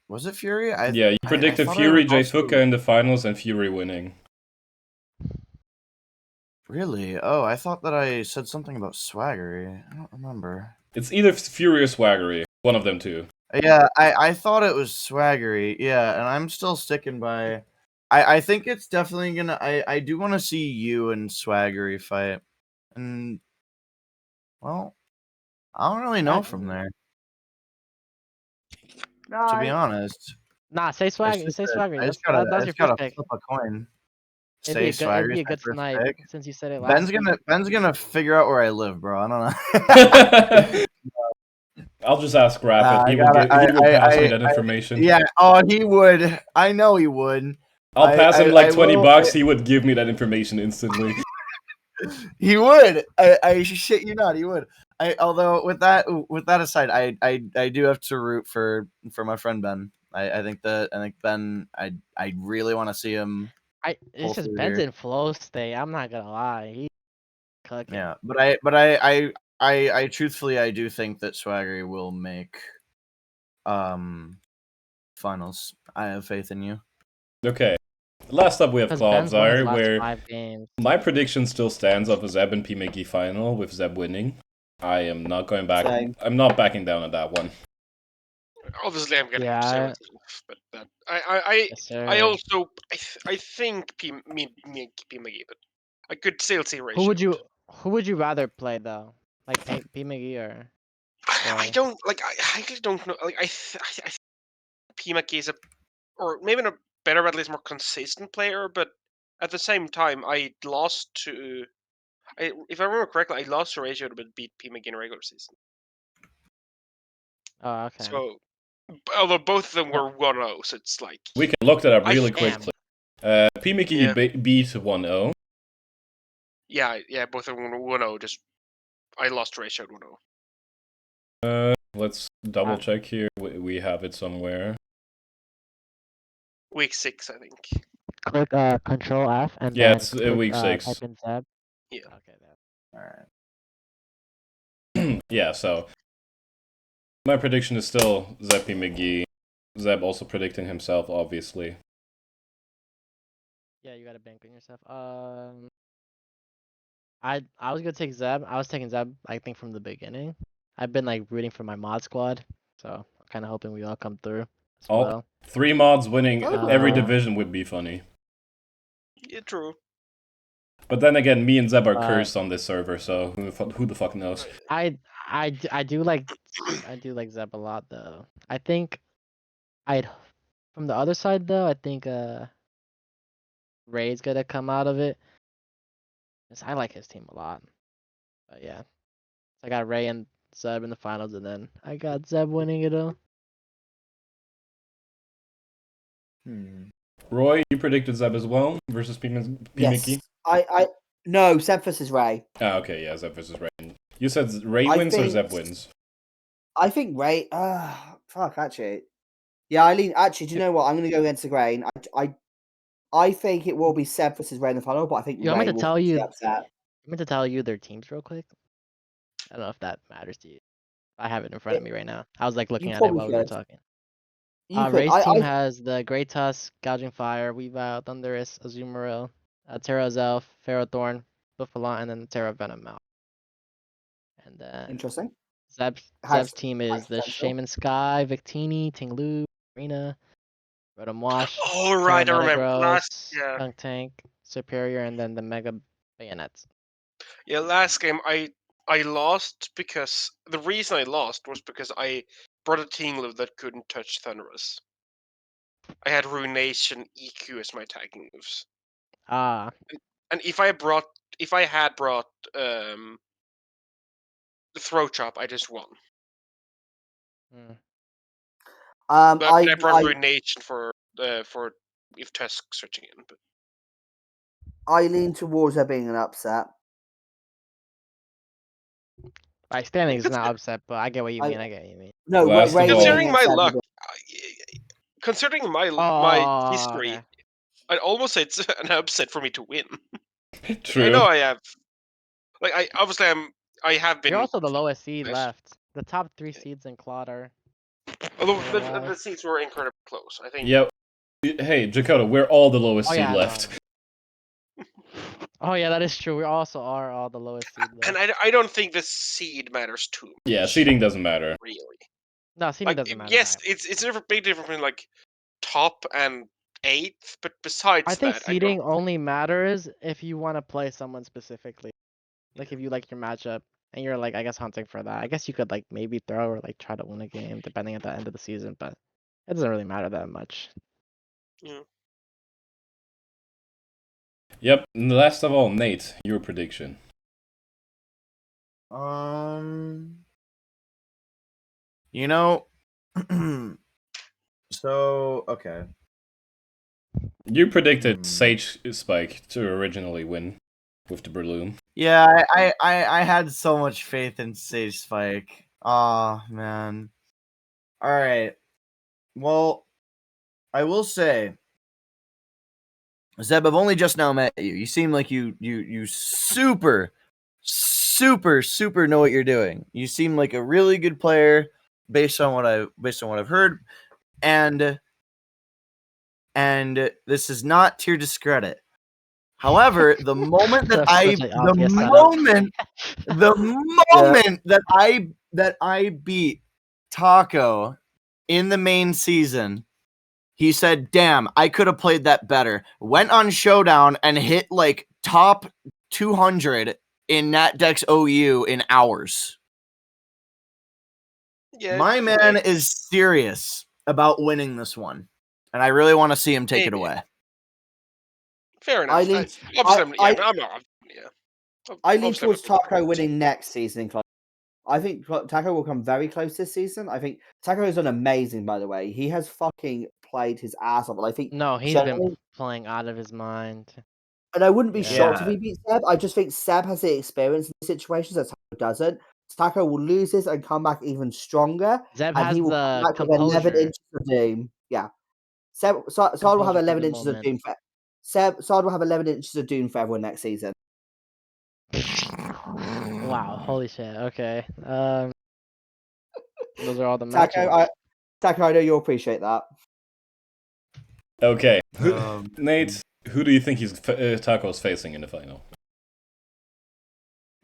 Was it Fury? Yeah, you predicted thought Fury, I Jay also- Fuka in the finals, and Fury winning. Really? Oh, I thought that I said something about Swaggery. I don't remember. It's either Fury or Swaggery. One of them two. Yeah, I thought it was Swaggery. Yeah, and I'm still sticking by. I think it's definitely gonna. I do want to see you and Swaggery fight, and well, I don't really know from there. To be honest, Nah, say it's swag. just Say that swagger. I That's just gotta. that's I your just gotta first pick. flip a coin. It'd Say be a good. It'd Swaggery's be a my good first snipe pick. since you said it last. Ben's gonna figure out where I live, bro. I don't know. I'll just ask Rapid. I He gotta. will pass me that information. Yeah. Oh, he would. I know he would. I'll pass him like I 20 will- bucks. He would give me that information instantly. He would. I shit you not. He would. Although with that aside, I do have to root for my friend Ben. I think Ben. I really want to see him. It's pull just through Ben's here. in flow state. I'm not gonna lie. He cooking. Yeah, but I truthfully I do think that Swaggery will make finals. I have faith in you. Okay. Last up, we have Because Ben's won his Clodzire, last where 5 games. my prediction still stands of a Zeb and PMIGgy final with Zeb winning. I am not going back. Same. I'm not backing down on that one. Obviously, I'm gonna Yeah, have to say myself, but that Yes, sir. I also I think PMG, but I could still see ratio. Who would you rather play though? Like P McGee or? I Ray? don't like. I actually don't know. Like I think PMG is or maybe not better, but at least more consistent player. But at the same time, I lost to. If I remember correctly, I lost to ratio to beat PMG in regular season. Oh, okay. So, although both of them were 1-0, so it's like We can look that up I really Damn. quickly. PMIGgy Yeah. beat 1-0. yeah, both of them were 1-0. Just I lost to ratio at 1-0. Let's double check here. We have it somewhere. Week 6, I think. Click Control F and Yeah, then it's click, week 6. type in Zeb. Yeah. Okay. All right. Yeah, so my prediction is still Zeb PMIGgy. Zeb also predicting himself, obviously. Yeah, you gotta bank on yourself. I was gonna take Zeb. I was taking Zeb. I think from the beginning. I've been like rooting for my mod squad, so I'm kind of hoping we all come through as All well. 3 mods winning every Uh, division would be funny. Yeah, true. But then again, me and Zeb are cursed on this server, so who the fuck knows? I do like Zeb a lot though. I think from the other side though. I think Ray's gonna come out of it. 'Cause I like his team a lot. But yeah, I got Ray and Zeb in the finals, and then I got Zeb winning it all. Roy, you predicted Zeb as well versus PMIGgy? Yes. No, Zeb versus Ray. Ah, okay, yeah, Zeb versus Ray. You said Ray I wins or think- Zeb wins? I think Ray. Fuck. Actually, yeah. I lean. Actually, do you know what? I'm going to go against the grain. I think it will be Zeb versus Ray in the final, but I think You want me Ray to will tell finish you? the upset. I'm going to tell you their teams real quick. I don't know if that matters to you. I have it in front of me right now. I was like looking at it probably while we were could. talking. You could. Ray's team has the Great Tusk, Gouging Fire, Weavile, Thunderous, Azumarill, Terra Zelf, Ferrothorn, Buffalon, and then the Terra Venom out. And then Interesting. Zeb's team is the potential. Shaman Sky, Victini, Tinglu, Arena, Rotom Wash, Oh, right, I remember. Metagross, Yeah. Skunk Tank, Superior, and then the Mega Bayonets. Yeah, last game I lost because the reason I lost was because I brought a Tinglu that couldn't touch Thunderous. I had Ruination, EQ as my tagging moves. Ah. And if I had brought the Throat Chop, I just won. But I brought Ruination for if Tusk switching in. But I lean towards there being an upset. Right, standing is not upset, but I get what you mean. No, Last of all- considering my luck, considering my history, Okay. I'd almost say it's an upset for me to win. True. I know I have. Like I have been. You're also the lowest seed left. The top 3 seeds in Claude are. Although the seats were incredibly close, I think. Yep. Hey, Jakota, we're all the lowest seed left. Oh yeah, that is true. We also are all the lowest seed left. And I don't think the seed matters too much. Yeah, seeding doesn't matter. Really. No, seeding doesn't matter. Yes, it's a big difference between like top and 8th, but besides I think that, seeding only matters if you want to play someone specifically. Like if you like your matchup and you're like, I guess, hunting for that. I guess you could like maybe throw or like try to win a game depending at the end of the season, but it doesn't really matter that much. Yeah. Yep. And last of all, Nate, your prediction. You know, so okay. You predicted Sage Spike to originally win with the Breloom. Yeah, I had so much faith in Sage Spike. Oh man. All right. Well, I will say, Zeb, I've only just now met you. You seem like you super know what you're doing. You seem like a really good player based on what I've heard, and this is not to your discredit. However, the moment that that I beat Taco in the main season, he said, "Damn, I could have played that better." Went on Showdown and hit like top 200 in NatDex OU in hours. Yeah, my man is serious about winning this one, and I really want to see him take it away. Fair enough. I lean towards Taco winning next season. I think Taco will come very close this season. I think Taco has done amazing, by the way. He has fucking played his ass off. I think he's been playing out of his mind. And I wouldn't be shocked if he beats Seb. I just think Seb has the experience in these situations that Taco doesn't. Taco will lose this and come back even stronger. Zeb and has he will the come back with 11 inches of doom. Yeah. Seb Sard will have 11 inches of doom for Sard will have 11 inches of doom for everyone next season. Wow, holy shit. Okay. Those are all the matches. Taco, I know you'll appreciate that. Okay. Nate, who do you think Taco's facing in the final?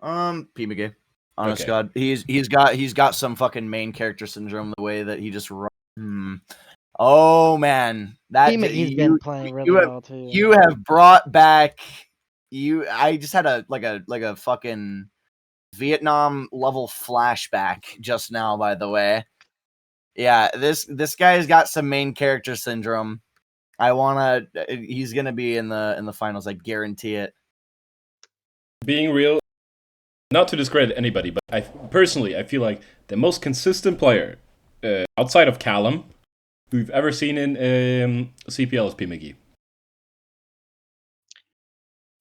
P. McGee. Honest God, he's got some fucking main character syndrome. The way that he just runs. Oh man, that he's been playing really well too. You have brought back. I just had a fucking Vietnam level flashback just now. By the way, yeah, this guy's got some main character syndrome. He's gonna be in the finals. I guarantee it. Being real, not to discredit anybody, but I feel like the most consistent player outside of Callum we've ever seen in CPL is P. McGee.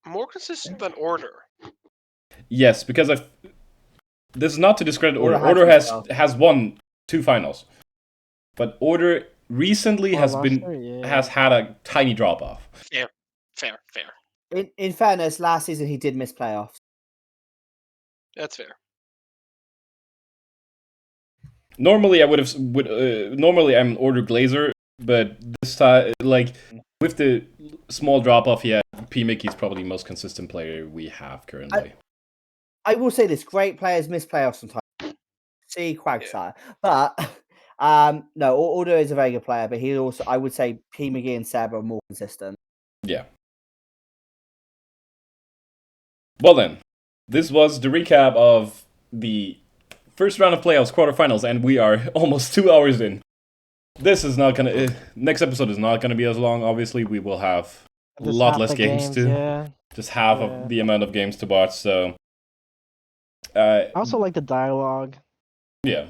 More consistent than Order. Yes, because this is not to discredit Order. Order has won 2 finals, but Order recently has had a tiny drop off. Fair. In fairness, last season he did miss playoffs. That's fair. Normally normally I'm Order Glazer, but this time, like with the small drop off, yeah, P. Mickey's probably the most consistent player we have currently. I will say this: great players miss playoffs sometimes. See Quagsire, but no, Order is a very good player, but he also, I would say, P. McGee and Seb are more consistent. Yeah. Well then, this was the recap of the first round of playoffs, quarterfinals, and we are almost 2 hours in. this is not gonna. Next episode is not gonna be as long. Obviously, we will have a Just lot half less the games too. Yeah. Just half Yeah. of the amount of games to watch. So, I also like the dialogue. yeah,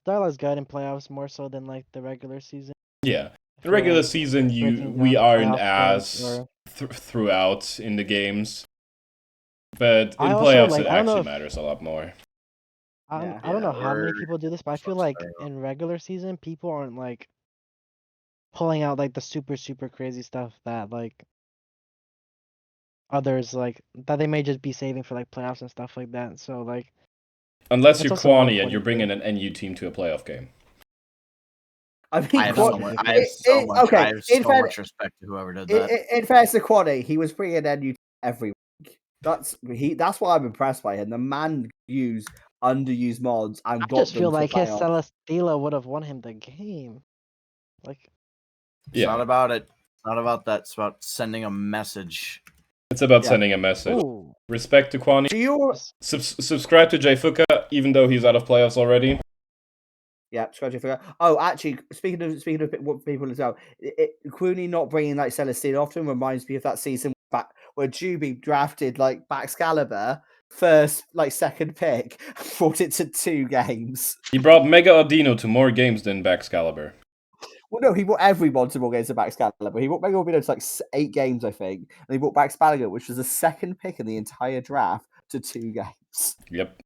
Dialogue's good in playoffs more so than like the regular season. yeah. I In feel regular like season, breaking we down aren't playoff games as or- throughout in the games, but I in also, playoffs like, it I don't know actually if- matters a lot more. Yeah. I don't know how many we're people do this, but I feel like in regular season people aren't like pulling out like the super crazy stuff that like others like that they may just be saving for like playoffs and stuff like that. So like Unless That's you're also more Kwani and you're important bringing too. an NU team to a playoff game. I mean, I have Quad- so much. I It- have it- so it- much. okay, I have in so fact- much respect to whoever did that. in fairness to Quaddy, he was bringing NU every week. That's why I'm impressed by him. The man used underused mods and I got just them feel to like his playoffs. Celesteela would have won him the game. Like It's not Yeah, about it. It's not about that. It's about sending a message. it's about Yeah. sending a message. ooh, Respect to Kwani. Do you? Subscribe to Jfuka, even though he's out of playoffs already. Yeah, scratch your figure. Oh, actually, speaking of what people as well, Quooney not bringing like Celestine often reminds me of that season back where Juby drafted like Baxcalibur first, like second pick, brought it to 2 games. He brought Mega Audino to more games than Baxcalibur. Well, no, he brought every mod to more games to Baxcalibur. He brought Mega Audino to like 8 games, I think, and he brought Baxcalibur, which was the second pick in the entire draft, to 2 games. Yep.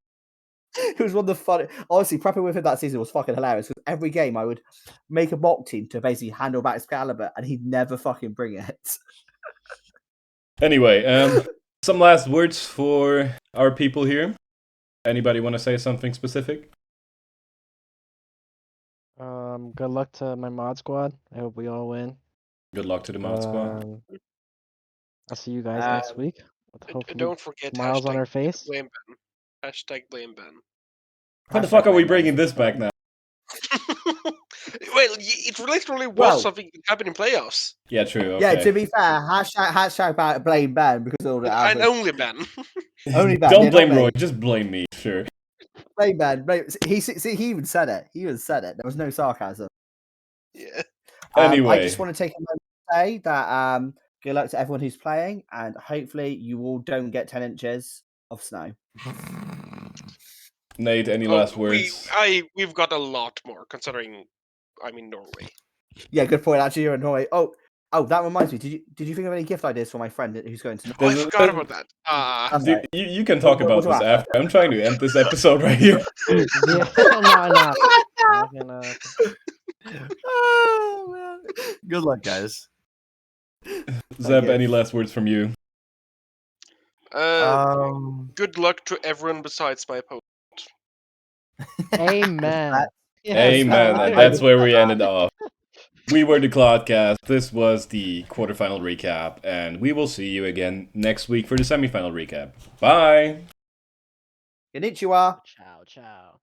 It was one of the fun. Honestly, prepping with him that season was fucking hilarious because every game I would make a mock team to basically handle back Excalibur, and he'd never fucking bring it. Anyway, some last words for our people here. Anybody want to say something specific? good luck to my mod squad. I hope we all win. Good luck to the mod squad. I'll see you guys next week. With hopefully Don't forget smiles on our face. blame Ben. Hashtag blame Ben. How the fuck are we bringing this back now? Well, it literally was Well- something that happened in playoffs. Yeah, true. Okay. Yeah, to be fair, hashtag about blame Ben because of all the And average. only Ben. Only Ben. Don't yeah, blame not me. Roy. Just blame me. Sure. Blame Ben. He even said it. He even said it. There was no sarcasm. Yeah. I Anyway. just want to take a moment to say that good luck to everyone who's playing, and hopefully you all don't get 10 inches of snow. Nate, any last words? We've got a lot more considering I'm in Norway. Yeah, good point. Actually, you're annoying. Oh, that reminds me. Did you think of any gift ideas for my friend who's going to? Oh, I There's a- forgot about that. That's You, right. you can talk We'll about do this after. after. I'm trying to end this episode right here. Yeah, no. Fucking, Oh man. Good luck, guys. Zeb, you. any last words from you? Good luck to everyone besides my opponent. Amen. Yes, Amen. I And agree. that's where we ended off. We were the Clodcast. This was the quarterfinal recap, and we will see you again next week for the semifinal recap. Bye. Konnichiwa. Ciao, ciao.